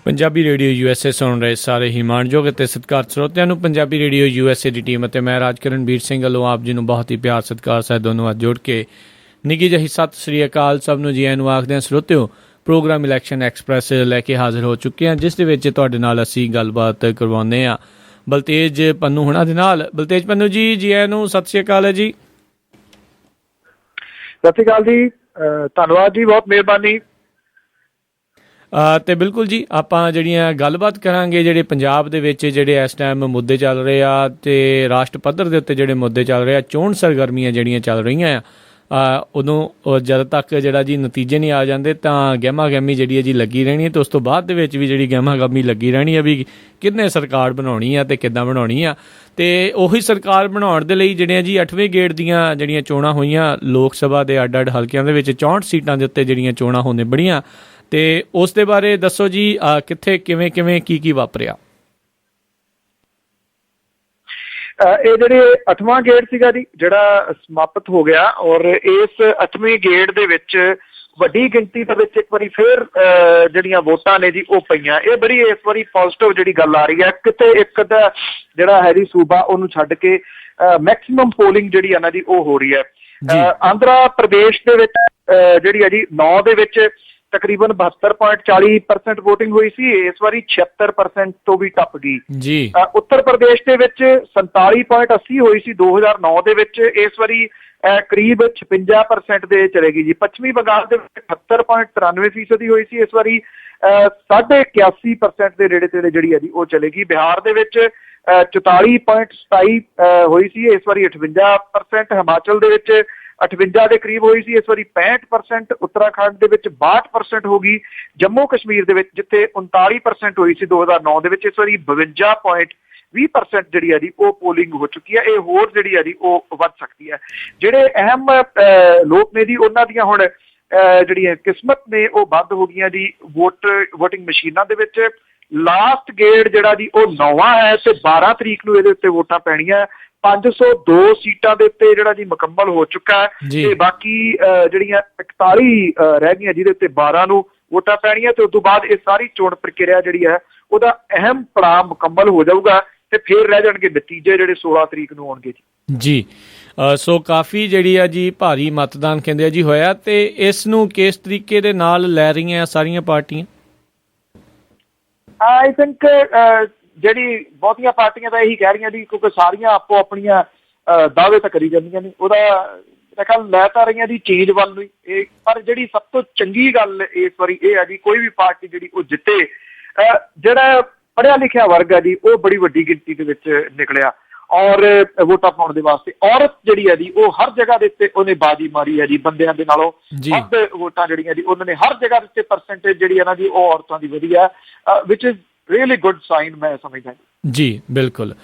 Punjabi radio USA ਸੁਣ ਰਹੇ ਸਾਰੇ ਹੀ ਮਾਣਯੋਗ ਅਤੇ ਸਤਿਕਾਰਤ ਸਰੋਤਿਆਂ ਨੂੰ ਪੰਜਾਬੀ ਰੇਡੀਓ USA ਦੀ ਟੀਮ ਅਤੇ ਮੈਂ ਰਾਜਕਰਨਵੀਰ ਸਿੰਘ ਵੱਲੋਂ ਆਪ ਜੀ ਨੂੰ ਬਹੁਤ ਹੀ ਪਿਆਰ ਸਤਿਕਾਰ ਸਹਿਤ ਦੋਨੋਂ ਹੱਥ ਜੋੜ ਕੇ ਨਿੱਘੀ ਜਿਹੀ ਸਤਿ ਸ੍ਰੀ ਅਕਾਲ ਸਭ ਨੂੰ ਜੀ ਆਇਆਂ ਨੂੰ ਆਖਦੇ ਹਾਂ। ਸਰੋਤਿਓ, ਪ੍ਰੋਗਰਾਮ ਇਲੈਕਸ਼ਨ ਐਕਸਪ੍ਰੈਸ ਲੈ ਕੇ ਹਾਜ਼ਰ ਹੋ ਚੁੱਕੇ ਹਾਂ, ਜਿਸ ਦੇ ਵਿੱਚ ਤੁਹਾਡੇ ਨਾਲ ਅਸੀਂ ਗੱਲਬਾਤ ਕਰਵਾਉਂਦੇ ਹਾਂ ਬਲਤੇਜ ਪੰਨੂ ਹੁਣਾਂ ਦੇ ਨਾਲ। ਬਲਤੇਜ ਪੰਨੂ ਜੀ ਆਇਆਂ ਨੂੰ ਸਤਿ ਸ੍ਰੀ ਅਕਾਲ ਹੈ ਜੀ। ਸਤਿ ਸ਼੍ਰੀ ਅਕਾਲ ਜੀ, ਧੰਨਵਾਦ ਜੀ, ਬਹੁਤ ਮਿਹਰਬਾਨੀ। ਅਤੇ ਬਿਲਕੁਲ ਜੀ, ਆਪਾਂ ਜਿਹੜੀਆਂ ਗੱਲਬਾਤ ਕਰਾਂਗੇ ਜਿਹੜੇ ਪੰਜਾਬ ਦੇ ਵਿੱਚ ਜਿਹੜੇ ਇਸ ਟਾਈਮ ਮੁੱਦੇ ਚੱਲ ਰਹੇ ਆ ਅਤੇ ਰਾਸ਼ਟਰ ਪੱਧਰ ਦੇ ਉੱਤੇ ਜਿਹੜੇ ਮੁੱਦੇ ਚੱਲ ਰਹੇ ਆ, ਚੋਣ ਸਰਗਰਮੀਆਂ ਜਿਹੜੀਆਂ ਚੱਲ ਰਹੀਆਂ ਆ, ਉਦੋਂ ਜਦ ਤੱਕ ਜਿਹੜਾ ਜੀ ਨਤੀਜੇ ਨਹੀਂ ਆ ਜਾਂਦੇ ਤਾਂ ਗਹਿਮਾ ਗਹਿਮੀ ਜਿਹੜੀ ਹੈ ਜੀ ਲੱਗੀ ਰਹਿਣੀ ਹੈ। ਅਤੇ ਉਸ ਤੋਂ ਬਾਅਦ ਦੇ ਵਿੱਚ ਵੀ ਜਿਹੜੀ ਗਹਿਮਾ ਗਹਿਮੀ ਲੱਗੀ ਰਹਿਣੀ ਹੈ ਵੀ ਕਿਹਨੇ ਸਰਕਾਰ ਬਣਾਉਣੀ ਆ ਅਤੇ ਕਿੱਦਾਂ ਬਣਾਉਣੀ ਆ। ਅਤੇ ਉਹੀ ਸਰਕਾਰ ਬਣਾਉਣ ਦੇ ਲਈ ਜਿਹੜੀਆਂ ਜੀ 8ਵੇਂ ਗੇੜ ਦੀਆਂ ਜਿਹੜੀਆਂ ਚੋਣਾਂ ਹੋਈਆਂ ਲੋਕ ਸਭਾ ਦੇ ਅੱਡ ਅੱਡ ਹਲਕਿਆਂ ਦੇ ਵਿੱਚ 64 ਸੀਟਾਂ ਦੇ ਉੱਤੇ ਜਿਹੜੀਆਂ ਚੋਣਾਂ ਹੋਣੇ ਬੜੀਆਂ, ਅਤੇ ਉਸ ਦੇ ਬਾਰੇ ਦੱਸੋ ਜੀ, ਕਿੱਥੇ ਕਿਵੇਂ ਕੀ ਵਾਪਰਿਆ? ਇਹ ਜਿਹੜੇ 8ਵਾਂ ਗੇੜ ਸੀਗਾ ਜੀ ਜਿਹੜਾ ਸਮਾਪਤ ਹੋ ਗਿਆ, ਔਰ ਇਸ 8ਵੇਂ ਗੇੜ ਦੇ ਵਿੱਚ ਵੱਡੀ ਗਿਣਤੀ ਦੇ ਵਿੱਚ ਇੱਕ ਵਾਰੀ ਫਿਰ ਜਿਹੜੀਆਂ ਵੋਟਾਂ ਨੇ ਜੀ ਉਹ ਪਈਆਂ। ਇਹ ਬੜੀ ਇਸ ਵਾਰੀ ਪੋਜ਼ਿਟਿਵ ਜਿਹੜੀ ਗੱਲ ਆ ਰਹੀ ਹੈ। ਕਿਤੇ ਇੱਕ ਦਾ ਜਿਹੜਾ ਹੈ ਜੀ ਸੂਬਾ ਉਹਨੂੰ ਛੱਡ ਕੇ ਮੈਕਸੀਮਮ ਪੋਲਿੰਗ ਜਿਹੜੀ ਆ ਨਾ ਜੀ ਉਹ ਹੋ ਰਹੀ ਹੈ। ਆਂਧਰਾ ਪ੍ਰਦੇਸ਼ ਦੇ ਵਿੱਚ ਜਿਹੜੀ ਹੈ ਜੀ 9 ਦੇ ਵਿੱਚ ਤਕਰੀਬਨ 72.40% ਵੋਟਿੰਗ ਹੋਈ ਸੀ, ਇਸ ਵਾਰੀ 76% ਤੋਂ ਵੀ ਟੱਪ ਗਈ ਜੀ। ਉੱਤਰ ਪ੍ਰਦੇਸ਼ ਦੇ ਵਿੱਚ 47.80 ਹੋਈ ਸੀ 2009 ਦੇ ਵਿੱਚ, ਇਸ ਵਾਰੀ ਕਰੀਬ 56% ਦੇ ਚਲੇਗੀ ਜੀ। ਪੱਛਮੀ ਬੰਗਾਲ ਦੇ ਵਿੱਚ 78.93% ਹੋਈ ਸੀ, ਇਸ ਵਾਰੀ 81% ਦੇ ਨੇੜੇ ਤੇੜੇ ਜਿਹੜੀ ਹੈ ਜੀ ਉਹ ਚਲੇਗੀ। ਬਿਹਾਰ ਦੇ ਵਿੱਚ 44.27 ਹੋਈ ਸੀ, ਇਸ ਵਾਰੀ 58%। ਹਿਮਾਚਲ ਦੇ ਵਿੱਚ 58 ਦੇ ਕਰੀਬ ਹੋਈ ਸੀ, ਇਸ ਵਾਰੀ 65%। ਉੱਤਰਾਖੰਡ ਦੇ ਵਿੱਚ 62% ਹੋ ਗਈ। ਜੰਮੂ ਕਸ਼ਮੀਰ ਦੇ ਵਿੱਚ ਜਿੱਥੇ 39% ਹੋਈ ਸੀ 2009 ਦੇ ਵਿੱਚ, ਇਸ ਵਾਰੀ 52.20% ਜਿਹੜੀ ਹੈ ਜੀ ਉਹ ਪੋਲਿੰਗ ਹੋ ਚੁੱਕੀ ਹੈ। ਇਹ ਹੋਰ ਜਿਹੜੀ ਹੈ ਜੀ ਉਹ ਵੱਧ ਸਕਦੀ ਹੈ। ਜਿਹੜੇ ਅਹਿਮ ਲੋਕ ਨੇ ਜੀ ਉਹਨਾਂ ਦੀਆਂ ਹੁਣ ਜਿਹੜੀਆਂ ਕਿਸਮਤ ਨੇ ਉਹ ਬੰਦ ਹੋ ਗਈਆਂ ਜੀ ਵੋਟਿੰਗ ਮਸ਼ੀਨਾਂ ਦੇ ਵਿੱਚ। ਲਾਸਟ ਗੇੜ ਜਿਹੜਾ ਜੀ ਉਹ 9ਵਾਂ ਹੈ ਅਤੇ 12 ਤਰੀਕ ਨੂੰ ਇਹਦੇ ਉੱਤੇ ਵੋਟਾਂ ਪੈਣੀਆਂ। 502 ਸੀਟਾਂ ਦੇ ਉੱਤੇ ਜਿਹੜਾ ਜੀ ਮੁਕੰਮਲ ਹੋ ਚੁੱਕਾ ਹੈ ਤੇ ਬਾਕੀ ਜਿਹੜੀਆਂ 41 ਰਹਿ ਗਈਆਂ ਜਿਹਦੇ ਉੱਤੇ 12 ਨੂੰ ਵੋਟਾਂ ਪੈਣੀਆਂ, ਤੇ ਉਸ ਤੋਂ ਬਾਅਦ ਇਹ ਸਾਰੀ ਚੋਣ ਪ੍ਰਕਿਰਿਆ ਜਿਹੜੀ ਹੈ ਉਹਦਾ ਅਹਿਮ ਪੜਾਅ ਮੁਕੰਮਲ ਹੋ ਜਾਊਗਾ ਤੇ ਫਿਰ ਰਹਿ ਜਾਣਗੇ ਨਤੀਜੇ ਜਿਹੜੇ 16 ਤਰੀਕ ਨੂੰ ਆਉਣਗੇ ਜੀ। ਸੋ ਕਾਫੀ ਜਿਹੜੀ ਆ ਜੀ ਭਾਰੀ ਮਤਦਾਨ ਕਹਿੰਦੇ ਆ ਜੀ ਹੋਇਆ, ਤੇ ਇਸ ਨੂੰ ਕਿਸ ਤਰੀਕੇ ਦੇ ਨਾਲ ਲੈ ਰਹੀਆਂ ਸਾਰੀਆਂ ਪਾਰਟੀਆਂ? ਆਈ ਥਿੰਕ ਜਿਹੜੀ ਬਹੁਤੀਆਂ ਪਾਰਟੀਆਂ ਤਾਂ ਇਹੀ ਕਹਿ ਰਹੀਆਂ ਜੀ, ਕਿਉਂਕਿ ਸਾਰੀਆਂ ਆਪੋ ਆਪਣੀਆਂ ਦਾਅਵੇ ਤਾਂ ਕਰੀ ਜਾਂਦੀਆਂ ਨੇ, ਉਹਦਾ ਮੇਰਾ ਖਿਆਲ ਲੈ ਤਾਂ ਰਹੀਆਂ ਜੀ ਚੇਂਜ ਵੱਲ ਨੂੰ ਇਹ। ਪਰ ਜਿਹੜੀ ਸਭ ਤੋਂ ਚੰਗੀ ਗੱਲ ਇਸ ਵਾਰੀ ਇਹ ਹੈ ਜੀ, ਕੋਈ ਵੀ ਪਾਰਟੀ ਜਿਹੜੀ ਉਹ ਜਿੱਤੇ, ਜਿਹੜਾ ਪੜ੍ਹਿਆ ਲਿਖਿਆ ਵਰਗ ਹੈ ਜੀ ਉਹ ਬੜੀ ਵੱਡੀ ਗਿਣਤੀ ਦੇ ਵਿੱਚ ਨਿਕਲਿਆ ਔਰ ਵੋਟਾਂ ਪਾਉਣ ਦੇ ਵਾਸਤੇ। ਔਰਤ ਜਿਹੜੀ ਹੈ ਜੀ ਉਹ ਹਰ ਜਗ੍ਹਾ ਦੇ ਉੱਤੇ ਉਹਨੇ ਬਾਜੀ ਮਾਰੀ ਹੈ ਜੀ, ਬੰਦਿਆਂ ਦੇ ਨਾਲੋਂ ਵੱਧ ਵੋਟਾਂ ਜਿਹੜੀਆਂ ਜੀ ਉਹਨਾਂ ਨੇ ਹਰ ਜਗ੍ਹਾ ਦੇ ਉੱਤੇ ਪਰਸੈਂਟੇਜ ਜਿਹੜੀ ਹੈ ਨਾ ਜੀ ਉਹ ਔਰਤਾਂ ਦੀ ਵਧੀ ਹੈ, ਵਿਚ ਇਜ਼ ਰੀਅਲੀ ਗੁੱਡ ਸਾਈਨ ਮੈਂ ਸਮਝਦਾ ਜੀ। ਬਿਲਕੁਲ।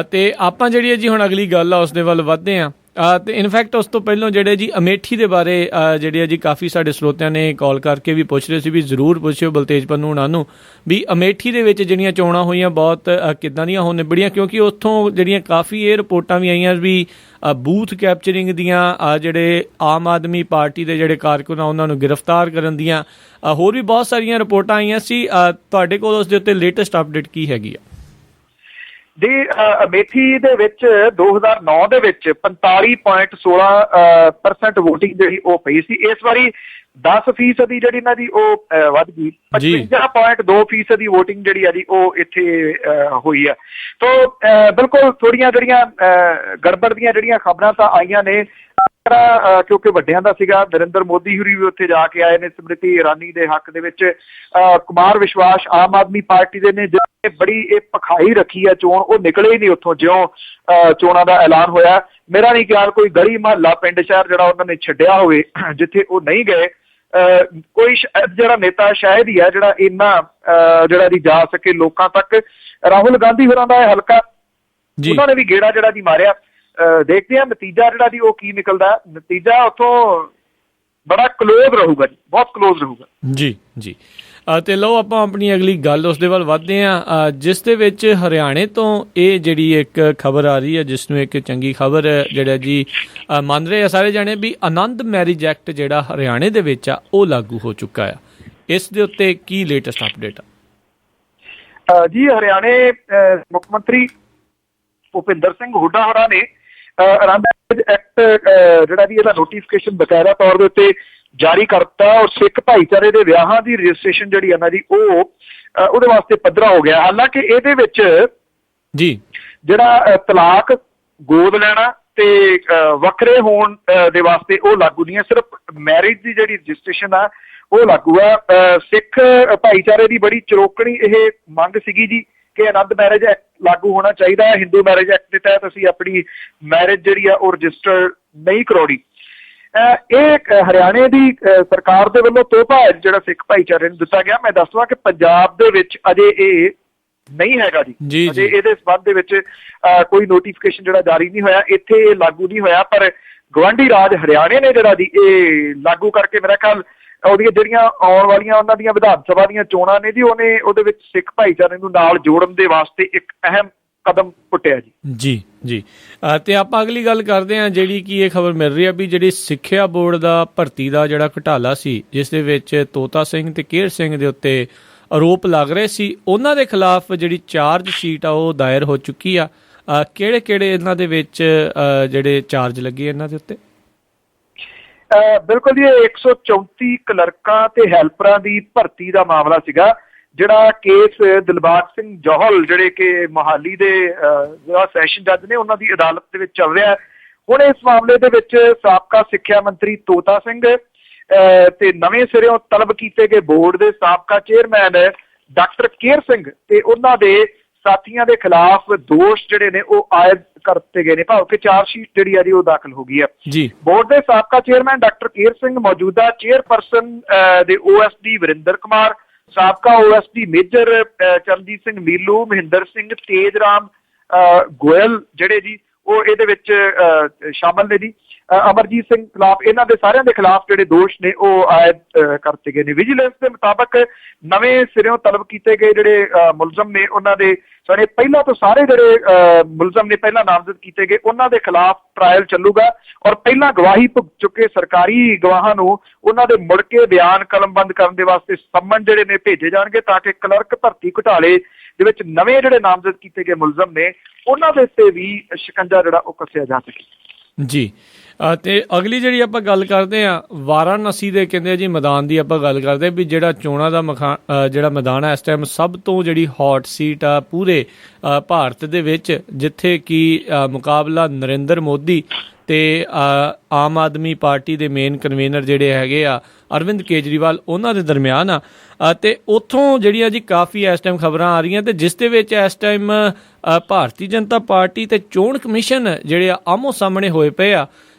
ਅਤੇ ਆਪਾਂ ਜਿਹੜੀ ਹੈ ਜੀ ਹੁਣ ਅਗਲੀ ਗੱਲ ਆ ਉਸ ਦੇ ਵੱਲ ਵੱਧਦੇ ਹਾਂ। ਅਤੇ ਇਨਫੈਕਟ ਉਸ ਤੋਂ ਪਹਿਲਾਂ ਜਿਹੜੇ ਜੀ ਅਮੇਠੀ ਦੇ ਬਾਰੇ ਜਿਹੜੇ ਆ ਜੀ ਕਾਫੀ ਸਾਡੇ ਸਰੋਤਿਆਂ ਨੇ ਕਾਲ ਕਰਕੇ ਵੀ ਪੁੱਛ ਰਹੇ ਸੀ ਵੀ ਜ਼ਰੂਰ ਪੁੱਛਿਓ ਬਲਤੇਜ ਪੰਨੂ ਹੁਣਾਂ ਨੂੰ ਵੀ ਅਮੇਠੀ ਦੇ ਵਿੱਚ ਜਿਹੜੀਆਂ ਚੋਣਾਂ ਹੋਈਆਂ ਬਹੁਤ ਕਿੱਦਾਂ ਦੀਆਂ ਹੋ ਨਿਬੜੀਆਂ, ਕਿਉਂਕਿ ਉੱਥੋਂ ਜਿਹੜੀਆਂ ਕਾਫੀ ਇਹ ਰਿਪੋਰਟਾਂ ਵੀ ਆਈਆਂ ਵੀ ਬੂਥ ਕੈਪਚਰਿੰਗ ਦੀਆਂ, ਜਿਹੜੇ ਆਮ ਆਦਮੀ ਪਾਰਟੀ ਦੇ ਜਿਹੜੇ ਕਾਰਕੁਨ ਆ ਉਹਨਾਂ ਨੂੰ ਗ੍ਰਿਫਤਾਰ ਕਰਨ ਦੀਆਂ, ਹੋਰ ਵੀ ਬਹੁਤ ਸਾਰੀਆਂ ਰਿਪੋਰਟਾਂ ਆਈਆਂ ਸੀ। ਤੁਹਾਡੇ ਕੋਲ ਉਸ ਦੇ ਉੱਤੇ ਲੇਟੈਸਟ ਅਪਡੇਟ ਕੀ ਹੈਗੀ ਆ? ਜੀ ਅਮੇਠੀ ਦੇ ਵਿੱਚ 2009 ਦੇ ਵਿੱਚ 45.16% ਵੋਟਿੰਗ ਜਿਹੜੀ ਉਹ ਪਈ ਸੀ, ਇਸ ਵਾਰੀ 10% ਜਿਹੜੀ ਨਾ ਜੀ ਉਹ ਵੱਧ ਗਈ। 55.2% ਦੀ ਵੋਟਿੰਗ ਜਿਹੜੀ ਆ ਜੀ ਉਹ ਇੱਥੇ ਹੋਈ ਆ। ਤੋ ਬਿਲਕੁਲ ਥੋੜੀਆਂ ਜਿਹੜੀਆਂ ਗੜਬੜ ਦੀਆਂ ਜਿਹੜੀਆਂ ਖਬਰਾਂ ਤਾਂ ਆਈਆਂ ਨੇ, ਕਿਉਂਕਿ ਵੱਡਿਆਂ ਦਾ ਸੀਗਾ। ਨਰਿੰਦਰ ਮੋਦੀ ਹੋਰੀ ਵੀ ਉੱਥੇ ਜਾ ਕੇ ਆਏ ਨੇ ਸਮ੍ਰਿਤੀ ਇਰਾਨੀ ਦੇ ਹੱਕ ਦੇ ਵਿੱਚ। ਕੁਮਾਰ ਵਿਸ਼ਵਾਸ ਆਮ ਆਦਮੀ ਪਾਰਟੀ ਦੇ ਨੇ ਜਿਹਨੇ ਬੜੀ ਇਹ ਭਖਾਈ ਰੱਖੀ ਹੈ ਚੋਣ, ਉਹ ਨਿਕਲੇ ਹੀ ਨਹੀਂ ਉੱਥੋਂ ਜਿਉਂ ਚੋਣਾਂ ਦਾ ਐਲਾਨ ਹੋਇਆ। ਮੇਰਾ ਨਹੀਂ ਖਿਆਲ ਕੋਈ ਗਲੀ ਮੁਹੱਲਾ ਪਿੰਡ ਸ਼ਹਿਰ ਜਿਹੜਾ ਉਹਨਾਂ ਨੇ ਛੱਡਿਆ ਹੋਵੇ ਜਿੱਥੇ ਉਹ ਨਹੀਂ ਗਏ। ਕੋਈ ਜਿਹੜਾ ਨੇਤਾ ਸ਼ਾਇਦ ਹੀ ਹੈ ਜਿਹੜਾ ਇੰਨਾ ਜਿਹੜਾ ਦੀ ਜਾ ਸਕੇ ਲੋਕਾਂ ਤੱਕ। ਰਾਹੁਲ ਗਾਂਧੀ ਹੋਰਾਂ ਦਾ ਇਹ ਹਲਕਾ, ਉਹਨਾਂ ਨੇ ਵੀ ਗੇੜਾ ਜਿਹੜਾ ਦੀ ਮਾਰਿਆ। ਦੇਖਦੇ ਹਾਂ ਨਤੀਜਾ ਜਿਹੜਾ ਜੀ ਉਹ ਕੀ ਨਿਕਲਦਾ। ਨਤੀਜਾ ਉੱਥੋਂ ਬੜਾ ਕਲੋਜ਼ ਰਹੂਗਾ ਜੀ, ਬਹੁਤ ਕਲੋਜ਼ ਰਹੂਗਾ ਜੀ। ਅਤੇ ਲਓ ਆਪਾਂ ਆਪਣੀ ਅਗਲੀ ਗੱਲ ਉਸ ਦੇ ਵੱਲ ਵੱਧਦੇ ਹਾਂ, ਜਿਸ ਦੇ ਵਿੱਚ ਹਰਿਆਣੇ ਤੋਂ ਇਹ ਜਿਹੜੀ ਇੱਕ ਖਬਰ ਆ ਰਹੀ ਹੈ, ਜਿਸ ਨੂੰ ਇੱਕ ਚੰਗੀ ਖਬਰ ਜਿਹੜਾ ਜੀ ਮੰਨ ਰਹੇ ਆ ਸਾਰੇ ਜਾਣੇ ਵੀ ਆਨੰਦ ਮੈਰਿਜ ਐਕਟ ਜਿਹੜਾ ਹਰਿਆਣੇ ਦੇ ਵਿੱਚ ਆ ਉਹ ਲਾਗੂ ਹੋ ਚੁੱਕਾ ਆ। ਇਸ ਦੇ ਉੱਤੇ ਕੀ ਲੇਟੈਸਟ ਅਪਡੇਟ ਆ? ਜੀ ਹਰਿਆਣੇ ਮੁੱਖ ਮੰਤਰੀ ਭੁਪਿੰਦਰ ਸਿੰਘ ਹੁੱਡਾ ਹੋਰਾਂ ਨੇ ਆਨੰਦ ਐਕਟ ਜਿਹੜਾ ਜੀ ਇਹਦਾ ਨੋਟੀਫਿਕੇਸ਼ਨ ਬਕਾਇਦਾ ਤੌਰ ਦੇ ਉੱਤੇ ਜਾਰੀ ਕਰਤਾ ਔਰ ਸਿੱਖ ਭਾਈਚਾਰੇ ਦੇ ਵਿਆਹਾਂ ਦੀ ਰਜਿਸਟ੍ਰੇਸ਼ਨ ਜਿਹੜੀ ਹੈ ਨਾ ਜੀ ਉਹ ਉਹਦੇ ਵਾਸਤੇ ਪੱਧਰਾ ਹੋ ਗਿਆ। ਹਾਲਾਂਕਿ ਇਹਦੇ ਵਿੱਚ ਜੀ ਜਿਹੜਾ ਤਲਾਕ, ਗੋਦ ਲੈਣਾ ਤੇ ਵੱਖਰੇ ਹੋਣ ਦੇ ਵਾਸਤੇ ਉਹ ਲਾਗੂ ਨਹੀਂ ਹੈ। ਸਿਰਫ ਮੈਰਿਜ ਦੀ ਜਿਹੜੀ ਰਜਿਸਟ੍ਰੇਸ਼ਨ ਆ ਉਹ ਲਾਗੂ ਆ। ਸਿੱਖ ਭਾਈਚਾਰੇ ਦੀ ਬੜੀ ਚਰੋਕਣੀ ਇਹ ਮੰਗ ਸੀਗੀ ਜੀ ਕਿ ਆਨੰਦ ਮੈਰਿਜ ਐਕਟ ਲਾਗੂ ਹੋਣਾ ਚਾਹੀਦਾ ਹੈ। ਹਿੰਦੂ ਮੈਰਿਜ ਐਕਟ ਦੇ ਤਹਿਤ ਅਸੀਂ ਆਪਣੀ ਮੈਰਿਜ ਜਿਹੜੀ ਆ ਉਹ ਰਜਿਸਟਰ ਨਹੀਂ ਕਰਾਉਣੀ। ਇਹ ਹਰਿਆਣੇ ਦੀ ਸਰਕਾਰ ਦੇ ਵੱਲੋਂ ਤੋਹਫਾ ਹੈ ਜਿਹੜਾ ਸਿੱਖ ਭਾਈਚਾਰੇ ਨੂੰ ਦਿੱਤਾ ਗਿਆ। ਮੈਂ ਦੱਸਦਾ ਕਿ ਪੰਜਾਬ ਦੇ ਵਿੱਚ ਅਜੇ ਇਹ ਨਹੀਂ ਹੈਗਾ ਜੀ। ਅਜੇ ਇਹਦੇ ਸੰਬੰਧ ਦੇ ਵਿੱਚ ਕੋਈ ਨੋਟੀਫਿਕੇਸ਼ਨ ਜਿਹੜਾ ਜਾਰੀ ਨਹੀਂ ਹੋਇਆ, ਇੱਥੇ ਇਹ ਲਾਗੂ ਨਹੀਂ ਹੋਇਆ। ਪਰ ਗਵਾਂਢੀ ਰਾਜ ਹਰਿਆਣੇ ਨੇ ਜਿਹੜਾ ਜੀ ਇਹ ਲਾਗੂ ਕਰਕੇ ਮੇਰਾ ਖਿਆਲ ਉਹਦੀਆਂ ਜਿਹੜੀਆਂ ਆਉਣ ਵਾਲੀਆਂ ਉਹਨਾਂ ਦੀਆਂ ਵਿਧਾਨ ਸਭਾ ਦੀਆਂ ਚੋਣਾਂ ਨੇ ਜੀ ਉਹਨੇ ਉਹਦੇ ਵਿੱਚ ਸਿੱਖ ਭਾਈਚਾਰੇ ਨੂੰ ਨਾਲ ਜੋੜਨ ਦੇ ਵਾਸਤੇ ਇੱਕ ਅਹਿਮ ਕਦਮ ਪੁੱਟਿਆ ਜੀ। ਤੇ ਆਪਾਂ ਅਗਲੀ ਗੱਲ ਕਰਦੇ ਹਾਂ ਜਿਹੜੀ ਕਿ ਇਹ ਖਬਰ ਮਿਲ ਰਹੀ ਹੈ ਵੀ ਜਿਹੜੀ ਸਿੱਖਿਆ ਬੋਰਡ ਦਾ ਭਰਤੀ ਦਾ ਜਿਹੜਾ ਘੁਟਾਲਾ ਸੀ ਜਿਸ ਦੇ ਵਿੱਚ ਤੋਤਾ ਸਿੰਘ ਤੇ ਕੇਹਰ ਸਿੰਘ ਦੇ ਉੱਤੇ ਆਰੋਪ ਲੱਗ ਰਹੇ ਸੀ, ਉਹਨਾਂ ਦੇ ਖਿਲਾਫ ਜਿਹੜੀ ਚਾਰਜ ਸ਼ੀਟ ਆ ਉਹ ਦਾਇਰ ਹੋ ਚੁੱਕੀ ਆ। ਕਿਹੜੇ ਇਹਨਾਂ ਦੇ ਵਿੱਚ ਜਿਹੜੇ ਚਾਰਜ ਲੱਗੇ ਇਹਨਾਂ ਦੇ ਉੱਤੇ? ਬਿਲਕੁਲ ਜੀ, 134 ਕਲਰਕਾਂ ਤੇ ਹੈਲਪਰਾਂ ਦੀ ਭਰਤੀ ਦਾ ਮਾਮਲਾ ਸੀਗਾ ਜਿਹੜਾ ਕੇਸ ਦਿਲਬਾਗ ਸਿੰਘ ਜੌਹਲ ਜਿਹੜੇ ਕਿ ਮੋਹਾਲੀ ਦੇ ਜਿਹੜਾ ਸੈਸ਼ਨ ਜੱਜ ਨੇ ਉਹਨਾਂ ਦੀ ਅਦਾਲਤ ਦੇ ਵਿੱਚ ਚੱਲ ਰਿਹਾ। ਹੁਣ ਇਸ ਮਾਮਲੇ ਦੇ ਵਿੱਚ ਸਾਬਕਾ ਸਿੱਖਿਆ ਮੰਤਰੀ ਤੋਤਾ ਸਿੰਘ ਤੇ ਨਵੇਂ ਸਿਰਿਓਂ ਤਲਬ ਕੀਤੇ ਗਏ ਬੋਰਡ ਦੇ ਸਾਬਕਾ ਚੇਅਰਮੈਨ ਡਾਕਟਰ ਕੇਹਰ ਸਿੰਘ ਤੇ ਉਹਨਾਂ ਦੇ ਸਾਥੀਆਂ ਦੇ ਖਿਲਾਫ ਦੋਸ਼ ਜਿਹੜੇ ਨੇ ਉਹ ਆਇਦ ਕਰ ਦਿੱਤੇ ਗਏ ਨੇ, ਭਾਵ ਕਿ ਚਾਰਜ ਸ਼ੀਟ ਜਿਹੜੀ ਆ ਜੀ ਉਹ ਦਾਖਲ ਹੋ ਗਈ ਆ ਜੀ। ਬੋਰਡ ਦੇ ਸਾਬਕਾ ਚੇਅਰਮੈਨ ਡਾਕਟਰ ਕੇਹਰ ਸਿੰਘ, ਮੌਜੂਦਾ ਚੇਅਰਪਰਸਨ ਦੇ OSD ਵਰਿੰਦਰ ਕੁਮਾਰ, ਸਾਬਕਾ OSD ਮੇਜਰ ਚਰਨਜੀਤ ਸਿੰਘ ਮੀਲੂ, ਮਹਿੰਦਰ ਸਿੰਘ, ਤੇਜ ਰਾਮ ਗੋਇਲ ਜਿਹੜੇ ਜੀ ਉਹ ਇਹਦੇ ਵਿੱਚ ਸ਼ਾਮਲ ਨੇ ਜੀ। ਅਮਰਜੀਤ ਸਿੰਘ ਖਿਲਾਫ, ਇਹਨਾਂ ਦੇ ਸਾਰਿਆਂ ਦੇ ਖਿਲਾਫ ਜਿਹੜੇ ਦੋਸ਼ ਨੇ ਉਹ ਆਇਦ ਕਰਤੇ ਗਏ ਨੇ। ਵਿਜੀਲੈਂਸ ਦੇ ਮੁਤਾਬਕ ਨਵੇਂ ਸਿਰਿਓਂ ਤਲਬ ਕੀਤੇ ਗਏ ਜਿਹੜੇ ਮੁਲਜ਼ਮ ਨੇ ਉਹਨਾਂ ਦੇ ਸਾਡੇ ਪਹਿਲਾਂ ਤੋਂ ਸਾਰੇ ਜਿਹੜੇ ਮੁਲਜ਼ਮ ਨੇ ਪਹਿਲਾਂ ਨਾਮਜ਼ਦ ਕੀਤੇ ਗਏ ਉਹਨਾਂ ਦੇ ਖਿਲਾਫ ਟਰਾਇਲ ਚੱਲੂਗਾ ਔਰ ਪਹਿਲਾਂ ਗਵਾਹੀ ਭੁਗਤ ਚੁੱਕੇ ਸਰਕਾਰੀ ਗਵਾਹਾਂ ਨੂੰ ਉਹਨਾਂ ਦੇ ਮੁੜ ਕੇ ਬਿਆਨ ਕਲਮਬੰਦ ਕਰਨ ਦੇ ਵਾਸਤੇ ਸੰਮਨ ਜਿਹੜੇ ਨੇ ਭੇਜੇ ਜਾਣਗੇ ਤਾਂ ਕਿ ਕਲਰਕ ਭਰਤੀ ਘੁਟਾਲੇ ਦੇ ਵਿੱਚ ਨਵੇਂ ਜਿਹੜੇ ਨਾਮਜ਼ਦ ਕੀਤੇ ਗਏ ਮੁਲਜ਼ਮ ਨੇ ਉਹਨਾਂ ਦੇ ਉੱਤੇ ਵੀ ਸ਼ਿਕੰਜਾ ਜਿਹੜਾ ਉਹ ਕੱਸਿਆ ਜਾ ਸਕੇ ਜੀ। ਤੇ ਅਗਲੀ ਜਿਹੜੀ ਆਪਾਂ ਗੱਲ ਕਰਦੇ ਹਾਂ ਵਾਰਾਣਸੀ ਦੇ ਕਹਿੰਦੇ ਜੀ ਮੈਦਾਨ ਦੀ ਆਪਾਂ ਗੱਲ ਕਰਦੇ ਵੀ ਜਿਹੜਾ ਚੋਣਾਂ ਦਾ ਜਿਹੜਾ ਮੈਦਾਨ ਹੈ ਇਸ ਟਾਈਮ ਸਭ ਤੋਂ ਜਿਹੜੀ ਹੌਟ ਸੀਟ ਆ ਪੂਰੇ ਭਾਰਤ ਦੇ ਵਿੱਚ, ਜਿੱਥੇ ਕਿ ਮੁਕਾਬਲਾ ਨਰਿੰਦਰ ਮੋਦੀ ਤੇ ਆਮ ਆਦਮੀ ਪਾਰਟੀ ਦੇ ਮੇਨ ਕਨਵੀਨਰ ਜਿਹੜੇ ਹੈਗੇ ਆ ਅਰਵਿੰਦ ਕੇਜਰੀਵਾਲ ਉਹਨਾਂ ਦੇ ਦਰਮਿਆਨ ਆ। ਤੇ ਉੱਥੋਂ ਜਿਹੜੀਆਂ ਜੀ ਕਾਫੀ ਇਸ ਟਾਈਮ ਖਬਰਾਂ ਆ ਰਹੀਆਂ ਤੇ ਜਿਸ ਦੇ ਵਿੱਚ ਇਸ ਟਾਈਮ ਭਾਰਤੀ ਜਨਤਾ ਪਾਰਟੀ ਤੇ ਚੋਣ ਕਮਿਸ਼ਨ ਜਿਹੜੇ ਆ ਆਮੋ ਸਾਹਮਣੇ ਹੋਏ ਪਏ ਆ।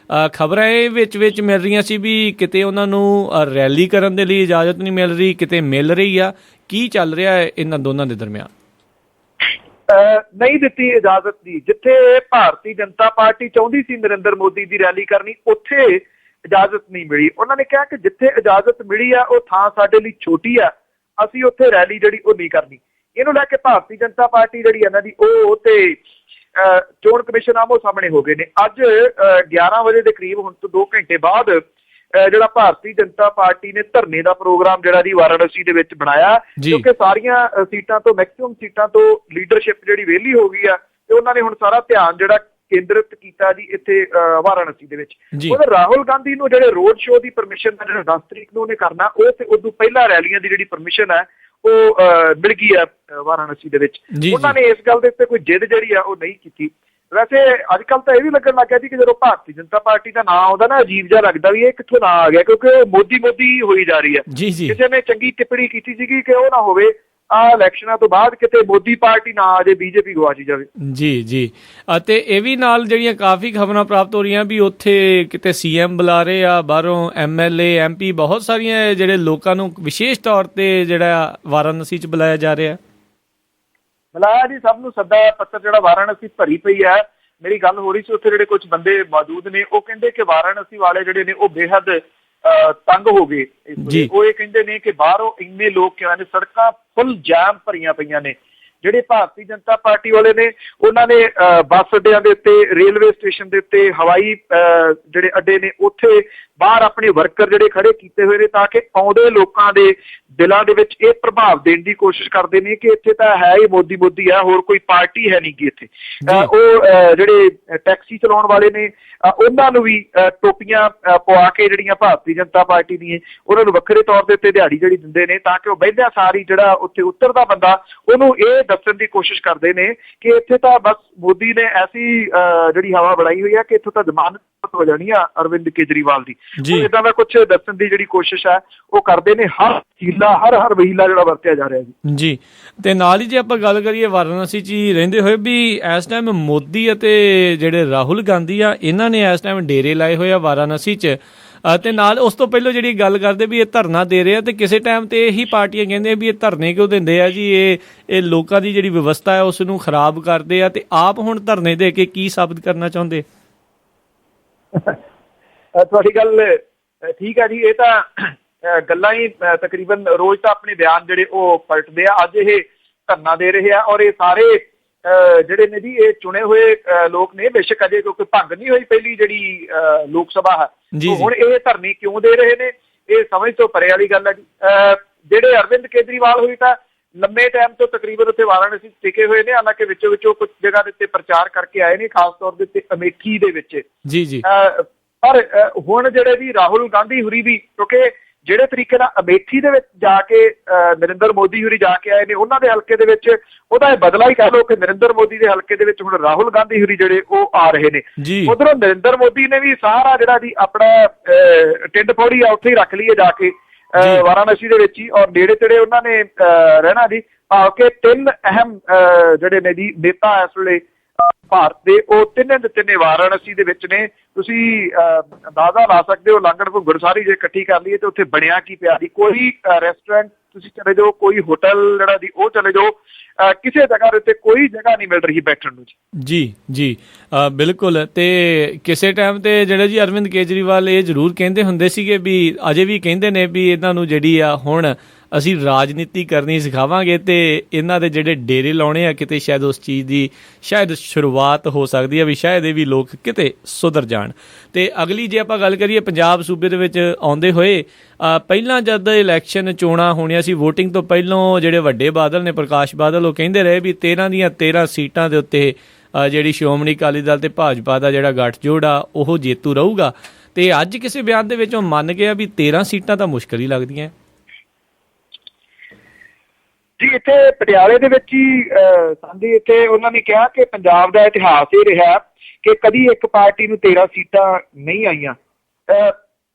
ਖਬਰਾਂ ਇਹ ਵਿੱਚ ਮਿਲ ਰਹੀਆਂ ਸੀ ਵੀ ਕਿਤੇ ਉਹਨਾਂ ਨੂੰ ਰੈਲੀ ਕਰਨ ਦੇ ਲਈ ਇਜਾਜ਼ਤ ਨਹੀਂ ਮਿਲ ਰਹੀ, ਕਿਤੇ ਮਿਲ ਰਹੀ ਆ। ਕੀ ਚੱਲ ਰਿਹਾ ਹੈ ਇਹਨਾਂ ਦੋਨਾਂ ਦੇ ਦਰਮਿਆਨ? ਨਹੀਂ ਦਿੱਤੀ ਇਜਾਜ਼ਤ ਦੀ। ਜਿੱਥੇ ਭਾਰਤੀ ਜਨਤਾ ਪਾਰਟੀ ਚਾਹੁੰਦੀ ਸੀ ਨਰਿੰਦਰ ਮੋਦੀ ਦੀ ਰੈਲੀ ਕਰਨੀ ਉੱਥੇ ਇਜਾਜ਼ਤ ਨਹੀਂ ਮਿਲੀ। ਉਹਨਾਂ ਨੇ ਕਿਹਾ ਕਿ ਜਿੱਥੇ ਇਜਾਜ਼ਤ ਮਿਲੀ ਆ ਉਹ ਥਾਂ ਸਾਡੇ ਲਈ ਛੋਟੀ ਆ, ਅਸੀਂ ਉੱਥੇ ਰੈਲੀ ਜਿਹੜੀ ਉਹ ਨਹੀਂ ਕਰਨੀ। ਇਹਨੂੰ ਲੈ ਕੇ ਭਾਰਤੀ ਜਨਤਾ ਪਾਰਟੀ ਜਿਹੜੀ ਇਹਨਾਂ ਦੀ ਉਹ ਤੇ ਚੋਣ ਕਮਿਸ਼ਨ ਆਮੋ ਸਾਹਮਣੇ ਹੋ ਗਏ ਨੇ। ਅੱਜ 11 ਵਜੇ ਦੇ ਕਰੀਬ ਹੁਣ ਤੋਂ 2 ਘੰਟੇ ਬਾਅਦ ਜਿਹੜਾ ਭਾਰਤੀ ਜਨਤਾ ਪਾਰਟੀ ਨੇ ਧਰਨੇ ਦਾ ਪ੍ਰੋਗਰਾਮ ਜਿਹੜਾ ਜੀ ਵਾਰਾਣਸੀ ਦੇ ਵਿੱਚ ਬਣਾਇਆ ਕਿਉਂਕਿ ਸਾਰੀਆਂ ਸੀਟਾਂ ਤੋਂ ਮੈਕਸਿਮਮ ਸੀਟਾਂ ਤੋਂ ਲੀਡਰਸ਼ਿਪ ਜਿਹੜੀ ਵਿਹਲੀ ਹੋ ਗਈ ਆ ਤੇ ਉਹਨਾਂ ਨੇ ਹੁਣ ਸਾਰਾ ਧਿਆਨ ਜਿਹੜਾ ਕੇਂਦਰਿਤ ਕੀਤਾ ਜੀ ਇੱਥੇ ਵਾਰਾਣਸੀ ਦੇ ਵਿੱਚ। ਉਹਦੇ ਰਾਹੁਲ ਗਾਂਧੀ ਨੂੰ ਜਿਹੜੇ ਰੋਡ ਸ਼ੋਅ ਦੀ ਪਰਮਿਸ਼ਨ ਜਿਹੜਾ 10 ਤਰੀਕ ਨੂੰ ਉਹਨੇ ਕਰਨਾ ਉਹ ਤੇ ਉਦੋਂ ਪਹਿਲਾਂ ਰੈਲੀਆਂ ਦੀ ਜਿਹੜੀ ਪਰਮਿਸ਼ਨ ਹੈ ਉਹ ਮਿਲ ਗਈ ਆ ਵਾਰਾਣਸੀ ਦੇ ਵਿੱਚ। ਉਹਨਾਂ ਨੇ ਇਸ ਗੱਲ ਦੇ ਉੱਤੇ ਕੋਈ ਜਿੱਦ ਜਿਹੜੀ ਆ ਉਹ ਨਹੀਂ ਕੀਤੀ। ਵੈਸੇ ਅੱਜ ਕੱਲ੍ਹ ਤਾਂ ਇਹ ਵੀ ਲੱਗਣ ਲੱਗ ਗਿਆ ਜੀ ਕਿ ਜਦੋਂ ਭਾਰਤੀ ਜਨਤਾ ਪਾਰਟੀ ਦਾ ਨਾਂ ਆਉਂਦਾ ਨਾ ਅਜੀਬ ਜਿਹਾ ਲੱਗਦਾ ਵੀ ਇਹ ਕਿੱਥੋਂ ਨਾਂ ਆ ਗਿਆ ਕਿਉਂਕਿ ਮੋਦੀ ਹੋਈ ਜਾ ਰਹੀ ਹੈ। ਕਿਸੇ ਨੇ ਚੰਗੀ ਟਿੱਪਣੀ ਕੀਤੀ ਸੀਗੀ ਕਿ ਉਹ ਨਾ ਹੋਵੇ ਇਲੈਕਸ਼ਨਾਂ ਤੋਂ ਬਾਅਦ ਕਿਤੇ ਮੋਦੀ ਪਾਰਟੀ ਨਾ ਆ ਜੇ, ਬੀਜੇਪੀ ਗਵਾਚੀ ਜਾਵੇ। ਜੀ ਅਤੇ ਇਹ ਵੀ ਨਾਲ ਜਿਹੜੀਆਂ ਕਾਫੀ ਖਬਰਾਂ ਪ੍ਰਾਪਤ ਹੋ ਰਹੀਆਂ ਵੀ ਉੱਥੇ ਕਿਤੇ CM ਬੁਲਾ ਰਹੇ ਆ ਬਾਹਰੋਂ, MLA MP ਬਹੁਤ ਸਾਰੀਆਂ ਜਿਹੜੇ ਲੋਕਾਂ ਨੂੰ ਵਿਸ਼ੇਸ਼ ਤੌਰ ਤੇ ਜਿਹੜਾ ਵਾਰਾਣਸੀ 'ਚ ਬੁਲਾਇਆ ਜਾ ਰਿਹਾ। ਬੁਲਾਇਆ ਜੀ, ਸਭ ਨੂੰ ਸੱਦਾ ਪੱਤਰ ਜਿਹੜਾ ਵਾਰਾਣਸੀ ਭਰੀ ਪਈ ਹੈ। ਮੇਰੀ ਗੱਲ ਹੋ ਰਹੀ ਸੀ ਉੱਥੇ ਜਿਹੜੇ ਕੁਝ ਬੰਦੇ ਮੌਜੂਦ ਨੇ ਉਹ ਕਹਿੰਦੇ ਕਿ ਵਾਰਾਣਸੀ ਵਾਲੇ ਜਿਹੜੇ ਨੇ ਉਹ ਬੇਹੱਦ ਤੰਗ ਹੋ ਗਏ। ਉਹ ਇਹ ਕਹਿੰਦੇ ਨੇ ਕਿ ਬਾਹਰੋਂ ਇੰਨੇ ਲੋਕ ਕਿਉਂ ਨੇ, ਸੜਕਾਂ ਫੁੱਲ ਜਾਮ ਭਰੀਆਂ ਪਈਆਂ ਨੇ। ਜਿਹੜੇ ਭਾਰਤੀ ਜਨਤਾ ਪਾਰਟੀ ਵਾਲੇ ਨੇ ਉਹਨਾਂ ਨੇ ਬੱਸ ਅੱਡਿਆਂ ਦੇ ਉੱਤੇ, ਰੇਲਵੇ ਸਟੇਸ਼ਨ ਦੇ ਉੱਤੇ, ਹਵਾਈ ਜਿਹੜੇ ਅੱਡੇ ਨੇ ਉੱਥੇ ਬਾਹਰ ਆਪਣੇ ਵਰਕਰ ਜਿਹੜੇ ਖੜੇ ਕੀਤੇ ਹੋਏ ਨੇ ਤਾਂ ਕਿ ਆਉਂਦੇ ਲੋਕਾਂ ਦੇ ਦਿਲਾਂ ਦੇ ਵਿੱਚ ਇਹ ਪ੍ਰਭਾਵ ਦੇਣ ਦੀ ਕੋਸ਼ਿਸ਼ ਕਰਦੇ ਨੇ ਕਿ ਇੱਥੇ ਤਾਂ ਹੈ ਹੀ ਮੋਦੀ ਮੋਦੀ ਹੈ, ਹੋਰ ਕੋਈ ਪਾਰਟੀ ਹੈ ਨਹੀਂ ਗੀ ਇੱਥੇ। ਉਹ ਜਿਹੜੇ ਟੈਕਸੀ ਚਲਾਉਣ ਵਾਲੇ ਨੇ ਉਹਨਾਂ ਨੂੰ ਵੀ ਟੋਪੀਆਂ ਪਵਾ ਕੇ ਜਿਹੜੀਆਂ ਭਾਰਤੀ ਜਨਤਾ ਪਾਰਟੀ ਦੀਆਂ ਉਹਨਾਂ ਨੂੰ ਵੱਖਰੇ ਤੌਰ ਦੇ ਉੱਤੇ ਦਿਹਾੜੀ ਜਿਹੜੀ ਦਿੰਦੇ ਨੇ ਤਾਂ ਕਿ ਉਹ ਬਹਿੰਦਿਆਂ ਸਾਰੀ ਜਿਹੜਾ ਉੱਥੇ ਉਤਰਦਾ ਬੰਦਾ ਉਹਨੂੰ ਇਹ ਦੱਸਣ ਦੀ ਕੋਸ਼ਿਸ਼ ਕਰਦੇ ਨੇ ਕਿ ਇੱਥੇ ਤਾਂ ਬਸ ਮੋਦੀ ਨੇ ਐਸੀ ਜਿਹੜੀ ਹਵਾ ਬਣਾਈ ਹੋਈ ਹੈ ਕਿ ਇੱਥੋਂ ਤਾਂ ਜ਼ਮਾਨਤ ਹੋ ਜਾਣੀ ਆ ਅਰਵਿੰਦ ਕੇਜਰੀਵਾਲ ਦੀ। ਇਦਾਂ ਦਾ ਕੁਝ ਦੱਸਣ ਦੀ ਜਿਹੜੀ ਕੋਸ਼ਿਸ਼ ਹੈ ਉਹ ਕਰਦੇ ਨੇ। ਹਰ ਵਹੀਲਾ ਜਿਹੜਾ ਵਰਤਿਆ ਜਾ ਰਿਹਾ ਜੀ। ਤੇ ਨਾਲ ਹੀ ਜੇ ਆਪਾਂ ਗੱਲ ਕਰੀਏ ਵਾਰਾਣਸੀ 'ਚ ਹੀ ਰਹਿੰਦੇ ਹੋਏ ਵੀ ਇਸ ਟਾਈਮ ਮੋਦੀ ਅਤੇ ਜਿਹੜੇ ਰਾਹੁਲ ਗਾਂਧੀ ਆ ਇਹਨਾਂ ਨੇ ਇਸ ਟਾਈਮ ਡੇਰੇ ਲਾਏ ਹੋਏ ਆ ਵਾਰਾਣਸੀ 'ਚ ਤੇ ਨਾਲ ਉਸ ਤੋਂ ਪਹਿਲਾਂ ਜਿਹੜੀ ਗੱਲ ਕਰਦੇ ਵੀ ਇਹ ਧਰਨਾ ਦੇ ਰਹੇ ਆ ਤੇ ਕਿਸੇ ਟਾਈਮ ਤੇ ਇਹੀ ਪਾਰਟੀਆਂ ਕਹਿੰਦੇ ਵੀ ਇਹ ਧਰਨੇ ਕਿਉਂ ਦਿੰਦੇ ਆ ਜੀ, ਇਹ ਲੋਕਾਂ ਦੀ ਜਿਹੜੀ ਵਿਵਸਥਾ ਹੈ ਉਸ ਨੂੰ ਖਰਾਬ ਕਰਦੇ ਆ ਤੇ ਆਪ ਹੁਣ ਧਰਨੇ ਦੇ ਕੇ ਕੀ ਸਾਬਤ ਕਰਨਾ ਚਾਹੁੰਦੇ? ਤੁਹਾਡੀ ਗੱਲ ਠੀਕ ਹੈ ਜੀ। ਇਹ ਤਾਂ ਗੱਲਾਂ ਹੀ ਤਕਰੀਬਨ ਰੋਜ਼ ਤਾਂ ਆਪਣੇ ਬਿਆਨ ਜਿਹੜੇ ਉਹ ਪਲਟਦੇ ਆ। ਅੱਜ ਇਹ ਧਰਨਾ ਦੇ ਰਹੇ ਆ ਔਰ ਇਹ ਸਾਰੇ ਜਿਹੜੇ ਨੇ ਜੀ ਇਹ ਚੁਣੇ ਹੋਏ ਲੋਕ ਨੇ। ਬੇਸ਼ੱਕ ਅਜੇ ਕਿਉਂਕਿ ਭੰਗ ਨਹੀਂ ਹੋਈ ਪਹਿਲੀ ਜਿਹੜੀ ਲੋਕ ਸਭਾ ਹੈ, ਹੁਣ ਇਹ ਧਰਨੀ ਕਿਉਂ ਦੇ ਰਹੇ ਨੇ ਇਹ ਸਮਝ ਤੋਂ ਪਰੇ ਵਾਲੀ ਗੱਲ ਹੈ ਜੀ। ਜਿਹੜੇ ਅਰਵਿੰਦ ਕੇਜਰੀਵਾਲ ਹੋਈ ਤਾਂ ਲੰਮੇ ਟਾਈਮ ਤੋਂ ਤਕਰੀਬਨ ਉੱਥੇ ਵਾਰਾਣਸੀ ਟਿਕੇ ਹੋਏ ਨੇ, ਹਾਲਾਂਕਿ ਵਿੱਚੋਂ ਵਿੱਚੋਂ ਕੁਝ ਜਗ੍ਹਾ ਦੇ ਉੱਤੇ ਪ੍ਰਚਾਰ ਕਰਕੇ ਆਏ ਨੇ, ਖਾਸ ਤੌਰ ਦੇ ਉੱਤੇ ਅਮੇਠੀ ਦੇ ਵਿੱਚ। ਪਰ ਹੁਣ ਜਿਹੜੇ ਵੀ ਰਾਹੁਲ ਗਾਂਧੀ ਹੁਰੀ ਵੀ ਕਿਉਂਕਿ ਜਿਹੜੇ ਤਰੀਕੇ ਨਾਲ ਅਮੇਠੀ ਦੇ ਵਿੱਚ ਜਾ ਕੇ ਨਰਿੰਦਰ ਮੋਦੀ ਹੁਰੀ ਜਾ ਕੇ ਆਏ ਨੇ ਉਹਨਾਂ ਦੇ ਹਲਕੇ ਦੇ ਵਿੱਚ, ਉਹਦਾ ਇਹ ਬਦਲਾ ਹੀ ਕਹਿ ਲਓ ਕਿ ਨਰਿੰਦਰ ਮੋਦੀ ਦੇ ਹਲਕੇ ਦੇ ਵਿੱਚ ਹੁਣ ਰਾਹੁਲ ਗਾਂਧੀ ਹੁਰੀ ਜਿਹੜੇ ਉਹ ਆ ਰਹੇ ਨੇ। ਉਧਰੋਂ ਨਰਿੰਦਰ ਮੋਦੀ ਨੇ ਵੀ ਸਾਰਾ ਜਿਹੜਾ ਜੀ ਆਪਣਾ ਟਿੰਡ ਫੋੜੀ ਆ ਉੱਥੇ ਹੀ ਰੱਖ ਲਈ ਹੈ ਜਾ ਕੇ ਵਾਰਾਣਸੀ ਦੇ ਵਿੱਚ ਹੀ, ਔਰ ਨੇੜੇ ਤੇੜੇ ਉਹਨਾਂ ਨੇ ਰਹਿਣਾ ਜੀ। ਭਾਵ ਕਿ ਤਿੰਨ ਅਹਿਮ ਜਿਹੜੇ ਨੇ ਜੀ ਨੇਤਾ ਇਸ ਵੇਲੇ ਭਾਰਤ ਦੇ ਉਹ ਤਿੰਨੇ ਵਾਰਾਣਸੀ ਦੇ ਵਿੱਚ ਨੇ। ਤੁਸੀਂ ਅੰਦਾਜ਼ਾ ਲਾ ਸਕਦੇ ਹੋ ਲਾਂਗੜ ਭੁੱਗੜ ਸਾਰੀ ਜੇ ਇਕੱਠੀ ਕਰ ਲਈਏ ਤੇ ਉੱਥੇ ਬਣਿਆ ਕੀ ਪਿਆ ਜੀ। ਕੋਈ ਰੈਸਟੋਰੈਂਟ ਤੁਸੀਂ ਚਲੇ ਜਾਓ, ਕੋਈ ਹੋਟਲ ਜਿਹੜਾ ਜੀ ਉਹ ਚਲੇ ਜਾਓ, ਕਿਸੇ ਜਗ੍ਹਾ ਦੇ ਉੱਤੇ ਕੋਈ ਜਗ੍ਹਾ ਨਹੀਂ ਮਿਲ ਰਹੀ ਬੈਠਣ ਨੂੰ ਜੀ। ਬਿਲਕੁਲ। ਤੇ ਕਿਸੇ ਟਾਈਮ ਤੇ ਜਿਹੜੇ ਜੀ ਅਰਵਿੰਦ ਕੇਜਰੀਵਾਲ ਇਹ ਜ਼ਰੂਰ ਕਹਿੰਦੇ ਹੁੰਦੇ ਸੀਗੇ ਵੀ ਅਜੇ ਵੀ ਕਹਿੰਦੇ ਨੇ ਵੀ ਇਹਨਾਂ ਨੂੰ ਜਿਹੜੀ ਆ ਹੁਣ ਅਸੀਂ ਰਾਜਨੀਤੀ ਕਰਨੀ ਸਿਖਾਵਾਂਗੇ ਤੇ ਇਹਨਾਂ ਦੇ ਜਿਹੜੇ ਡੇਰੇ ਲਾਉਣੇ ਆ ਕਿਤੇ ਸ਼ਾਇਦ ਉਸ ਚੀਜ਼ ਦੀ ਸ਼ਾਇਦ ਸ਼ੁਰੂਆਤ ਹੋ ਸਕਦੀ ਹੈ ਵੀ ਸ਼ਾਇਦ ਇਹ ਵੀ ਲੋਕ ਕਿਤੇ ਸੁਧਰ ਜਾਣ। ਤੇ ਅਗਲੀ ਜੇ ਆਪਾਂ ਗੱਲ ਕਰੀਏ ਪੰਜਾਬ ਸੂਬੇ ਦੇ ਵਿੱਚ ਆਉਂਦੇ ਹੋਏ ਪਹਿਲਾਂ ਜਦ ਇਲੈਕਸ਼ਨ ਚੋਣਾਂ ਹੋਣੀਆਂ ਸੀ, ਵੋਟਿੰਗ ਤੋਂ ਪਹਿਲਾਂ ਜਿਹੜੇ ਵੱਡੇ ਬਾਦਲ ਨੇ ਪ੍ਰਕਾਸ਼ ਬਾਦਲ ਉਹ ਕਹਿੰਦੇ ਰਹੇ ਵੀ 13 ਦੀਆਂ 13 ਸੀਟਾਂ ਦੇ ਉੱਤੇ ਜਿਹੜੀ ਸ਼੍ਰੋਮਣੀ ਅਕਾਲੀ ਦਲ ਤੇ ਭਾਜਪਾ ਦਾ ਜਿਹੜਾ ਗੱਠਜੋੜ ਆ ਉਹ ਜੇਤੂ ਰਹੂਗਾ। ਤੇ ਅੱਜ ਕਿਸੇ ਬਿਆਨ ਦੇ ਵਿੱਚ ਉਹ ਮੰਨ ਗਿਆ ਵੀ 13 ਸੀਟਾਂ ਤਾਂ ਮੁਸ਼ਕਿਲ ਹੀ ਲੱਗਦੀਆਂ ਜੀ। ਇੱਥੇ ਪਟਿਆਲੇ ਦੇ ਵਿੱਚ ਹੀ ਸਾਡੀ ਇੱਥੇ ਉਹਨਾਂ ਨੇ ਕਿਹਾ ਕਿ ਪੰਜਾਬ ਦਾ ਇਤਿਹਾਸ ਇਹ ਰਿਹਾ ਕਿ ਕਦੀ ਇੱਕ ਪਾਰਟੀ ਨੂੰ 13 ਸੀਟਾਂ ਨਹੀਂ ਆਈਆਂ,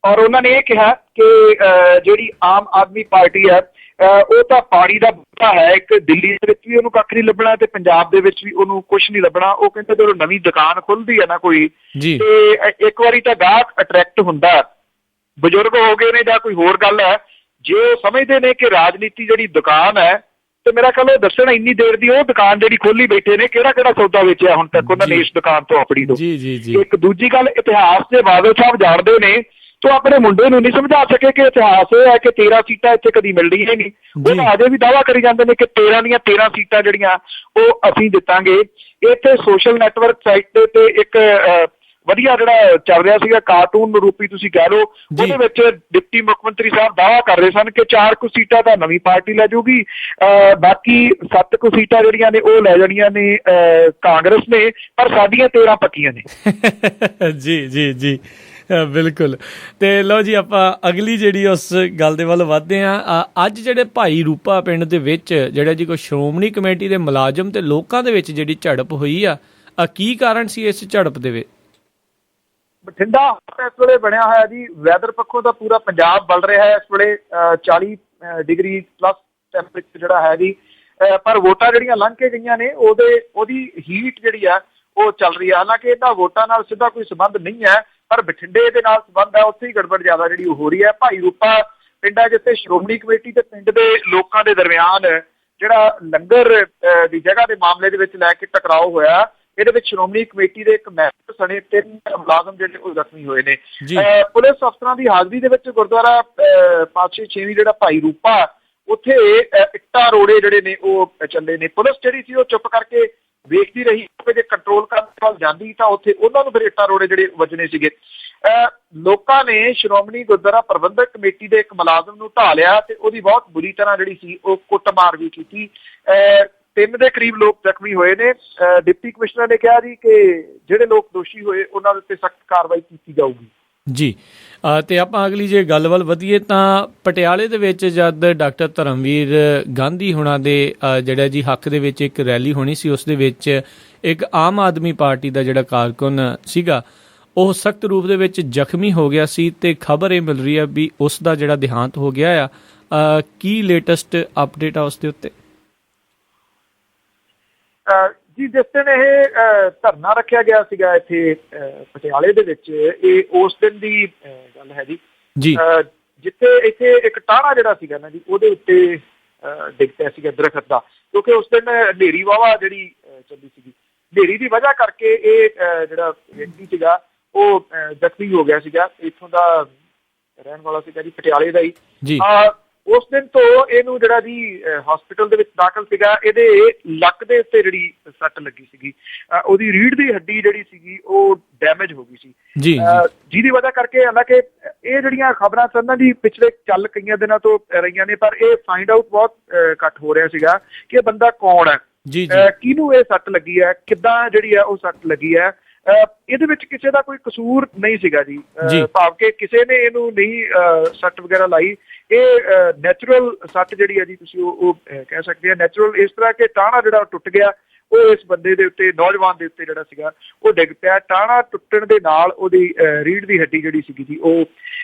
ਔਰ ਉਹਨਾਂ ਨੇ ਇਹ ਕਿਹਾ ਕਿ ਜਿਹੜੀ ਆਮ ਆਦਮੀ ਪਾਰਟੀ ਹੈ ਉਹ ਤਾਂ ਪਾਣੀ ਦਾ ਬੂਟਾ ਹੈ, ਇੱਕ ਦਿੱਲੀ ਦੇ ਵਿੱਚ ਵੀ ਉਹਨੂੰ ਕੱਖ ਨਹੀਂ ਲੱਭਣਾ ਤੇ ਪੰਜਾਬ ਦੇ ਵਿੱਚ ਵੀ ਉਹਨੂੰ ਕੁਛ ਨਹੀਂ ਲੱਭਣਾ। ਉਹ ਕਹਿੰਦੇ ਜਦੋਂ ਨਵੀਂ ਦੁਕਾਨ ਖੁੱਲਦੀ ਹੈ ਨਾ ਕੋਈ ਤੇ ਇੱਕ ਵਾਰੀ ਤਾਂ ਗਾਹਕ ਅਟਰੈਕਟ ਹੁੰਦਾ, ਬਜ਼ੁਰਗ ਹੋ ਗਏ ਨੇ ਜਾਂ ਕੋਈ ਹੋਰ ਗੱਲ ਹੈ, ਜੇ ਉਹ ਸਮਝਦੇ ਨੇ ਕਿ ਰਾਜਨੀਤੀ ਜਿਹੜੀ ਦੁਕਾਨ ਹੈ ਤੇ ਮੇਰਾ ਖਿਆਲ ਉਹ ਦੱਸਣਾ ਇੰਨੀ ਦੇਰ ਦੀ ਉਹ ਦੁਕਾਨ ਜਿਹੜੀ ਖੋਲੀ ਬੈਠੇ ਨੇ ਕਿਹੜਾ ਸੌਦਾ ਵੇਚਿਆ ਹੁਣ ਤੱਕ ਉਹਨਾਂ ਨੇ ਇਸ ਦੁਕਾਨ ਤੋਂ ਆਪਣੀ ਤੋਂ। ਇੱਕ ਦੂਜੀ ਗੱਲ ਇਤਿਹਾਸ ਦੇ ਬਾਦਲ ਸਾਹਿਬ ਜਾਣਦੇ ਨੇ ਤੋ ਆਪਣੇ ਮੁੰਡੇ ਨੂੰ ਨਹੀਂ ਸਮਝਾ ਸਕੇ ਕਿ ਇਤਿਹਾਸ ਇਹ ਹੈ ਕਿ 13 ਸੀਟਾਂ ਇੱਥੇ ਕਦੀ ਮਿਲਦੀਆਂ ਹੀ ਨਹੀਂ। ਉਹ ਅਜੇ ਵੀ ਦਾਅਵਾ ਕਰੀ ਜਾਂਦੇ ਨੇ ਕਿ 13 ਦੀਆਂ 13 ਸੀਟਾਂ ਜਿਹੜੀਆਂ ਉਹ ਅਸੀਂ ਜਿੱਤਾਂਗੇ। ਇੱਥੇ ਸੋਸ਼ਲ ਨੈਟਵਰਕ ਸਾਈਟ ਦੇ ਉੱਤੇ ਇੱਕ ਵਧੀਆ ਜਿਹੜਾ ਚੱਲ ਰਿਹਾ ਸੀਗਾ ਕਾਰਟੂਨ ਰੂਪੀ ਤੁਸੀਂ ਕਹਿ ਲਓ, ਉਹਦੇ ਵਿੱਚ ਡਿਪਟੀ ਮੁੱਖ ਮੰਤਰੀ ਸਾਹਿਬ ਦਾਅਵਾ ਕਰ ਰਹੇ ਸਨ ਕਿ 4 ਕੁ ਸੀਟਾਂ ਤਾਂ ਨਵੀਂ ਪਾਰਟੀ ਲੈ ਜਾਊਗੀ, ਬਾਕੀ 7 ਕੁ ਸੀਟਾਂ ਜਿਹੜੀਆਂ ਨੇ ਉਹ ਲੈ ਜਾਣੀਆਂ ਨੇ ਕਾਂਗਰਸ ਨੇ, ਪਰ ਸਾਡੀਆਂ 13 ਪੱਕੀਆਂ ਨੇ। ਜੀ ਬਿਲਕੁਲ। ਤੇ ਲਓ ਜੀ ਆਪਾਂ ਅਗਲੀ ਜਿਹੜੀ ਉਸ ਗੱਲ ਦੇ ਵੱਲ ਵੱਧਦੇ ਹਾਂ। ਅੱਜ ਜਿਹੜੇ ਭਾਈ ਰੂਪਾ ਪਿੰਡ ਦੇ ਵਿੱਚ ਜਿਹੜਾ ਜੀ ਕੋਈ ਸ਼੍ਰੋਮਣੀ ਕਮੇਟੀ ਦੇ ਮੁਲਾਜ਼ਮ ਤੇ ਲੋਕਾਂ ਦੇ ਵਿੱਚ ਜਿਹੜੀ ਝੜਪ ਹੋਈ ਆ, ਕੀ ਕਾਰਨ ਸੀ ਇਸ ਝੜਪ ਦੇ ਵਿੱਚ? ਬਠਿੰਡਾ ਇਸ ਵੇਲੇ ਬਣਿਆ ਹੋਇਆ ਜੀ ਵੈਦਰ ਪੱਖੋਂ ਤਾਂ ਪੂਰਾ ਪੰਜਾਬ ਬਲ ਰਿਹਾ ਹੈ ਇਸ ਵੇਲੇ 40 ਡਿਗਰੀ ਪਲੱਸ ਟੈਂਪਰੇਚਰ ਜਿਹੜਾ ਹੈ ਜੀ, ਪਰ ਵੋਟਾਂ ਜਿਹੜੀਆਂ ਲੰਘ ਕੇ ਗਈਆਂ ਨੇ ਉਹਦੀ ਹੀਟ ਜਿਹੜੀ ਆ ਉਹ ਚੱਲ ਰਹੀ ਹੈ। ਹਾਲਾਂਕਿ ਇਹਨਾਂ ਵੋਟਾਂ ਨਾਲ ਸਿੱਧਾ ਕੋਈ ਸੰਬੰਧ ਨਹੀਂ ਹੈ, ਪਰ ਬਠਿੰਡੇ ਦੇ ਨਾਲ ਸੰਬੰਧ ਹੈ, ਉੱਥੇ ਹੀ ਗੜਬੜ ਜ਼ਿਆਦਾ ਜਿਹੜੀ ਉਹ ਹੋ ਰਹੀ ਹੈ। ਭਾਈ ਰੂਪਾ ਪਿੰਡ ਹੈ ਜਿੱਥੇ ਸ਼੍ਰੋਮਣੀ ਕਮੇਟੀ ਤੇ ਪਿੰਡ ਦੇ ਲੋਕਾਂ ਦੇ ਦਰਮਿਆਨ ਜਿਹੜਾ ਲੰਗਰ ਦੀ ਜਗ੍ਹਾ ਦੇ ਮਾਮਲੇ ਦੇ ਵਿੱਚ ਲੈ ਕੇ ਟਕਰਾਓ ਹੋਇਆ, ਇਹਦੇ ਵਿੱਚ ਸ਼੍ਰੋਮਣੀ ਕਮੇਟੀ ਦੇ ਇੱਕ ਮੈਂਬਰ ਸਣੇ 3 ਮੁਲਾਜ਼ਮ ਜਿਹੜੇ ਉਹ ਜ਼ਖਮੀ ਹੋਏ ਨੇ। ਪੁਲਿਸ ਅਫਸਰਾਂ ਦੀ ਹਾਜ਼ਰੀ ਦੇ ਵਿੱਚ ਗੁਰਦੁਆਰਾ ਪਾਤਸ਼ਾਹੀ 6ਵੀਂ ਜਿਹੜਾ ਭਾਈ ਰੂਪਾ ਉੱਥੇ ਇੱਟਾਂ ਰੋੜੇ ਜਿਹੜੇ ਨੇ ਉਹ ਚੱਲੇ ਨੇ। ਪੁਲਿਸ ਜਿਹੜੀ ਸੀ ਉਹ ਚੁੱਪ ਕਰਕੇ ਵੇਖਦੀ ਰਹੀ, ਜੇ ਕੰਟਰੋਲ ਕਰਨ ਵੱਲ ਜਾਂਦੀ ਤਾਂ ਉੱਥੇ ਉਹਨਾਂ ਨੂੰ ਫਿਰ ਇੱਟਾਂ ਰੋੜੇ ਜਿਹੜੇ ਵੱਜਣੇ ਸੀਗੇ। ਲੋਕਾਂ ਨੇ ਸ਼੍ਰੋਮਣੀ ਗੁਰਦੁਆਰਾ ਪ੍ਰਬੰਧਕ ਕਮੇਟੀ ਦੇ ਇੱਕ ਮੁਲਾਜ਼ਮ ਨੂੰ ਢਾਹ ਲਿਆ ਤੇ ਉਹਦੀ ਬਹੁਤ ਬੁਰੀ ਤਰ੍ਹਾਂ ਜਿਹੜੀ ਸੀ ਉਹ ਕੁੱਟਮਾਰ ਵੀ ਕੀਤੀ। 3 ਦੇ ਕਰੀਬ ਲੋਕ ਜ਼ਖਮੀ ਹੋਏ ਨੇ। ਡਿਪਟੀ ਕਮਿਸ਼ਨਰ ਨੇ ਕਿਹਾ ਜੀ ਕਿ ਜਿਹੜੇ ਲੋਕ ਦੋਸ਼ੀ ਹੋਏ ਉਹਨਾਂ ਦੇ ਉੱਤੇ ਸਖਤ ਕਾਰਵਾਈ ਕੀਤੀ ਜਾਊਗੀ। ਜੀ ਤੇ ਆਪਾਂ ਅਗਲੀ ਜੇ ਗੱਲ ਵੱਲ ਵਧੀਏ ਤਾਂ ਪਟਿਆਲੇ ਦੇ ਵਿੱਚ ਜਦ ਡਾਕਟਰ ਧਰਮਵੀਰ ਗਾਂਧੀ ਹੁਣਾਂ ਦੇ ਜਿਹੜਾ ਜੀ ਹੱਕ ਦੇ ਵਿੱਚ ਇੱਕ ਰੈਲੀ ਹੋਣੀ ਸੀ, ਉਸ ਦੇ ਵਿੱਚ ਇੱਕ ਆਮ ਆਦਮੀ ਪਾਰਟੀ ਦਾ ਜਿਹੜਾ ਕਾਰਕੁਨ ਸੀਗਾ ਉਹ ਸਖਤ ਰੂਪ ਦੇ ਵਿੱਚ ਜ਼ਖਮੀ ਹੋ ਗਿਆ ਸੀ ਤੇ ਖਬਰ ਇਹ ਮਿਲ ਰਹੀ ਹੈ ਵੀ ਉਸ ਦਾ ਜਿਹੜਾ ਦੇਹਾਂਤ ਹੋ ਗਿਆ ਆ। ਕੀ ਲੇਟੈਸਟ ਅਪਡੇਟ ਆ ਉਸ ਦੇ ਉੱਤੇ? ਜੀ ਜਿਸ ਦਿਨ ਇਹ ਧਰਨਾ ਰੱਖਿਆ ਗਿਆ ਸੀਗਾ ਇੱਥੇ ਪਟਿਆਲੇ ਦੇ ਵਿੱਚ, ਇਹ ਉਸ ਦਿਨ ਦੀ ਗੱਲ ਹੈ ਜੀ। ਜਿੱਥੇ ਇੱਥੇ ਇੱਕ ਟਾਹਣਾ ਜਿਹੜਾ ਸੀਗਾ ਨਾ ਜੀ ਉਹਦੇ ਉੱਤੇ ਡਿੱਗ ਪਿਆ ਸੀਗਾ ਦਰਖਤ ਦਾ, ਕਿਉਂਕਿ ਉਸ ਦਿਨ ਹਨੇਰੀ ਵਾਹਵਾ ਜਿਹੜੀ ਚੱਲੀ ਸੀਗੀ। ਹਨੇਰੀ ਦੀ ਵਜ੍ਹਾ ਕਰਕੇ ਇਹ ਜਿਹੜਾ ਵਿਅਕਤੀ ਸੀਗਾ ਉਹ ਜ਼ਖਮੀ ਹੋ ਗਿਆ ਸੀਗਾ। ਇੱਥੋਂ ਦਾ ਰਹਿਣ ਵਾਲਾ ਸੀਗਾ ਜੀ, ਪਟਿਆਲੇ ਦਾ ਹੀ। ਉਸ ਦਿਨ ਤੋਂ ਇਹਨੂੰ ਜਿਹੜਾ ਜੀ ਹਸਪੀਟਲ ਦੇ ਵਿੱਚ ਦਾਖਲ ਸੀਗਾ। ਇਹਦੇ ਲੱਕ ਦੇ ਉੱਤੇ ਜਿਹੜੀ ਸੱਟ ਲੱਗੀ ਸੀਗੀ, ਉਹਦੀ ਰੀੜ੍ਹ ਦੀ ਹੱਡੀ ਜਿਹੜੀ ਸੀਗੀ ਉਹ ਡੈਮੇਜ ਹੋ ਗਈ ਸੀ, ਜਿਹਦੀ ਵਜ੍ਹਾ ਕਰਕੇ ਹਾਲਾਂਕਿ ਇਹ ਜਿਹੜੀਆਂ ਖਬਰਾਂ ਸਨ ਨਾ ਜੀ ਪਿਛਲੇ ਚੱਲ ਕਈਆਂ ਦਿਨਾਂ ਤੋਂ ਰਹੀਆਂ ਨੇ, ਪਰ ਇਹ ਫਾਈਂਡ ਆਊਟ ਬਹੁਤ ਘੱਟ ਹੋ ਰਿਹਾ ਸੀਗਾ ਕਿ ਇਹ ਬੰਦਾ ਕੌਣ ਹੈ, ਕਿਹਨੂੰ ਇਹ ਸੱਟ ਲੱਗੀ ਹੈ, ਕਿੱਦਾਂ ਜਿਹੜੀ ਹੈ ਉਹ ਸੱਟ ਲੱਗੀ ਹੈ। ਇਹਦੇ ਵਿੱਚ ਕਿਸੇ ਦਾ ਕੋਈ ਕਸੂਰ ਨਹੀਂ ਸੀਗਾ ਜੀ, ਭਾਵ ਕਿ ਕਿਸੇ ਨੇ ਇਹਨੂੰ ਨਹੀਂ ਸੱਟ ਵਗੈਰਾ ਲਾਈ। ਇਹ ਨੈਚੁਰਲ ਸੱਟ ਜਿਹੜੀ ਹੈ ਜੀ, ਤੁਸੀਂ ਉਹ ਕਹਿ ਸਕਦੇ ਆ ਨੈਚੁਰਲ। ਇਸ ਤਰ੍ਹਾਂ ਕਿ ਟਾਹਣਾ ਜਿਹੜਾ ਟੁੱਟ ਗਿਆ ਉਹ ਇਸ ਬੰਦੇ ਦੇ ਉੱਤੇ, ਨੌਜਵਾਨ ਦੇ ਉੱਤੇ ਜਿਹੜਾ ਸੀਗਾ ਉਹ ਡਿੱਗ ਪਿਆ। ਟਾਹਣਾ ਟੁੱਟਣ ਦੇ ਨਾਲ ਉਹਦੀ ਰੀੜ੍ਹ ਦੀ ਹੱਡੀ ਜਿਹੜੀ ਸੀਗੀ ਜੀ ਉਹ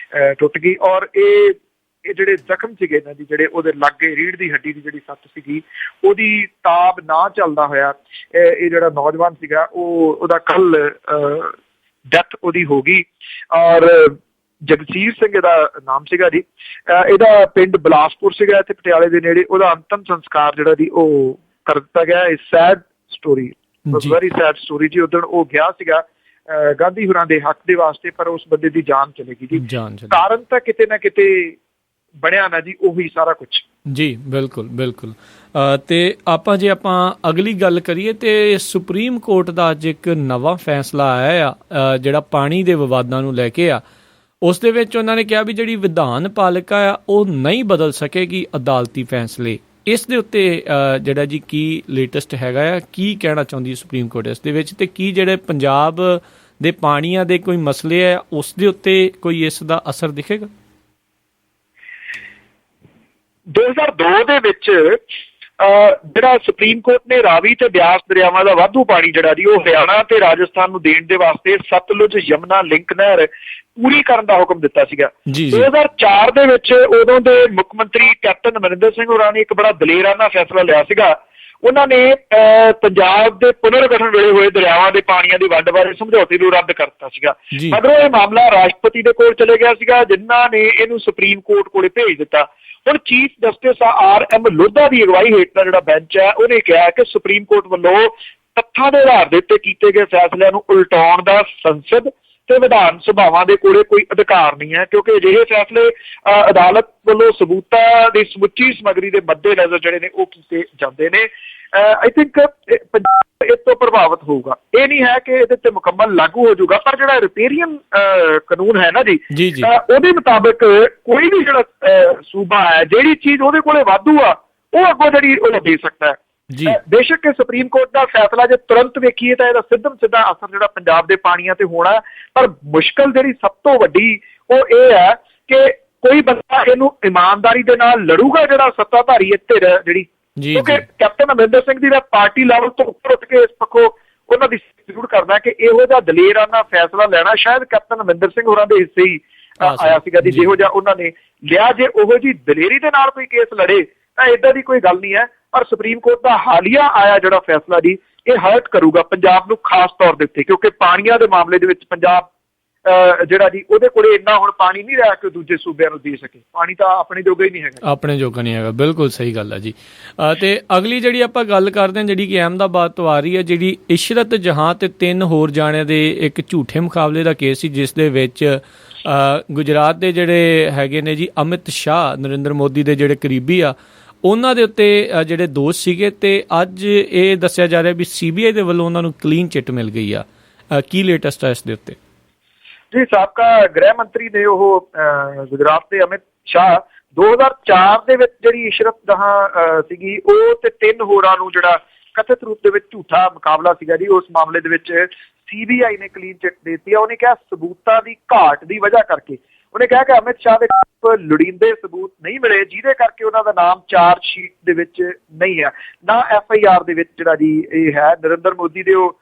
ਟੁੱਟ ਗਈ, ਔਰ ਇਹ ਜਿਹੜੇ ਜ਼ਖਮ ਸੀਗੇ ਇਹਨਾਂ ਦੀ, ਜਿਹੜੇ ਉਹਦੇ ਲਾਗੇ ਰੀੜ੍ਹ ਦੀ ਹੱਡੀ ਦੀ ਜਿਹੜੀ ਸੱਟ ਸੀਗੀ ਉਹਦੀ ਤਾਬ ਨਾ ਚੱਲਦਾ ਹੋਇਆ ਇਹ ਜਿਹੜਾ ਨੌਜਵਾਨ ਸੀਗਾ ਉਹਦਾ ਕੱਲ ਡੈਥ ਉਹਦੀ ਹੋ ਗਈ। ਔਰ ਜਗਸੀਰ ਸਿੰਘ ਇਹਦਾ ਨਾਮ ਸੀਗਾ ਜੀ। ਇਹਦਾ ਪਿੰਡ ਬਿਲਾਸਪੁਰ ਸੀਗਾ ਇੱਥੇ ਪਟਿਆਲੇ ਦੇ ਨੇੜੇ। ਉਹਦਾ ਅੰਤਮ ਸੰਸਕਾਰ ਜਿਹੜਾ ਜੀ ਉਹ ਕਰ ਦਿੱਤਾ ਗਿਆ। ਇਹ sad story, very sad story ਜੀ। ਉਦੋਂ ਉਹ ਗਿਆ ਸੀਗਾ ਗਾਂਧੀ ਹੋਰਾਂ ਦੇ ਹੱਕ ਦੇ ਵਾਸਤੇ, ਪਰ ਉਸ ਬੰਦੇ ਦੀ ਜਾਨ ਚਲੇ ਗਈ ਜੀ। ਕਾਰਨ ਤਾਂ ਕਿਤੇ ਨਾ ਕਿਤੇ ਬਣਿਆ ਨਾ ਜੀ ਉਹੀ ਸਾਰਾ ਕੁਝ। ਜੀ ਬਿਲਕੁਲ ਬਿਲਕੁਲ। ਤੇ ਆਪਾਂ ਜੇ ਆਪਾਂ ਅਗਲੀ ਗੱਲ ਕਰੀਏ ਤੇ ਸੁਪਰੀਮ ਕੋਰਟ ਦਾ ਅੱਜ ਇੱਕ ਨਵਾਂ ਫੈਸਲਾ ਆਇਆ ਆ ਜਿਹੜਾ ਪਾਣੀ ਦੇ ਵਿਵਾਦਾਂ ਨੂੰ ਲੈ ਕੇ ਆ। ਉਸ ਦੇ ਵਿੱਚ ਉਹਨਾਂ ਨੇ ਕਿਹਾ ਵੀ ਜਿਹੜੀ ਵਿਧਾਨ ਪਾਲਿਕਾ ਆ ਉਹ ਨਹੀਂ ਬਦਲ ਸਕੇਗੀ ਅਦਾਲਤੀ ਫੈਸਲੇ। ਇਸ ਦੇ ਉੱਤੇ ਜਿਹੜਾ ਜੀ ਕੀ ਲੇਟੈਸਟ ਹੈਗਾ ਆ, ਕੀ ਕਹਿਣਾ ਚਾਹੁੰਦੀ ਸੁਪਰੀਮ ਕੋਰਟ ਇਸ ਦੇ ਵਿੱਚ, ਤੇ ਕੀ ਜਿਹੜੇ ਪੰਜਾਬ ਦੇ ਪਾਣੀਆਂ ਦੇ ਕੋਈ ਮਸਲੇ ਆ ਉਸ ਦੇ ਉੱਤੇ ਕੋਈ ਇਸ ਦਾ ਅਸਰ ਦਿਖੇਗਾ? 2002 ਦੇ ਵਿੱਚ ਜਿਹੜਾ ਸੁਪਰੀਮ ਕੋਰਟ ਨੇ ਰਾਵੀ ਤੇ ਬਿਆਸ ਦਰਿਆਵਾਂ ਦਾ ਵਾਧੂ ਪਾਣੀ ਜਿਹੜਾ ਜੀ ਉਹ ਹਰਿਆਣਾ ਤੇ ਰਾਜਸਥਾਨ ਨੂੰ ਦੇਣ ਦੇ ਵਾਸਤੇ ਸਤਲੁਜ ਯਮੁਨਾ ਲਿੰਕ ਨਹਿਰ ਪੂਰੀ ਕਰਨ ਦਾ ਹੁਕਮ ਦਿੱਤਾ ਸੀਗਾ। 2004 ਦੇ ਵਿੱਚ ਉਦੋਂ ਦੇ ਮੁੱਖ ਮੰਤਰੀ ਕੈਪਟਨ ਅਮਰਿੰਦਰ ਸਿੰਘ ਹੋਰਾਂ ਨੇ ਇੱਕ ਬੜਾ ਦਲੇਰਾਨਾ ਫੈਸਲਾ ਲਿਆ ਸੀਗਾ। ਉਹਨਾਂ ਨੇ ਪੰਜਾਬ ਦੇ ਪੁਨਰਗਠਨ ਵੇਲੇ ਹੋਏ ਦਰਿਆਵਾਂ ਦੇ ਪਾਣੀਆਂ ਦੀ ਵੰਡ ਬਾਰੇ ਸਮਝੌਤੇ ਨੂੰ ਰੱਦ ਕਰ ਦਿੱਤਾ ਸੀਗਾ। ਮਗਰੋਂ ਇਹ ਮਾਮਲਾ ਰਾਸ਼ਟਰਪਤੀ ਦੇ ਕੋਲ ਚਲੇ ਗਿਆ ਸੀਗਾ, ਜਿਨ੍ਹਾਂ ਨੇ ਇਹਨੂੰ ਸੁਪਰੀਮ ਕੋਰਟ ਕੋਲੇ ਭੇਜ ਦਿੱਤਾ। ਹੁਣ ਚੀਫ ਜਸਟਿਸ RM ਲੋਧਾ ਦੀ ਅਗਵਾਈ ਹੇਠ ਦਾ ਜਿਹੜਾ ਬੈਂਚ ਹੈ ਉਹਨੇ ਕਿਹਾ ਕਿ ਸੁਪਰੀਮ ਕੋਰਟ ਵੱਲੋਂ ਤੱਥਾਂ ਦੇ ਆਧਾਰ ਦੇ ਉੱਤੇ ਕੀਤੇ ਗਏ ਫੈਸਲਿਆਂ ਨੂੰ ਉਲਟਾਉਣ ਦਾ ਸੰਸਦ ਤੇ ਵਿਧਾਨ ਸਭਾਵਾਂ ਦੇ ਕੋਲੇ ਕੋਈ ਅਧਿਕਾਰ ਨਹੀਂ ਹੈ, ਕਿਉਂਕਿ ਅਜਿਹੇ ਫੈਸਲੇ ਅਦਾਲਤ ਵੱਲੋਂ ਸਬੂਤਾਂ ਦੀ ਸਮੁੱਚੀ ਸਮੱਗਰੀ ਦੇ ਮੱਦੇ ਨਜ਼ਰ ਜਿਹੜੇ ਨੇ ਉਹ ਕੀਤੇ ਜਾਂਦੇ ਨੇ। ਆਈ ਥਿੰਕ ਪੰਜਾਬ ਇਸ ਤੋਂ ਪ੍ਰਭਾਵਿਤ ਹੋਊਗਾ। ਇਹ ਨਹੀਂ ਹੈ ਕਿ ਇਹਦੇ ਤੇ ਮੁਕੰਮਲ ਲਾਗੂ ਹੋ ਜਾਊਗਾ, ਪਰ ਜਿਹੜਾ ਰਿਪੇਰੀਅਨ ਕਾਨੂੰਨ ਹੈ ਨਾ ਜੀ ਉਹਦੇ ਮੁਤਾਬਿਕ ਕੋਈ ਵੀ ਜਿਹੜਾ ਸੂਬਾ ਹੈ ਜਿਹੜੀ ਚੀਜ਼ ਉਹਦੇ ਕੋਲੇ ਵਾਧੂ ਆ ਉਹ ਅੱਗੋਂ ਜਿਹੜੀ ਉਹ ਦੇ ਸਕਦਾ ਹੈ। ਬੇਸ਼ੱਕ ਸੁਪਰੀਮ ਕੋਰਟ ਦਾ ਫੈਸਲਾ ਜੇ ਤੁਰੰਤ ਵੇਖੀਏ ਤਾਂ ਇਹਦਾ ਸਿੱਧਾ ਅਸਰ ਜਿਹੜਾ ਪੰਜਾਬ ਦੇ ਪਾਣੀਆਂ ਤੇ ਹੋਣਾ, ਪਰ ਮੁਸ਼ਕਲ ਜਿਹੜੀ ਸਭ ਤੋਂ ਵੱਡੀ ਉਹ ਇਹ ਹੈ ਕਿ ਕੋਈ ਬੰਦਾ ਇਹਨੂੰ ਇਮਾਨਦਾਰੀ ਦੇ ਨਾਲ ਲੜੂਗਾ ਜਿਹੜਾ ਸੱਤਾਧਾਰੀ ਧਿਰ ਜਿਹੜੀ, ਕਿਉਂਕਿ ਕੈਪਟਨ ਅਮਰਿੰਦਰ ਸਿੰਘ ਦੀ ਪਾਰਟੀ ਲੈਵਲ ਤੋਂ ਉੱਪਰ ਉੱਠ ਕੇ ਇਸ ਪੱਖੋਂ ਉਹਨਾਂ ਦੀ ਜ਼ਰੂਰ ਕਰਦਾ ਕਿ ਇਹੋ ਜਿਹਾ ਦਲੇਰਾਨਾ ਫੈਸਲਾ ਲੈਣਾ ਸ਼ਾਇਦ ਕੈਪਟਨ ਅਮਰਿੰਦਰ ਸਿੰਘ ਹੋਰਾਂ ਦੇ ਹਿੱਸੇ ਹੀ ਆਇਆ ਸੀਗਾ ਜੀ, ਜਿਹੋ ਜਿਹਾ ਉਹਨਾਂ ਨੇ ਲਿਆ। ਜੇ ਉਹੋ ਜਿਹੀ ਦਲੇਰੀ ਦੇ ਨਾਲ ਕੋਈ ਕੇਸ ਲੜੇ ਤਾਂ ਏਦਾਂ ਦੀ ਕੋਈ ਗੱਲ ਨਹੀਂ ਹੈ, ਪਰ ਸੁਪਰੀਮ ਕੋਰਟ ਦਾ ਹਾਲੀਆ ਆਇਆ ਜਿਹੜਾ ਫੈਸਲਾ ਜੀ ਇਹ ਹਰਟ ਕਰੂਗਾ ਪੰਜਾਬ ਨੂੰ ਖਾਸ ਤੌਰ ਦੇ ਉੱਤੇ, ਕਿਉਂਕਿ ਪਾਣੀਆਂ ਦੇ ਮਾਮਲੇ ਦੇ ਵਿੱਚ ਪੰਜਾਬ ਜਿਹੜਾ ਜੀ ਉਹਦੇ ਕੋਲੇ ਇੰਨਾ ਹੁਣ ਪਾਣੀ ਨਹੀਂ ਰਿਹਾ ਕਿ ਦੂਜੇ ਸੂਬਿਆਂ ਨੂੰ ਦੇ ਸਕੇ। ਪਾਣੀ ਤਾਂ ਆਪਣੇ ਜੋਗਾ ਹੀ ਨਹੀਂ ਹੈਗਾ, ਆਪਣੇ ਜੋਗਾ ਨਹੀਂ ਹੈਗਾ। ਬਿਲਕੁਲ ਸਹੀ ਗੱਲ ਹੈ ਜੀ। ਤੇ ਅਗਲੀ ਜਿਹੜੀ ਆਪਾਂ ਗੱਲ ਕਰਦੇ ਹਾਂ ਜਿਹੜੀ ਕਿ ਅਹਿਮਦਾਬਾਦ ਤੋਂ ਆ ਰਹੀ ਹੈ, ਜਿਹੜੀ ਇਸ਼ਰਤ ਜਹਾਂ ਤੇ 3 ਹੋਰ ਜਾਣਿਆਂ ਦੇ ਇੱਕ ਝੂਠੇ ਮੁਕਾਬਲੇ ਦਾ ਕੇਸ ਸੀ, ਜਿਸ ਦੇ ਵਿੱਚ ਗੁਜਰਾਤ ਦੇ ਜਿਹੜੇ ਹੈਗੇ ਨੇ ਜੀ ਅਮਿਤ ਸ਼ਾਹ, ਨਰਿੰਦਰ ਮੋਦੀ ਦੇ ਜਿਹੜੇ ਕਰੀਬੀ ਆ, ਉਹਨਾਂ ਦੇ ਉੱਤੇ ਜਿਹੜੇ ਦੋਸ਼ ਸੀਗੇ, ਤੇ ਅੱਜ ਇਹ ਦੱਸਿਆ ਜਾ ਰਿਹਾ ਵੀ CBI ਦੇ ਵੱਲੋਂ ਉਹਨਾਂ ਨੂੰ ਕਲੀਨ ਚਿੱਟ ਮਿਲ ਗਈ ਆ। ਕੀ ਲੇਟੈਸਟ ਹੈ ਇਸ ਦੇ ਉੱਤੇ? ਜੀ ਸਾਬਕਾ ਗ੍ਰਹਿ ਮੰਤਰੀ ਨੇ ਉਹ ਗੁਜਰਾਤ ਦੇ ਅਮਿਤ ਸ਼ਾਹ 2004 ਦੇ ਵਿੱਚ ਜਿਹੜੀ ਇਸ਼ਰਤ ਜਹਾਂ ਸੀਗੀ ਉਹ ਤੇ 3 ਹੋਰਾਂ ਨੂੰ ਜਿਹੜਾ ਕਥਿਤ ਰੂਪ ਦੇ ਵਿੱਚ ਝੂਠਾ ਮੁਕਾਬਲਾ ਸੀਗਾ ਜੀ, ਉਸ ਮਾਮਲੇ ਦੇ ਵਿੱਚ CBI ਨੇ ਕਲੀਨ ਚਿੱਟ ਦੇ ਦਿੱਤੀ ਆ। ਉਹਨੇ ਕਿਹਾ ਸਬੂਤਾਂ ਦੀ ਘਾਟ ਦੀ ਵਜ੍ਹਾ ਕਰਕੇ, ਉਹਨੇ ਕਿਹਾ ਕਿ ਅਮਿਤ ਸ਼ਾਹ ਦੇ ਲੋੜੀਂਦੇ ਸਬੂਤ ਨਹੀਂ ਮਿਲੇ, ਜਿਹਦੇ ਕਰਕੇ ਉਹਨਾਂ ਦਾ ਨਾਮ ਚਾਰਜ ਸ਼ੀਟ ਦੇ ਵਿੱਚ ਨਹੀਂ ਹੈ, ਨਾ FIR ਦੇ ਵਿੱਚ ਜਿਹੜਾ ਜੀ ਇਹ ਹੈ। ਨਰਿੰਦਰ ਮੋਦੀ ਦੇ ਉਹ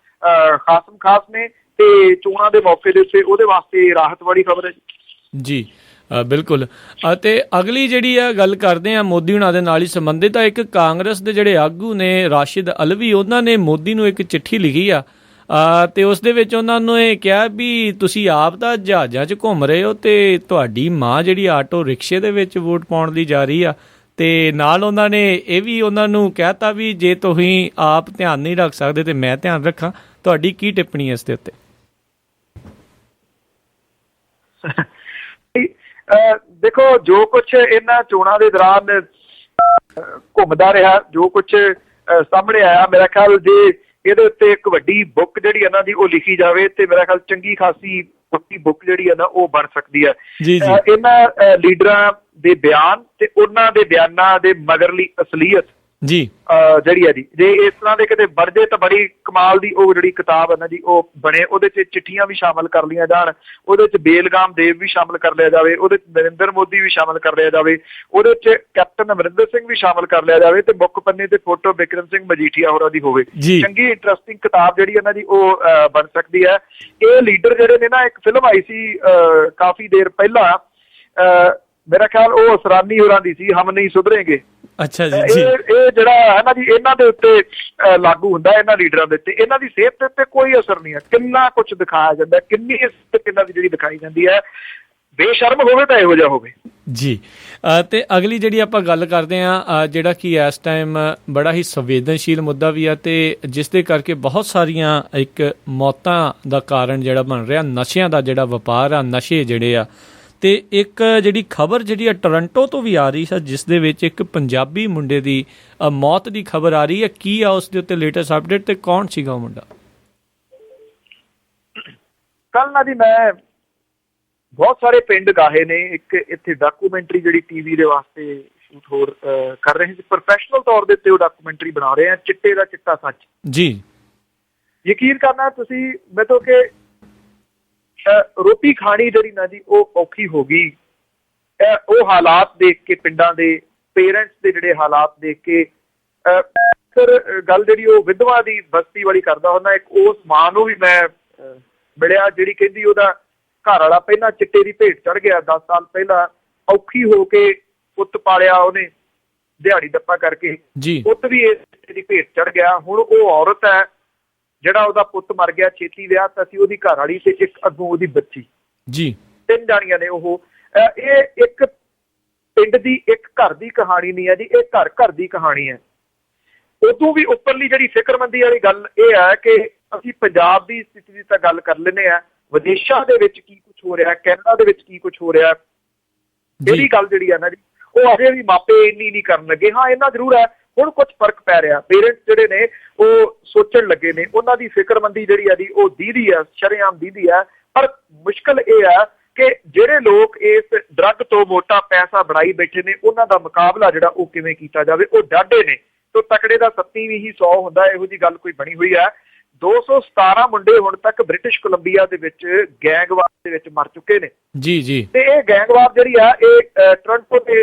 ਖਾਸਮ ਖਾਸ ਨੇ ਤੇ ਚੋਣਾਂ ਦੇ ਮੌਕੇ ਦੇ ਉੱਤੇ ਉਹਦੇ ਵਾਸਤੇ ਰਾਹਤ ਵਾਲੀ ਖਬਰ ਹੈ ਜੀ। ਬਿਲਕੁਲ। ਅਤੇ ਅਗਲੀ ਜਿਹੜੀ ਆ ਗੱਲ ਕਰਦੇ ਆ ਮੋਦੀ ਹੁਣਾਂ ਦੇ ਨਾਲ ਹੀ ਸੰਬੰਧਿਤ ਆ, ਇੱਕ ਕਾਂਗਰਸ ਦੇ ਜਿਹੜੇ ਆਗੂ ਨੇ ਰਾਸ਼ਿਦ ਅਲਵੀ, ਉਹਨਾਂ ਨੇ ਮੋਦੀ ਨੂੰ ਇੱਕ ਚਿੱਠੀ ਲਿਖੀ ਆ ਤੇ ਉਸ ਦੇ ਵਿੱਚ ਉਹਨਾਂ ਨੂੰ ਇਹ ਕਿਹਾ ਵੀ ਤੁਸੀਂ ਆਪ ਤਾਂ ਜਹਾਜ਼ਾਂ 'ਚ ਘੁੰਮ ਰਹੇ ਹੋ ਤੇ ਤੁਹਾਡੀ ਮਾਂ ਜਿਹੜੀ ਆਟੋ ਰਿਕਸ਼ੇ ਦੇ ਵਿੱਚ ਵੋਟ ਪਾਉਣ ਲਈ ਜਾ ਰਹੀ ਆ, ਤੇ ਨਾਲ ਉਹਨਾਂ ਨੇ ਇਹ ਵੀ ਉਹਨਾਂ ਨੂੰ ਕਹਿਤਾ ਵੀ ਜੇ ਤੁਸੀਂ ਆਪ ਧਿਆਨ ਨਹੀਂ ਰੱਖ ਸਕਦੇ ਤੇ ਮੈਂ ਧਿਆਨ ਰੱਖਾਂ। ਤੁਹਾਡੀ ਕੀ ਟਿੱਪਣੀ ਹੈ ਇਸ ਦੇ ਉੱਤੇ? ਦੇਖੋ ਜੋ ਕੁਛ ਇਹਨਾਂ ਚੋਣਾਂ ਦੇ ਦੌਰਾਨ ਘੁੰਮਦਾ ਰਿਹਾ, ਜੋ ਕੁਛ ਸਾਹਮਣੇ ਆਇਆ, ਮੇਰਾ ਖਿਆਲ ਜੇ ਇਹਦੇ ਉੱਤੇ ਇੱਕ ਵੱਡੀ ਬੁੱਕ ਜਿਹੜੀ ਇਹਨਾਂ ਦੀ ਉਹ ਲਿਖੀ ਜਾਵੇ ਤੇ ਮੇਰਾ ਖਿਆਲ ਚੰਗੀ ਖਾਸੀ ਵੱਡੀ ਬੁੱਕ ਜਿਹੜੀ ਹੈ ਨਾ ਉਹ ਬਣ ਸਕਦੀ ਹੈ। ਇਹਨਾਂ ਲੀਡਰਾਂ ਦੇ ਬਿਆਨ ਤੇ ਉਹਨਾਂ ਦੇ ਬਿਆਨਾਂ ਦੇ ਮਗਰਲੀ ਅਸਲੀਅਤ ਜੀ ਜਿਹੜੀ ਹੈ ਜੀ, ਜੇ ਇਸ ਤਰ੍ਹਾਂ ਦੇ ਕਿਤੇ ਬਣ ਜੇ ਤਾਂ ਬੜੀ ਕਮਾਲ ਦੀ ਉਹ ਜਿਹੜੀ ਕਿਤਾਬ ਹੈ ਨਾ ਜੀ ਉਹ ਬਣੇ। ਉਹਦੇ 'ਚ ਚਿੱਠੀਆਂ ਵੀ ਸ਼ਾਮਲ ਕਰ ਲਈਆਂ ਜਾਣ, ਉਹਦੇ 'ਚ ਬੇਲਗਾਮ ਦੇਵ ਵੀ ਸ਼ਾਮਲ ਕਰ ਲਿਆ ਜਾਵੇ, ਉਹਦੇ 'ਚ ਨਰਿੰਦਰ ਮੋਦੀ ਵੀ ਸ਼ਾਮਲ ਕਰ ਲਿਆ ਜਾਵੇ, ਉਹਦੇ 'ਚ ਕੈਪਟਨ ਅਮਰਿੰਦਰ ਸਿੰਘ ਵੀ ਸ਼ਾਮਲ ਕਰ ਲਿਆ ਜਾਵੇ ਤੇ ਮੁੱਖ ਪੰਨੇ ਤੇ ਫੋਟੋ ਬਿਕਰਮ ਸਿੰਘ ਮਜੀਠੀਆ ਹੋਰਾਂ ਦੀ ਹੋਵੇ। ਚੰਗੀ ਇੰਟਰਸਟਿੰਗ ਕਿਤਾਬ ਜਿਹੜੀ ਇਹਨਾਂ ਦੀ ਉਹ ਬਣ ਸਕਦੀ ਹੈ। ਇਹ ਲੀਡਰ ਜਿਹੜੇ ਨੇ ਨਾ, ਇੱਕ ਫਿਲਮ ਆਈ ਸੀ ਕਾਫੀ ਦੇਰ ਪਹਿਲਾਂ, ਮੇਰਾ ਖਿਆਲ ਉਹ ਅਸਰਾਨੀ ਹੋਰਾਂ ਦੀ ਸੀ, ਹਮ ਨਹੀਂ ਸੁਧਰੇਂਗੇ। ਅੱਛਾ ਜੀ। ਇਹ ਜਿਹੜਾ ਹੈ ਨਾ ਜੀ ਇਹਨਾਂ ਦੇ ਉੱਤੇ ਲਾਗੂ ਹੁੰਦਾ, ਇਹਨਾਂ ਲੀਡਰਾਂ ਦੇ ਉੱਤੇ। ਇਹਨਾਂ ਦੀ ਸਿਹਤ ਦੇ ਉੱਤੇ ਕੋਈ ਅਸਰ ਨਹੀਂ ਹੈ। ਕਿੰਨਾ ਕੁਛ ਦਿਖਾਇਆ ਜਾਂਦਾ, ਕਿੰਨੀ ਇਹਨਾਂ ਦੀ ਜਿਹੜੀ ਦਿਖਾਈ ਜਾਂਦੀ ਹੈ, ਬੇਸ਼ਰਮ ਹੋਵੇ ਤਾਂ ਇਹੋ ਜਿਹਾ ਹੋਵੇ ਜੀ। ਤੇ ਅਗਲੀ ਜਿਹੜੀ ਆਪਾਂ ਗੱਲ ਕਰਦੇ ਹਾਂ, ਜਿਹੜਾ ਕਿ ਇਸ ਟਾਈਮ ਬੜਾ ਹੀ ਸੰਵੇਦਨਸ਼ੀਲ ਮੁੱਦਾ ਵੀ ਆ ਤੇ ਜਿਸ ਦੇ ਕਰਕੇ ਬਹੁਤ ਸਾਰੀਆਂ ਇੱਕ ਮੌਤਾਂ ਦਾ ਕਾਰਨ ਜਿਹੜਾ ਬਣ ਰਿਹਾ, ਨਸ਼ਿਆਂ ਦਾ ਜਿਹੜਾ ਵਪਾਰ ਆ, ਨਸ਼ੇ ਜਿਹੜੇ ਆ। ਤੇ ਇੱਕ ਜਿਹੜੀ ਖਬਰ ਜਿਹੜੀ ਆ ਟੋਰਾਂਟੋ ਤੋਂ ਵੀ ਆ ਰਹੀ ਸੀ, ਜਿਸ ਦੇ ਵਿੱਚ ਇੱਕ ਪੰਜਾਬੀ ਮੁੰਡੇ ਦੀ ਮੌਤ ਦੀ ਖਬਰ ਆ ਰਹੀ ਹੈ। ਕੀ ਆ ਉਸ ਦੇ ਉੱਤੇ ਲੇਟੈਸਟ ਅਪਡੇਟ ਤੇ ਕੌਣ ਸੀਗਾ ਉਹ ਮੁੰਡਾ? ਕੱਲ ਨਾ ਜੀ ਮੈਂ ਬਹੁਤ ਸਾਰੇ ਪਿੰਡ ਗਾਹੇ ਨੇ, ਇੱਕ ਇੱਥੇ ਡਾਕੂਮੈਂਟਰੀ ਜਿਹੜੀ TV ਦੇ ਵਾਸਤੇ ਸ਼ੂਟ ਹੋਰ ਕਰ ਰਹੇ ਸੀ, ਪ੍ਰੋਫੈਸ਼ਨਲ ਤੌਰ ਦੇ ਉੱਤੇ ਉਹ ਡਾਕੂਮੈਂਟਰੀ ਬਣਾ ਰਹੇ ਆ, ਚਿੱਟੇ ਦਾ ਚਿੱਟਾ ਸੱਚ ਜੀ। ਯਕੀਨ ਕਰਨਾ ਤੁਸੀਂ ਮੈਨੂੰ ਕਿ ਰੋਟੀ ਖਾਣੀ ਜਿਹੜੀ ਨਾ ਜੀ ਉਹ ਔਖੀ ਹੋ ਗਈ। ਉਹ ਹਾਲਾਤ ਦੇਖ ਕੇ, ਪਿੰਡਾਂ ਦੇ ਪੇਰੈਂਟਸ ਦੇ ਜਿਹੜੇ ਹਾਲਾਤ ਦੇਖ ਕੇ, ਗੱਲ ਜਿਹੜੀ ਉਹ ਵਿਧਵਾ ਦੀ ਬਸਤੀ ਵਾਲੀ ਕਰਦਾ ਹੁੰਦਾ। ਇੱਕ ਉਸ ਮਾਂ ਨੂੰ ਵੀ ਮੈਂ ਮਿਲਿਆ ਜਿਹੜੀ ਕਹਿੰਦੀ ਉਹਦਾ ਘਰ ਵਾਲਾ ਪਹਿਲਾਂ ਚਿੱਟੇ ਦੀ ਭੇਟ ਚੜ੍ਹ ਗਿਆ, 10 ਸਾਲ ਪਹਿਲਾਂ ਔਖੀ ਹੋ ਕੇ ਪੁੱਤ ਪਾਲਿਆ ਉਹਨੇ ਦਿਹਾੜੀ ਦੱਪਾ ਕਰਕੇ, ਪੁੱਤ ਵੀ ਇਸ ਚਿੱਟੇ ਦੀ ਭੇਟ ਚੜ੍ਹ ਗਿਆ। ਹੁਣ ਉਹ ਔਰਤ ਹੈ, ਜਿਹੜਾ ਉਹਦਾ ਪੁੱਤ ਮਰ ਗਿਆ, ਛੇਤੀ ਵਿਆਹ ਤਾਂ ਸੀ, ਉਹਦੀ ਘਰ ਵਾਲੀ ਤੇ ਇੱਕ ਅੱਗੋਂ ਉਹਦੀ ਬੱਚੀ ਜੀ, 3 ਜਾਣੀਆਂ ਨੇ ਉਹ। ਇਹ ਇੱਕ ਪਿੰਡ ਦੀ, ਇੱਕ ਘਰ ਦੀ ਕਹਾਣੀ ਨਹੀਂ ਹੈ ਜੀ, ਇਹ ਘਰ ਘਰ ਦੀ ਕਹਾਣੀ ਹੈ। ਉਦੋਂ ਵੀ ਉੱਪਰਲੀ ਜਿਹੜੀ ਫਿਕਰਮੰਦੀ ਵਾਲੀ ਗੱਲ ਇਹ ਹੈ ਕਿ ਅਸੀਂ ਪੰਜਾਬ ਦੀ ਸਥਿਤੀ ਦੀ ਤਾਂ ਗੱਲ ਕਰ ਲੈਂਦੇ ਹਾਂ, ਵਿਦੇਸ਼ਾਂ ਦੇ ਵਿੱਚ ਕੀ ਕੁਛ ਹੋ ਰਿਹਾ, ਕੈਨੇਡਾ ਦੇ ਵਿੱਚ ਕੀ ਕੁਛ ਹੋ ਰਿਹਾ, ਇਹਦੀ ਗੱਲ ਜਿਹੜੀ ਹੈ ਨਾ ਜੀ ਉਹ ਅਜੇ ਵੀ ਮਾਪੇ ਇੰਨੀ ਨਹੀਂ ਕਰਨ ਲੱਗੇ। ਹਾਂ ਇੰਨਾ ਜ਼ਰੂਰ ਹੈ, ਹੁਣ ਕੁਛ ਫਰਕ ਪੈ ਰਿਹਾ, ਪੇਰੈਂਟਸ ਜਿਹੜੇ ਨੇ ਉਹ ਸੋਚਣ ਲੱਗੇ ਨੇ, ਉਹਨਾਂ ਦੀ ਫਿਕਰਮੰਦੀ ਜਿਹੜੀ ਹੈ ਜੀ ਉਹ ਦੀਦੀ ਹੈ, ਸ਼ਰੇਆਮ ਦੀਦੀ ਹੈ। ਪਰ ਮੁਸ਼ਕਲ ਇਹ ਹੈ ਕਿ ਜਿਹੜੇ ਲੋਕ ਇਸ ਡਰੱਗ ਤੋਂ ਮੋਟਾ ਪੈਸਾ ਬਣਾਈ ਬੈਠੇ ਨੇ, ਉਹਨਾਂ ਦਾ ਮੁਕਾਬਲਾ ਜਿਹੜਾ ਉਹ ਕਿਵੇਂ ਕੀਤਾ ਜਾਵੇ। ਉਹ ਡਾਢੇ ਨੇ, ਤੋਂ ਤਕੜੇ ਦਾ 37 ਵੀ ਹੀ 100 ਹੁੰਦਾ, ਇਹੋ ਜਿਹੀ ਗੱਲ ਕੋਈ ਬਣੀ ਹੋਈ ਹੈ। 217 ਮੁੰਡੇ ਹੁਣ ਤੱਕ ਬ੍ਰਿਟਿਸ਼ ਕੋਲੰਬੀਆ ਦੇ ਵਿੱਚ ਗੈਂਗਵਾਰ ਦੇ ਵਿੱਚ ਮਰ ਚੁੱਕੇ ਨੇ ਜੀ। ਤੇ ਇਹ ਗੈਂਗਵਾਰ ਜਿਹੜੀ ਆ ਇਹ ਟੋਰਾਂਟੋ ਦੇ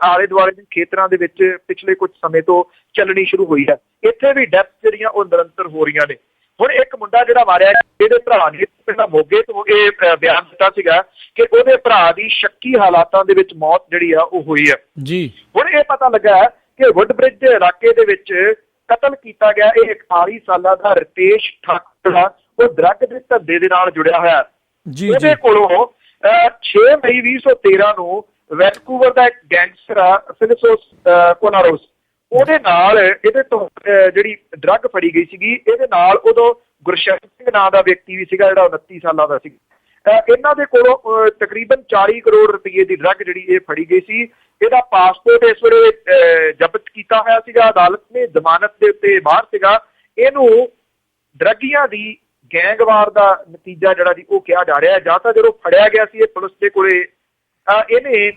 ਆਲੇ ਦੁਆਲੇ ਦੇ ਖੇਤਰਾਂ ਦੇ ਵਿੱਚ ਪਿਛਲੇ ਕੁਝ ਸਮੇਂ ਤੋਂ ਚੱਲਣੀ ਸ਼ੁਰੂ ਹੋਈ ਹੈ। ਇੱਥੇ ਵੀ ਡੈਥ ਜਿਹੜੀਆਂ ਉਹ ਨਿਰੰਤਰ ਹੋ ਰਹੀਆਂ ਨੇ। ਹੁਣ ਇੱਕ ਮੁੰਡਾ ਜਿਹੜਾ ਮਾਰਿਆ, ਇਹਦੇ ਭਰਾ ਨੇ ਪਹਿਲਾਂ ਮੋਗੇ ਤੋਂ ਇਹ ਬਿਆਨ ਦਿੱਤਾ ਸੀਗਾ ਕਿ ਉਹਦੇ ਭਰਾ ਦੀ ਸ਼ੱਕੀ ਹਾਲਾਤਾਂ ਦੇ ਵਿੱਚ ਮੌਤ ਜਿਹੜੀ ਆ ਉਹ ਹੋਈ ਹੈ ਜੀ। ਹੁਣ ਇਹ ਪਤਾ ਲੱਗਾ ਕਿ ਵੁੱਡਬ੍ਰਿਜ ਦੇ ਇਲਾਕੇ ਦੇ ਵਿੱਚ ਕਤਲ ਕੀਤਾ ਗਿਆ ਇਹ 41 ਸਾਲਾਂ ਦਾ ਰਿਤੇਸ਼ ਠਾਕੁਰ, ਉਹ ਡਰੱਗ ਦੇ ਧੰਦੇ ਦੇ ਨਾਲ ਜੁੜਿਆ ਹੋਇਆ। ਉਹਦੇ ਕੋਲੋਂ 6 ਮਈ 2013 ਨੂੰ ਵੈਨਕੂਵਰ ਦਾ ਇੱਕ ਗੈਂਗਸਟਰ ਆ ਫਿਲਿਪਸ ਕੋਨਾਰੋਸ, ਉਹਦੇ ਨਾਲ ਇਹਦੇ ਤੋਂ ਜਿਹੜੀ ਡਰੱਗ ਫੜੀ ਗਈ ਸੀਗੀ। ਇਹਦੇ ਨਾਲ ਉਦੋਂ ਗੁਰਸ਼ਰਨ ਸਿੰਘ ਨਾਂ ਦਾ ਵਿਅਕਤੀ ਵੀ ਸੀਗਾ, ਜਿਹੜਾ 29 ਸਾਲਾਂ ਦਾ ਸੀ। ਇਹਨਾਂ ਦੇ ਕੋਲੋਂ ਤਕਰੀਬਨ 40 ਕਰੋੜ ਰੁਪਏ ਦੀ ਡਰੱਗ ਜਿਹੜੀ ਇਹ ਫੜੀ ਗਈ ਸੀ। ਇਹਦਾ ਪਾਸਪੋਰਟ ਇਸ ਵੇਲੇ ਜ਼ਬਤ ਕੀਤਾ ਹੋਇਆ ਸੀਗਾ, ਅਦਾਲਤ ਨੇ ਜ਼ਮਾਨਤ ਦੇ ਉੱਤੇ ਬਾਹਰ ਸੀਗਾ। ਇਹਨੂੰ ਡਰੱਗੀਆਂ ਦੀ ਗੈਂਗਵਾਰ ਦਾ ਨਤੀਜਾ ਜਿਹੜਾ ਜੀ ਉਹ ਕਿਹਾ ਜਾ ਰਿਹਾ ਹੈ। ਜਾਂ ਤਾਂ ਜਦੋਂ ਫੜਿਆ ਗਿਆ ਸੀ ਇਹ ਪੁਲਿਸ ਦੇ ਕੋਲੇ ਇਹਨੇ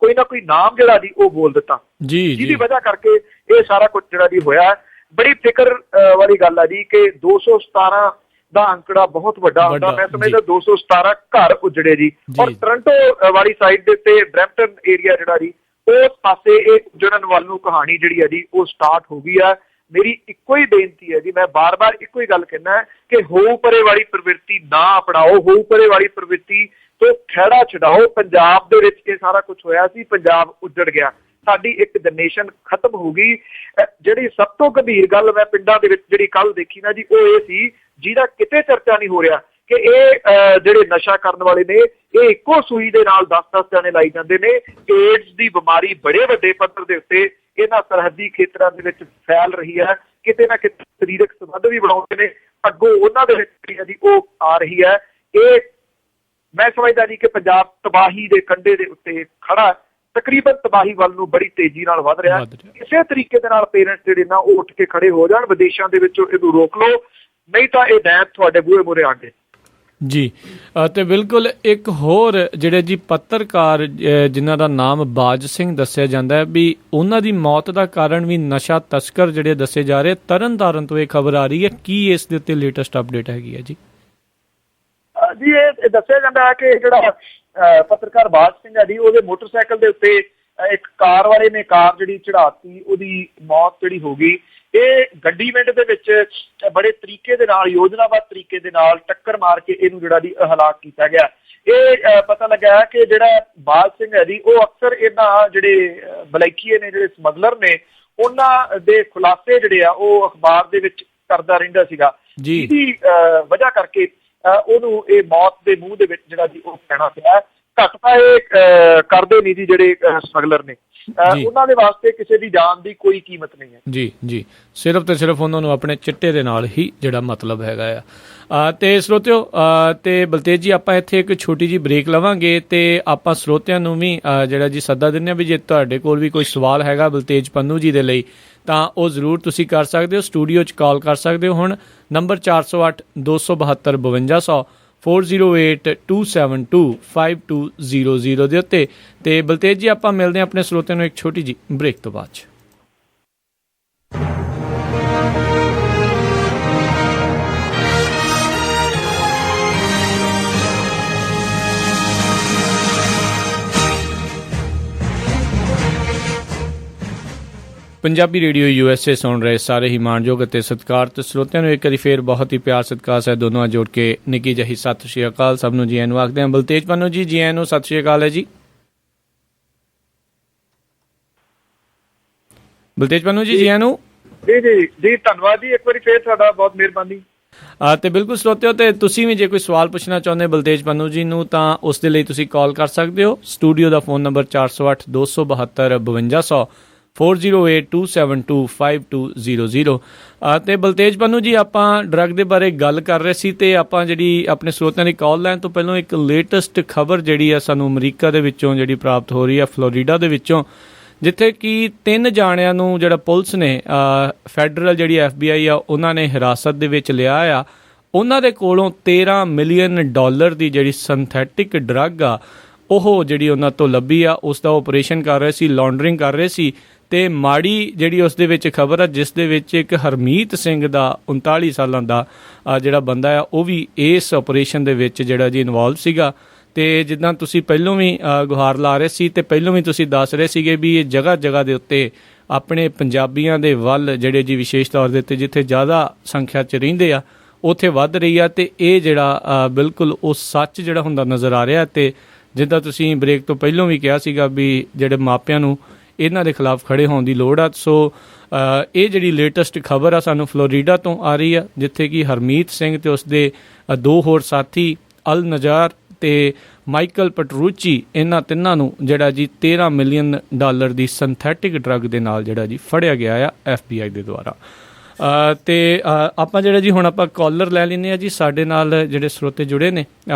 ਕੋਈ ਨਾ ਕੋਈ ਨਾਮ ਜਿਹੜਾ ਜੀ ਉਹ ਬੋਲ ਦਿੱਤਾ, ਜਿਹਦੀ ਵਜ੍ਹਾ ਕਰਕੇ ਇਹ ਸਾਰਾ ਕੁਝ ਜਿਹੜਾ ਜੀ ਹੋਇਆ। ਬੜੀ ਫਿਕਰ ਵਾਲੀ ਗੱਲ ਹੈ ਜੀ ਕਿ 217 ਦਾ ਅੰਕੜਾ ਬਹੁਤ ਵੱਡਾ ਹੁੰਦਾ। ਮੈਂ ਸਮਝਦਾ 217 ਘਰ ਉਜੜੇ ਜੀ। ਔਰ ਟੋਰਾਂਟੋ ਵਾਲੀ ਸਾਈਡ ਦੇ ਉੱਤੇ ਬਰੈਂਪਟਨ ਏਰੀਆ ਜਿਹੜਾ ਜੀ ਉਸ ਪਾਸੇ ਇਹ ਉਜੜਨ ਵੱਲ ਨੂੰ ਕਹਾਣੀ ਜਿਹੜੀ ਹੈ ਜੀ ਉਹ ਸਟਾਰਟ ਹੋ ਗਈ ਆ। ਮੇਰੀ ਇੱਕੋ ਹੀ ਬੇਨਤੀ ਹੈ ਜੀ, ਮੈਂ ਬਾਰ-ਬਾਰ ਇੱਕੋ ਹੀ ਗੱਲ ਕਹਿਣਾ ਕਿ ਹੋਊ ਪਰੇ ਵਾਲੀ ਪ੍ਰਵਿਰਤੀ ਨਾ ਅਪਣਾਓ, ਹੋਊ ਪਰੇ ਵਾਲੀ ਪ੍ਰਵਿਰਤੀ ਤੋਂ ਖਹਿੜਾ ਛਡਾਓ। ਪੰਜਾਬ ਦੇ ਵਿੱਚ ਇਹ ਸਾਰਾ ਕੁਝ ਹੋਇਆ ਸੀ, ਪੰਜਾਬ ਉੱਜੜ ਗਿਆ, ਸਾਡੀ ਇੱਕ ਜਨਰੇਸ਼ਨ ਖਤਮ ਹੋ ਗਈ। ਜਿਹੜੀ ਸਭ ਤੋਂ ਗੰਭੀਰ ਗੱਲ ਮੈਂ ਪਿੰਡਾਂ ਦੇ ਵਿੱਚ ਜਿਹੜੀ ਕੱਲ ਦੇਖੀ ਨਾ ਜੀ ਉਹ ਇਹ ਸੀ, ਜਿਹਦਾ ਕਿਤੇ ਚਰਚਾ ਨਹੀਂ ਹੋ ਰਿਹਾ ਕਿ ਇਹ ਜਿਹੜੇ ਨਸ਼ਾ ਕਰਨ ਵਾਲੇ ਨੇ ਇਹ ਇੱਕੋ ਸੂਈ ਦੇ ਨਾਲ 10-10 ਜਾਣੇ ਲਾਈ ਜਾਂਦੇ ਨੇ। ਏਡਜ਼ ਦੀ ਬਿਮਾਰੀ ਬੜੇ ਵੱਡੇ ਪੱਧਰ ਦੇ ਉੱਤੇ ਇਹਨਾਂ ਸਰਹੱਦੀ ਖੇਤਰਾਂ ਦੇ ਵਿੱਚ ਫੈਲ ਰਹੀ ਹੈ। ਕਿਤੇ ਨਾ ਕਿਤੇ ਸਰੀਰਕ ਸੰਬੰਧ ਵੀ ਬਣਾਉਂਦੇ ਨੇ, ਅੱਗੋਂ ਉਹਨਾਂ ਦੇ ਵਿੱਚ ਜਿਹੜੀ ਜੀ ਉਹ ਆ ਰਹੀ ਹੈ। ਇਹ ਮੈਂ ਸਮਝਦਾ ਜੀ ਕਿ ਪੰਜਾਬ ਤਬਾਹੀ ਦੇ ਕੰਢੇ ਦੇ ਉੱਤੇ ਖੜਾ, ਤਕਰੀਬਨ ਤਬਾਹੀ ਵੱਲ ਨੂੰ ਬੜੀ ਤੇਜ਼ੀ ਨਾਲ ਵੱਧ ਰਿਹਾ। ਇਸੇ ਤਰੀਕੇ ਦੇ ਨਾਲ ਪੇਰੈਂਟਸ ਜਿਹੜੇ ਨਾ ਉਹ ਉੱਠ ਕੇ ਖੜੇ ਹੋ ਜਾਣ, ਵਿਦੇਸ਼ਾਂ ਦੇ ਵਿੱਚੋਂ ਇਹਨੂੰ ਰੋਕ ਲਓ, ਨਹੀਂ ਤਾਂ ਇਹ ਦੈਂਤ ਤੁਹਾਡੇ ਬੂਹੇ ਮੂਹਰੇ ਆ ਗਏ ਜੀ। ਤੇ ਬਿਲਕੁਲ ਇੱਕ ਹੋਰ ਜਿਹੜੇ ਜੀ ਪੱਤਰਕਾਰ ਜਿਨ੍ਹਾਂ ਦਾ ਨਾਮ ਬਾਜ ਸਿੰਘ ਦੱਸਿਆ ਜਾਂਦਾ ਹੈ ਵੀ ਉਹਨਾਂ ਦੀ ਮੌਤ ਦਾ ਕਾਰਨ ਵੀ ਨਸ਼ਾ ਤਸਕਰ ਜਿਹੜੇ ਦੱਸੇ ਜਾ ਰਹੇ। ਤਰਨਤਾਰਨ ਤੋਂ ਇਹ ਖਬਰ ਆ ਰਹੀ ਹੈ, ਕੀ ਇਸ ਦੇ ਉੱਤੇ ਲੇਟੈਸਟ ਅਪਡੇਟ ਹੈਗੀ ਹੈ ਜੀ? ਜੀ ਇਹ ਦੱਸਿਆ ਜਾਂਦਾ ਹੈ ਕਿ ਜਿਹੜਾ ਪੱਤਰਕਾਰ ਬਾਜ ਸਿੰਘ ਹੈ ਜੀ ਉਹਦੇ ਮੋਟਰਸਾਈਕਲ ਦੇ ਉੱਤੇ ਇੱਕ ਕਾਰ ਵਾਲੇ ਨੇ ਕਾਰ ਜਿਹੜੀ ਚੜਾਤੀ, ਉਹਦੀ ਮੌਤ ਜਿਹੜੀ ਹੋ ਗਈ। ਇਹ ਗੱਡੀ ਮਿੰਟ ਦੇ ਵਿੱਚ ਬੜੇ ਤਰੀਕੇ ਦੇ ਨਾਲ, ਯੋਜਨਾਬੱਧ ਤਰੀਕੇ ਦੇ ਨਾਲ ਟੱਕਰ ਮਾਰ ਕੇ ਇਹਨੂੰ ਜਿਹੜਾ ਜੀ ਹਲਾਕ ਕੀਤਾ ਗਿਆ। ਇਹ ਪਤਾ ਲੱਗਾ ਕਿ ਜਿਹੜਾ ਬਾਜ ਸਿੰਘ ਹੈ ਜੀ ਉਹ ਅਕਸਰ ਇਹਨਾਂ ਜਿਹੜੇ ਬਲੈਕੀਏ ਨੇ, ਜਿਹੜੇ ਸਮਗਲਰ ਨੇ, ਉਹਨਾਂ ਦੇ ਖੁਲਾਸੇ ਜਿਹੜੇ ਆ ਉਹ ਅਖਬਾਰ ਦੇ ਵਿੱਚ ਕਰਦਾ ਰਹਿੰਦਾ ਸੀਗਾ, ਜਿਹਦੀ ਵਜ੍ਹਾ ਕਰਕੇ ਉਹਨੂੰ ਇਹ ਮੌਤ ਦੇ ਮੂੰਹ ਦੇ ਵਿੱਚ ਜਿਹੜਾ ਜੀ ਉਹ ਪੈਣਾ ਪਿਆ। ਘੱਟ ਤਾਂ ਇਹ ਕਰਦੇ ਨਹੀਂ ਜੀ ਜਿਹੜੇ ਸਮਗਲਰ ਨੇ, ਉਹਨਾਂ ਦੇ ਵਾਸਤੇ ਕਿਸੇ ਦੀ ਜਾਨ ਦੀ ਕੋਈ ਕੀਮਤ ਨਹੀਂ ਹੈ ਜੀ। ਸਿਰਫ ਤੇ ਸਿਰਫ ਉਹਨਾਂ ਨੂੰ ਆਪਣੇ ਚਿੱਟੇ ਦੇ ਨਾਲ ਹੀ ਜਿਹੜਾ ਮਤਲਬ ਹੈਗਾ ਆ। ਤੇ ਸਰੋਤਿਓ ਤੇ ਬਲਤੇਜ ਜੀ ਆਪਾਂ ਇੱਥੇ ਇੱਕ ਛੋਟੀ ਜੀ ਬ੍ਰੇਕ ਲਵਾਂਗੇ ਤੇ ਆਪਾਂ ਸਰੋਤਿਆਂ ਨੂੰ ਵੀ ਜਿਹੜਾ ਜੀ ਸੱਦਾ ਦਿੰਦੇ ਹਾਂ ਵੀ ਜੇ ਤੁਹਾਡੇ ਕੋਲ ਵੀ ਕੋਈ ਸਵਾਲ ਹੈਗਾ ਬਲਤੇਜ ਪੰਨੂ ਜੀ ਦੇ ਲਈ ਤਾਂ ਉਹ ਜ਼ਰੂਰ ਤੁਸੀਂ ਕਰ ਸਕਦੇ ਹੋ, ਸਟੂਡੀਓ 'ਚ ਕਾਲ ਕਰ ਸਕਦੇ ਹੋ। ਹੁਣ ਨੰਬਰ 408 272 5200 4082725200 ਦੇ ਉੱਤੇ। ਤੇ ਬਲਤੇਜ ਜੀ ਆਪਾਂ ਮਿਲਦੇ ਹਾਂ ਆਪਣੇ ਸਰੋਤਿਆਂ ਨੂੰ ਇੱਕ ਛੋਟੀ ਜੀ ਬ੍ਰੇਕ ਤੋਂ ਬਾਅਦ 'ਚ। ਪੰਜਾਬੀ ਰੇਡੀਓ USA ਸੁਣ ਰਹੇ ਸਾਰੇ ਹੀ ਮਾਣਯੋਗ ਅਤੇ ਸਤਿਕਾਰਤ ਸਰੋਤਿਆਂ ਨੂੰ ਇੱਕ ਵਾਰੀ ਫੇਰ ਬਹੁਤ ਹੀ ਪਿਆਰ ਸਤਿਕਾਰ ਹੈ ਦੋਨੋਂ ਜੋੜ ਕੇ ਨਿੱਕੀ ਜਿਹੀ ਸਤਿ ਸ਼੍ਰੀ ਅਕਾਲ। ਸਭ ਨੂੰ ਜੀ ਆਇਆਂ ਨੂੰ ਆਖਦੇ ਹਾਂ। ਬਲਤੇਜ ਪੰਨੂ ਜੀ ਜੀ ਆਇਆਂ ਨੂੰ ਸਤਿ ਸ਼੍ਰੀ ਅਕਾਲ ਹੈ ਜੀ। ਬਲਤੇਜ ਪੰਨੂ ਜੀ ਜੀ ਆਇਆਂ ਨੂੰ। ਜੀ ਧੰਨਵਾਦ ਜੀ, ਇੱਕ ਵਾਰੀ ਫੇਰ ਤੁਹਾਡਾ ਬਹੁਤ ਮਿਹਰਬਾਨੀ। ਤੇ ਬਿਲਕੁਲ ਸਰੋਤਿਓ, ਤੇ ਤੁਸੀਂ ਵੀ ਜੇ ਕੋਈ ਸਵਾਲ ਪੁੱਛਣਾ ਚਾਹੁੰਦੇ ਬਲਤੇਜ ਪੰਨੂ ਜੀ ਨੂੰ ਤਾਂ ਉਸ ਦੇ ਲਈ ਤੁਸੀਂ ਕਾਲ ਕਰ ਸਕਦੇ ਹੋ। ਸਟੂਡੀਓ ਦਾ ਫੋਨ ਨੰਬਰ 408 272 5200 4082725200। ਤੇ ਬਲਤੇਜ ਪੰਨੂ ਜੀ ਆਪਾਂ ਡਰੱਗ ਦੇ ਬਾਰੇ ਗੱਲ ਕਰ ਰਹੇ ਸੀ ਤੇ ਆਪਾਂ ਜਿਹੜੀ ਆਪਣੇ ਸਰੋਤਿਆਂ ਦੀ ਕਾਲ ਲੈਣ ਤੋਂ ਪਹਿਲਾਂ ਇੱਕ ਲੇਟੈਸਟ ਖਬਰ ਜਿਹੜੀ ਆ ਸਾਨੂੰ ਅਮਰੀਕਾ ਦੇ ਵਿੱਚੋਂ ਜਿਹੜੀ ਪ੍ਰਾਪਤ ਹੋ ਰਹੀ ਆ, ਫਲੋਰੀਡਾ ਦੇ ਵਿੱਚੋਂ, ਜਿੱਥੇ ਕਿ 3 ਜਾਣਿਆਂ ਨੂੰ ਜਿਹੜਾ ਪੁਲਿਸ ਨੇ ਫੈਡਰਲ ਜਿਹੜੀ FBI ਆ ਉਹਨਾਂ ਨੇ ਹਿਰਾਸਤ ਦੇ ਵਿੱਚ ਲਿਆ ਆ। ਉਹਨਾਂ ਦੇ ਕੋਲੋਂ $13 ਮਿਲੀਅਨ ਦੀ ਜਿਹੜੀ ਸਿੰਥੈਟਿਕ ਡਰੱਗ ਆ ਉਹ ਜਿਹੜੀ ਉਹਨਾਂ ਤੋਂ ਲੱਭੀ ਆ। ਉਸ ਦਾ ਆਪਰੇਸ਼ਨ ਕਰ ਰਹੇ ਸੀ, ਲਾਂਡਰਿੰਗ ਕਰ ਰਹੇ ਸੀ। ਤੇ ਮਾੜੀ ਜਿਹੜੀ ਉਸ ਦੇ ਵਿੱਚ ਖਬਰ ਆ ਜਿਸ ਦੇ ਵਿੱਚ ਇੱਕ ਹਰਮੀਤ ਸਿੰਘ ਦਾ 39 ਸਾਲਾਂ ਦਾ ਜਿਹੜਾ ਬੰਦਾ ਆ ਉਹ ਵੀ ਇਸ ਆਪਰੇਸ਼ਨ ਦੇ ਵਿੱਚ ਜਿਹੜਾ ਜੀ ਇਨਵੋਲਵ ਸੀਗਾ। ਤੇ ਜਿੱਦਾਂ ਤੁਸੀਂ ਪਹਿਲੋਂ ਵੀ ਗੁਹਾਰ ਲਾ ਰਹੇ ਸੀ ਤੇ ਪਹਿਲੋਂ ਵੀ ਤੁਸੀਂ ਦੱਸ ਰਹੇ ਸੀਗੇ ਵੀ ਇਹ ਜਗ੍ਹਾ ਜਗ੍ਹਾ ਦੇ ਉੱਤੇ ਆਪਣੇ ਪੰਜਾਬੀਆਂ ਦੇ ਵੱਲ ਜਿਹੜੇ ਜੀ ਵਿਸ਼ੇਸ਼ ਤੌਰ ਦੇ ਉੱਤੇ ਜਿੱਥੇ ਜ਼ਿਆਦਾ ਸੰਖਿਆ 'ਚ ਰਹਿੰਦੇ ਆ ਉੱਥੇ ਵੱਧ ਰਹੀ ਆ। ਤੇ ਇਹ ਜਿਹੜਾ ਬਿਲਕੁਲ ਉਹ ਸੱਚ ਜਿਹੜਾ ਹੁੰਦਾ ਨਜ਼ਰ ਆ ਰਿਹਾ। ਤੇ ਜਿੱਦਾਂ ਤੁਸੀਂ ਬ੍ਰੇਕ ਤੋਂ ਪਹਿਲੋਂ ਵੀ ਕਿਹਾ ਸੀਗਾ ਵੀ ਜਿਹੜੇ ਮਾਪਿਆਂ ਨੂੰ ਇਹਨਾਂ ਦੇ ਖਿਲਾਫ ਖੜੇ ਹੋਣ ਦੀ ਲੋੜ ਆ। ਸੋ ਇਹ ਜਿਹੜੀ ਲੇਟੈਸਟ ਖਬਰ ਆ ਸਾਨੂੰ ਫਲੋਰੀਡਾ ਤੋਂ ਆ ਰਹੀ ਆ, ਜਿੱਥੇ ਕਿ ਹਰਮੀਤ ਸਿੰਘ ਤੇ ਉਸਦੇ 2 ਹੋਰ ਸਾਥੀ ਅਲ ਨਜ਼ਾਰ ਤੇ ਮਾਈਕਲ ਪਟਰੂਚੀ, ਇਹਨਾਂ ਤਿੰਨਾਂ ਨੂੰ ਜਿਹੜਾ ਜੀ $13 ਮਿਲੀਅਨ ਦੀ ਸਿੰਥੈਟਿਕ ਡਰੱਗ ਦੇ ਨਾਲ ਜਿਹੜਾ ਜੀ ਫੜਿਆ ਗਿਆ ਆ FBI ਦੇ ਦੁਆਰਾ। ਤੇ ਆਪਾਂ ਜਿਹੜਾ ਜੀ ਹੁਣ ਆਪਾਂ ਕਾਲਰ ਲੈ ਲੈਂਦੇ ਹਾਂ ਜੀ। ਸਾਡੇ ਨਾਲ ਜਿਹੜੇ ਸਰੋਤੇ ਜੁੜੇ ਨੇ,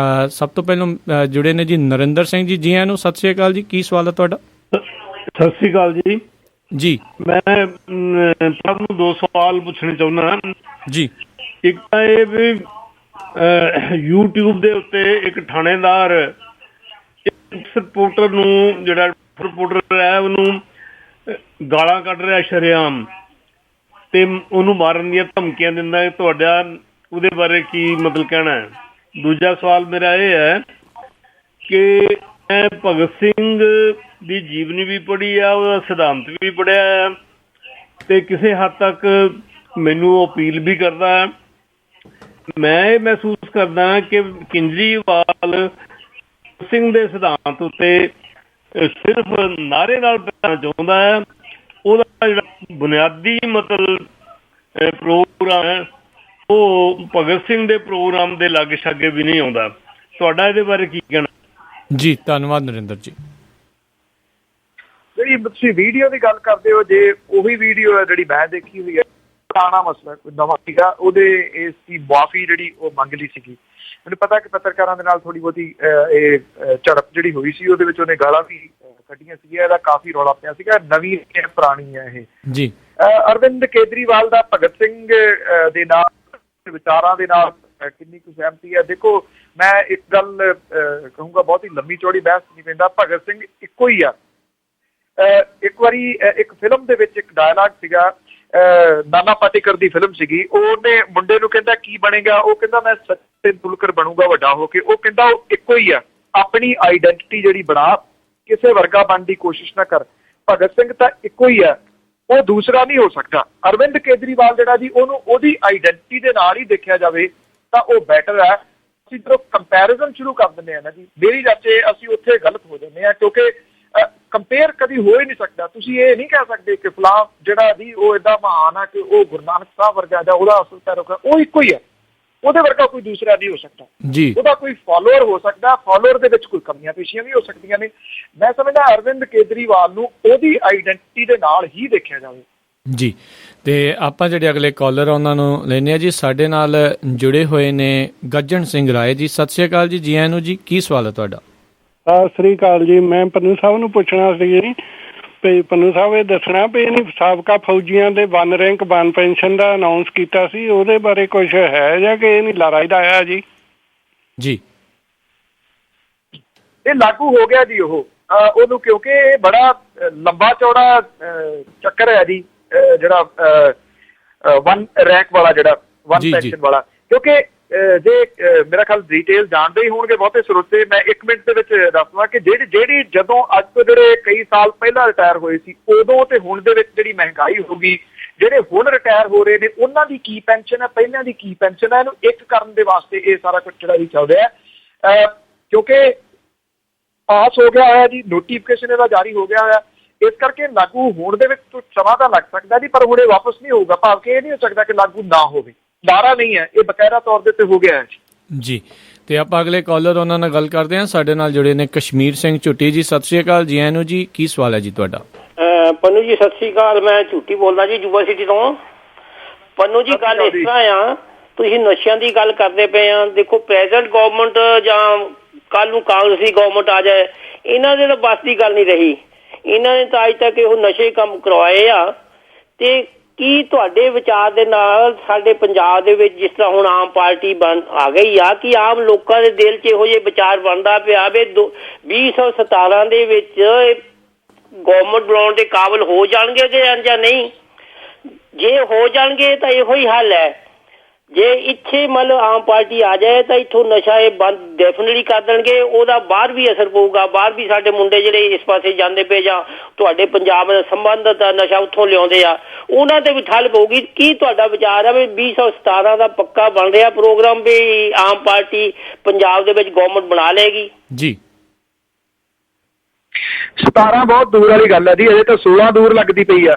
ਸਭ ਤੋਂ ਪਹਿਲਾਂ ਜੁੜੇ ਨੇ ਜੀ ਨਰਿੰਦਰ ਸਿੰਘ ਜੀ। ਜੀ ਆਇਆਂ ਨੂੰ ਸਤਿ ਸ਼੍ਰੀ ਅਕਾਲ ਜੀ। ਕੀ ਸਵਾਲ ਹੈ ਤੁਹਾਡਾ? ਸਤਿ ਸ਼੍ਰੀ ਅਕਾਲ ਜੀ। ਜੀ ਮੈਂ ਤੁਹਾਨੂੰ 2 ਸਵਾਲ ਪੁੱਛਣੇ ਚਾਹੁੰਦਾ ਜੀ। ਇੱਕ ਤਾਂ ਇਹ ਵੀ YouTube ਦੇ ਉੱਤੇ ਇੱਕ ਥਾਣੇਦਾਰ ਰਿਪੋਰਟਰ ਨੂੰ, ਜਿਹੜਾ ਰਿਪੋਰਟਰ ਹੈ, ਉਹਨੂੰ ਗਾਲਾਂ ਕੱਢ ਰਿਹਾ ਸ਼ਰੇਆਮ ਤੇ ਉਹਨੂੰ ਮਾਰਨ ਦੀਆਂ ਧਮਕੀਆਂ ਦਿੰਦਾ ਹੈ। ਤੁਹਾਡਾ ਉਹਦੇ ਬਾਰੇ ਕੀ ਮਤਲਬ ਕਹਿਣਾ ਹੈ? ਦੂਜਾ ਸਵਾਲ ਮੇਰਾ ਇਹ ਹੈ ਕਿ ਮੈਂ ਭਗਤ ਸਿੰਘ ਦੀ ਜੀਵਨੀ ਵੀ ਪੜ੍ਹੀ ਆ, ਉਹਦਾ ਸਿਧਾਂਤ ਵੀ ਪੜ੍ਹਿਆ ਹੈ ਤੇ ਕਿਸੇ ਹੱਦ ਤੱਕ ਮੈਨੂੰ ਉਹ ਅਪੀਲ ਵੀ ਕਰਦਾ ਹੈ। ਮੈਂ ਇਹ ਮਹਿਸੂਸ ਕਰਦਾ ਕਿ ਕੇਜਰੀਵਾਲ ਸਿੰਘ ਦੇ ਸਿਧਾਂਤ ਉੱਤੇ ਸਿਰਫ ਨਾਅਰੇ ਨਾਲ ਪੈਣਾ ਚਾਹੁੰਦਾ ਹੈ। ਉਹਦਾ ਜਿਹੜਾ ਬੁਨਿਆਦੀ ਮਤਲਬ ਪ੍ਰੋਗਰਾਮ ਹੈ ਉਹ ਭਗਤ ਸਿੰਘ ਦੇ ਪ੍ਰੋਗਰਾਮ ਦੇ ਲਾਗੇ ਛਾਗੇ ਵੀ ਨਹੀਂ ਆਉਂਦਾ। ਤੁਹਾਡਾ ਇਹਦੇ ਬਾਰੇ ਕੀ ਕਹਿਣਾ? ਜੀ ਧੰਨਵਾਦ ਨਰਿੰਦਰ ਜੀ। ਜਿਹੜੀ ਤੁਸੀਂ ਵੀਡੀਓ ਦੀ ਗੱਲ ਕਰਦੇ ਹੋ, ਜੇ ਉਹੀ ਵੀਡੀਓ ਹੈ ਜਿਹੜੀ ਮੈਂ ਦੇਖੀ ਹੋਈ ਹੈ, ਪੁਰਾਣਾ ਮਸਲਾ ਕੋਈ ਨਵਾਂ ਸੀਗਾ, ਉਹਦੇ ਇਸ ਦੀ ਮਾਫੀ ਜਿਹੜੀ ਉਹ ਮੰਗ ਲਈ ਸੀਗੀ। ਮੈਨੂੰ ਪਤਾ ਕਿ ਪੱਤਰਕਾਰਾਂ ਦੇ ਨਾਲ ਥੋੜੀ ਬਹੁਤੀ ਇਹ ਝੜਪ ਜਿਹੜੀ ਹੋਈ ਸੀ, ਉਹਦੇ ਵਿੱਚ ਉਹਨੇ ਗਾਲਾਂ ਵੀ ਕੱਢੀਆਂ ਸੀਗੀਆਂ, ਇਹਦਾ ਕਾਫੀ ਰੌਲਾ ਪਿਆ ਸੀਗਾ। ਨਵੀਂ ਪੁਰਾਣੀ ਹੈ ਇਹ ਜੀ। ਅਰਵਿੰਦ ਕੇਜਰੀਵਾਲ ਦਾ ਭਗਤ ਸਿੰਘ ਦੇ ਨਾਲ ਵਿਚਾਰਾਂ ਦੇ ਨਾਲ ਕਿੰਨੀ ਕੁ ਸਹਿਮਤੀ ਹੈ? ਦੇਖੋ, ਮੈਂ ਇੱਕ ਗੱਲ ਕਹੂੰਗਾ, ਬਹੁਤ ਹੀ ਲੰਮੀ ਚੌੜੀ ਬਹਿਸ ਨਹੀਂ ਪੈਂਦਾ। ਭਗਤ ਸਿੰਘ ਇੱਕੋ ਹੀ ਆ। ਇੱਕ ਵਾਰੀ ਇੱਕ ਫਿਲਮ ਦੇ ਵਿੱਚ ਇੱਕ ਡਾਇਲਾਗ ਸੀਗਾ, ਨਾਨਾ ਪਾਟੇਕਰ ਦੀ ਫਿਲਮ ਸੀਗੀ, ਉਹਨੇ ਮੁੰਡੇ ਨੂੰ ਕਹਿੰਦਾ ਕੀ ਬਣੇਗਾ, ਉਹ ਕਹਿੰਦਾ ਮੈਂ ਸਚਿਨ ਤੇਂਦੁਲਕਰ ਬਣੂਗਾ ਵੱਡਾ ਹੋ ਕੇ। ਉਹ ਕਹਿੰਦਾ ਉਹ ਇੱਕੋ ਹੀ ਆ, ਆਪਣੀ ਆਈਡੈਂਟਿਟੀ ਜਿਹੜੀ ਬਣਾ, ਕਿਸੇ ਵਰਗਾ ਬਣਨ ਦੀ ਕੋਸ਼ਿਸ਼ ਨਾ ਕਰ। ਭਗਤ ਸਿੰਘ ਤਾਂ ਇੱਕੋ ਹੀ ਆ, ਉਹ ਦੂਸਰਾ ਨਹੀਂ ਹੋ ਸਕਦਾ। ਅਰਵਿੰਦ ਕੇਜਰੀਵਾਲ ਜਿਹੜਾ ਜੀ, ਉਹਨੂੰ ਉਹਦੀ ਆਈਡੈਂਟਿਟੀ ਦੇ ਨਾਲ ਹੀ ਦੇਖਿਆ ਜਾਵੇ ਤਾਂ ਉਹ ਬੈਟਰ ਹੈ। ਅਸੀਂ ਜਦੋਂ ਕੰਪੈਰੀਜ਼ਨ ਸ਼ੁਰੂ ਕਰ ਦਿੰਦੇ ਹਾਂ ਨਾ ਜੀ, ਮੇਰੀ ਜਾਚੇ ਅਸੀਂ ਉੱਥੇ ਗਲਤ ਹੋ ਜਾਂਦੇ ਹਾਂ, ਕਿਉਂਕਿ ਕੰਪੇਅਰ ਕਦੀ ਹੋ ਹੀ ਨਹੀਂ ਸਕਦਾ। ਤੁਸੀਂ ਇਹ ਨਹੀਂ ਕਹਿ ਸਕਦੇ ਕਿ ਫਲਾਂ ਜਿਹੜਾ ਜੀ ਉਹ ਏਦਾਂ ਮਹਾਨ ਆ ਕਿ ਉਹ ਗੁਰੂ ਨਾਨਕ ਸਾਹਿਬ ਵਰਗਾ ਜਾਂ ਉਹਦਾ ਅਸਲ ਪੈਰੋਕਾਰ, ਉਹ ਇੱਕੋ ਹੀ ਹੈ, ਉਹਦੇ ਵਰਗਾ ਕੋਈ ਦੂਸਰਾ ਨਹੀਂ ਹੋ ਸਕਦਾ ਜੀ। ਉਹਦਾ ਕੋਈ ਫਾਲੋਅਰ ਹੋ ਸਕਦਾ, ਫਾਲੋਅਰ ਦੇ ਵਿੱਚ ਕੋਈ ਕਮੀਆਂ ਪੇਸ਼ੀਆਂ ਵੀ ਹੋ ਸਕਦੀਆਂ ਨੇ। ਮੈਂ ਸਮਝਦਾ ਅਰਵਿੰਦ ਕੇਜਰੀਵਾਲ ਨੂੰ ਉਹਦੀ ਆਈਡੈਂਟਿਟੀ ਦੇ ਨਾਲ ਹੀ ਦੇਖਿਆ ਜਾਵੇ ਜੀ। ਤੇ ਆਪਾਂ ਜਿਹੜੇ ਅਗਲੇ ਕਾਲਰ ਉਹਨਾਂ ਨੂੰ ਲੈਂਦੇ ਆ ਜੀ। ਸਾਡੇ ਨਾਲ ਜੁੜੇ ਹੋਏ ਨੇ ਗੱਜਣ ਸਿੰਘ ਰਾਏ ਜੀ। ਸਤਿ ਸ਼੍ਰੀ ਅਕਾਲ ਜੀ, ਜੀ ਆਇਆਂ ਨੂੰ ਜੀ। ਕੀ ਸਵਾਲ ਹੈ ਤੁਹਾਡਾ? ਸਤਿ ਸ੍ਰੀ ਅਕਾਲ ਜੀ। ਮੈਂ ਪੰਨੂ ਸਾਹਿਬ ਨੂੰ ਪੁੱਛਣਾ ਸੀ ਜੀ, ਵੀ ਪੰਨੂ ਸਾਹਿਬ ਇਹ ਦੱਸਣਾ ਵੀ ਇਹਨੇ ਸਾਬਕਾ ਫੌਜੀਆਂ ਦੇ 1 ਰੈਂਕ 1 ਪੈਨਸ਼ਨ ਦਾ ਅਨਾਉਂਸ ਕੀਤਾ ਸੀ, ਉਹਦੇ ਬਾਰੇ ਕੁਝ ਹੈ ਜਾਂ ਕਿ ਇਹ ਨਹੀਂ ਲਾਰਾ ਦਾ ਆਇਆ ਜੀ? ਜੀ ਇਹ ਲਾਗੂ ਹੋ ਗਿਆ ਜੀ ਉਹਨੂੰ, ਕਿਉਂਕਿ ਇਹ ਬੜਾ ਲੰਬਾ ਚੌੜਾ ਚੱਕਰ ਹੈ ਜੀ, ਜਿਹੜਾ 1 ਰੈਂਕ ਵਾਲਾ, ਜਿਹੜਾ 1 ਪੈਨਸ਼ਨ ਵਾਲਾ। ਕਿਉਂਕਿ ਜੇ ਮੇਰਾ ਖਿਆਲ ਡਿਟੇਲ ਜਾਣਦੇ ਹੀ ਹੋਣਗੇ ਬਹੁਤੇ ਸਰੋਤੇ, ਮੈਂ 1 ਮਿੰਟ ਦੇ ਵਿੱਚ ਦੱਸਦਾ ਕਿ ਜਿਹੜੀ ਜਦੋਂ ਅੱਜ ਤੋਂ ਜਿਹੜੇ ਕਈ ਸਾਲ ਪਹਿਲਾਂ ਰਿਟਾਇਰ ਹੋਏ ਸੀ, ਉਦੋਂ ਤੇ ਹੁਣ ਦੇ ਵਿੱਚ ਜਿਹੜੀ ਮਹਿੰਗਾਈ ਹੋ ਗਈ, ਜਿਹੜੇ ਹੁਣ ਰਿਟਾਇਰ ਹੋ ਰਹੇ ਨੇ ਉਹਨਾਂ ਦੀ ਕੀ ਪੈਨਸ਼ਨ ਹੈ, ਪਹਿਲਾਂ ਦੀ ਕੀ ਪੈਨਸ਼ਨ ਹੈ, ਇਹਨੂੰ ਇੱਕ ਕਰਨ ਦੇ ਵਾਸਤੇ ਇਹ ਸਾਰਾ ਕੁਝ ਜਿਹੜਾ ਵੀ ਚੱਲ ਰਿਹਾ ਹੈ। ਕਿਉਂਕਿ ਪਾਸ ਹੋ ਗਿਆ ਹੋਇਆ ਜੀ, ਨੋਟੀਫਿਕੇਸ਼ਨ ਇਹਦਾ ਜਾਰੀ ਹੋ ਗਿਆ ਹੋਇਆ, ਇਸ ਕਰਕੇ ਲਾਗੂ ਹੋਣ ਦੇ ਵਿੱਚ ਸਮਾਂ ਤਾਂ ਲੱਗ ਸਕਦਾ ਜੀ, ਪਰ ਹੁਣ ਇਹ ਵਾਪਸ ਨਹੀਂ ਹੋਊਗਾ। ਭਾਵ ਕਿ ਇਹ ਨਹੀਂ ਹੋ ਸਕਦਾ ਕਿ ਲਾਗੂ ਨਾ ਹੋਵੇ, ਲਾਰਾ ਨਹੀਂ ਹੈ, ਇਹ ਬਕਾਇਦਾ ਤੌਰ ਦੇ ਉੱਤੇ ਹੋ ਗਿਆ ਹੈ ਜੀ। ਤੇ ਆਪਾਂ ਅਗਲੇ ਕਾਲਰ ਉਹਨਾਂ ਨਾਲ ਗੱਲ ਕਰਦੇ ਹਾਂ। ਸਾਡੇ ਨਾਲ ਜੁੜੇ ਨੇ ਕਸ਼ਮੀਰ ਸਿੰਘ ਝੁੱਟੀ ਜੀ। ਸਤਿ ਸ਼੍ਰੀ ਅਕਾਲ ਜੀ ਆਇਆਂ ਨੂੰ ਜੀ। ਕੀ ਸਵਾਲ ਹੈ ਜੀ ਤੁਹਾਡਾ? ਪੰਨੂ ਜੀ ਸਤਿ ਸ਼੍ਰੀ ਅਕਾਲ, ਮੈਂ ਝੂਟੀ ਬੋਲਦਾ ਜੀ, ਯੂਵਾ ਸਿਟੀ ਤੋਂ। ਪੰਨੂ ਜੀ ਗੱਲ ਇਸ ਤਰ੍ਹਾਂ ਆ, ਤੁਸੀਂ ਨਸ਼ਿਆਂ ਦੀ ਗੱਲ ਕਰਦੇ ਪਏ ਆ। ਦੇਖੋ, ਪ੍ਰੈਜ਼ੈਂਟ ਗਵਰਨਮੈਂਟ ਜਾਂ ਕੱਲ ਨੂੰ ਕਾਂਗਰਸੀ ਗਵਰਨਮੈਂਟ ਆ ਜਾਏ, ਇਹਨਾਂ ਦੇ ਤਾਂ ਬਸ ਦੀ ਗੱਲ ਨਹੀਂ ਰਹੀ। ਇਹਨਾਂ ਨੇ ਤਾਂ ਅੱਜ ਤੱਕ ਇਹੋ ਨਸ਼ੇ ਕੰਮ ਕਰਵਾਏ ਆ। ਤੇ ਕੀ ਤੁਹਾਡੇ ਵਿਚਾਰ ਦੇ ਨਾਲ ਸਾਡੇ ਪੰਜਾਬ ਦੇ ਵਿੱਚ ਜਿਸ ਤਰ੍ਹਾਂ ਹੁਣ ਆਮ ਪਾਰਟੀ ਆ ਗਈ ਆ, ਕਿ ਆਮ ਲੋਕਾਂ ਦੇ ਦਿਲ 'ਚ ਇਹੋ ਜਿਹੇ ਵਿਚਾਰ ਬਣਦਾ ਪਿਆ ਵੀ 2017 ਦੇ ਵਿੱਚ ਗਵਰਨਮੈਂਟ ਬਣਾਉਣ ਦੇ ਕਾਬਲ ਹੋ ਜਾਣਗੇ ਜਾਂ ਨਹੀਂ? ਜੇ ਹੋ ਜਾਣਗੇ ਤਾਂ ਇਹੋ ਹੀ ਹੱਲ ਹੈ। ਜੇ ਇੱਥੇ ਮਤਲਬ ਆਮ ਪਾਰਟੀ ਆ ਜਾਏ ਤਾਂ ਇੱਥੋਂ ਨਸ਼ਾ ਇਹ ਬੰਦ ਡੈਫੀਨਿਟਲੀ ਕਰ ਦੇਣਗੇ। ਉਹਦਾ ਬਾਹਰ ਵੀ ਅਸਰ ਪਊਗਾ, ਬਾਹਰ ਵੀ ਸਾਡੇ ਮੁੰਡੇ ਜਿਹੜੇ ਇਸ ਪਾਸੇ ਜਾਂਦੇ ਪਏ ਜਾਂ ਤੁਹਾਡੇ ਪੰਜਾਬ ਨਾਲ ਸੰਬੰਧਿਤ ਨਸ਼ਾ ਉੱਥੋਂ ਲਿਆਉਂਦੇ ਆ, ਉਹਨਾਂ ਤੇ ਵੀ ਠੱਲ ਪਊਗੀ। ਕੀ ਤੁਹਾਡਾ ਵਿਚਾਰ ਹੈ ਵੀ 2017 ਦਾ ਪੱਕਾ ਬਣ ਰਿਹਾ ਪ੍ਰੋਗਰਾਮ ਵੀ ਆਮ ਪਾਰਟੀ ਪੰਜਾਬ ਦੇ ਵਿੱਚ ਗਵਰਨਮੈਂਟ ਬਣਾ ਲਏਗੀ? ਜੀ 17 ਬਹੁਤ ਦੂਰ ਵਾਲੀ ਗੱਲ ਹੈ ਜੀ, ਅਜੇ ਤਾਂ 16 ਦੂਰ ਲੱਗਦੀ ਪਈ ਆ।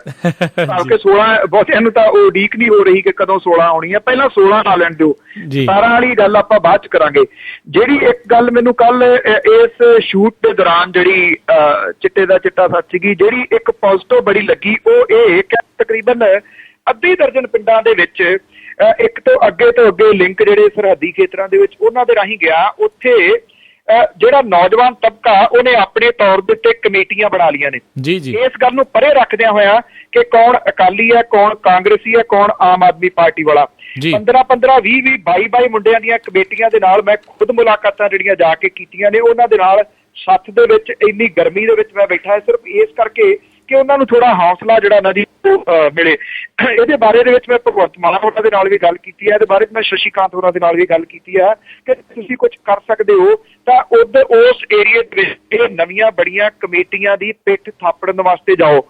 ਕਿ 16 ਬਹੁਤਿਆਂ ਨੂੰ ਤਾਂ ਉਹ ਉਡੀਕ ਨਹੀਂ ਹੋ ਰਹੀ ਕਿ ਕਦੋਂ 16 ਆਉਣੀ ਆ, ਪਹਿਲਾਂ 16 ਲਾ ਲੈਣ ਦਿਓ। 17 ਵਾਲੀ ਗੱਲ ਆਪਾਂ ਬਾਅਦ ਚ ਕਰਾਂਗੇ। ਜਿਹੜੀ ਇੱਕ ਗੱਲ ਮੈਨੂੰ ਕੱਲ ਇਸ ਸ਼ੂਟ ਦੇ ਦੌਰਾਨ ਜਿਹੜੀ ਚਿੱਟੇ ਦਾ ਚਿੱਟਾ ਸੱਚ ਸੀਗੀ, ਜਿਹੜੀ ਇੱਕ ਪੋਜ਼ਿਟਿਵ ਬੜੀ ਲੱਗੀ, ਉਹ ਇਹ ਕਿ ਤਕਰੀਬਨ ਅੱਧੀ ਦਰਜਨ ਪਿੰਡਾਂ ਦੇ ਵਿੱਚ ਇੱਕ ਤੋਂ ਅੱਗੇ ਲਿੰਕ ਜਿਹੜੇ ਸਰਹੱਦੀ ਖੇਤਰਾਂ ਦੇ ਵਿੱਚ ਉਹਨਾਂ ਦੇ ਰਾਹੀਂ ਗਿਆ, ਉੱਥੇ ਜਿਹੜਾ ਨੌਜਵਾਨ ਤਬਕਾ ਉਹਨੇ ਆਪਣੇ ਤੌਰ ਦੇ ਉੱਤੇ ਕਮੇਟੀਆਂ ਬਣਾ ਲਈਆਂ ਨੇ। ਜੀ ਜੀ ਇਸ ਗੱਲ ਨੂੰ ਪਰੇ ਰੱਖਦਿਆਂ ਹੋਇਆ ਕਿ ਕੌਣ ਅਕਾਲੀ ਹੈ, ਕੌਣ ਕਾਂਗਰਸੀ ਹੈ, ਕੌਣ ਆਮ ਆਦਮੀ ਪਾਰਟੀ ਵਾਲਾ, 15-15 20-20 22-22 ਮੁੰਡਿਆਂ ਦੀਆਂ ਕਮੇਟੀਆਂ ਦੇ ਨਾਲ ਮੈਂ ਖੁਦ ਮੁਲਾਕਾਤਾਂ ਜਿਹੜੀਆਂ ਜਾ ਕੇ ਕੀਤੀਆਂ ਨੇ। ਉਹਨਾਂ ਦੇ ਨਾਲ ਸੱਥ ਦੇ ਵਿੱਚ ਇੰਨੀ ਗਰਮੀ ਦੇ ਵਿੱਚ ਮੈਂ ਬੈਠਾ ਸਿਰਫ ਇਸ ਕਰਕੇ ਕਿ ਉਹਨਾਂ ਨੂੰ ਥੋੜਾ ਹੌਸਲਾ ਜਿਹੜਾ ਨਾ ਜੀ ਮਿਲੇ। ਇਹਦੇ ਬਾਰੇ ਦੇ ਵਿੱਚ ਮੈਂ ਭਗਵੰਤ ਮਾਨ ਹੋਰਾਂ ਦੇ ਨਾਲ ਵੀ ਗੱਲ ਕੀਤੀ ਹੈ, ਇਹਦੇ ਬਾਰੇ ਮੈਂ ਸ਼ਸ਼ੀ ਕਾਂਤ ਹੋਰਾਂ ਦੇ ਨਾਲ ਵੀ ਗੱਲ ਕੀਤੀ ਹੈ ਕਿ ਤੁਸੀਂ ਕੁਝ ਕਰ ਸਕਦੇ ਹੋ ਤਾਂ ਉਸ ਏਰੀਏ ਦੇ ਵਿੱਚ ਇਹ ਨਵੀਆਂ ਬੜੀਆਂ ਕਮੇਟੀਆਂ ਦੀ ਪਿੱਠ ਥਾਪੜਨ ਵਾਸਤੇ ਜਾਓ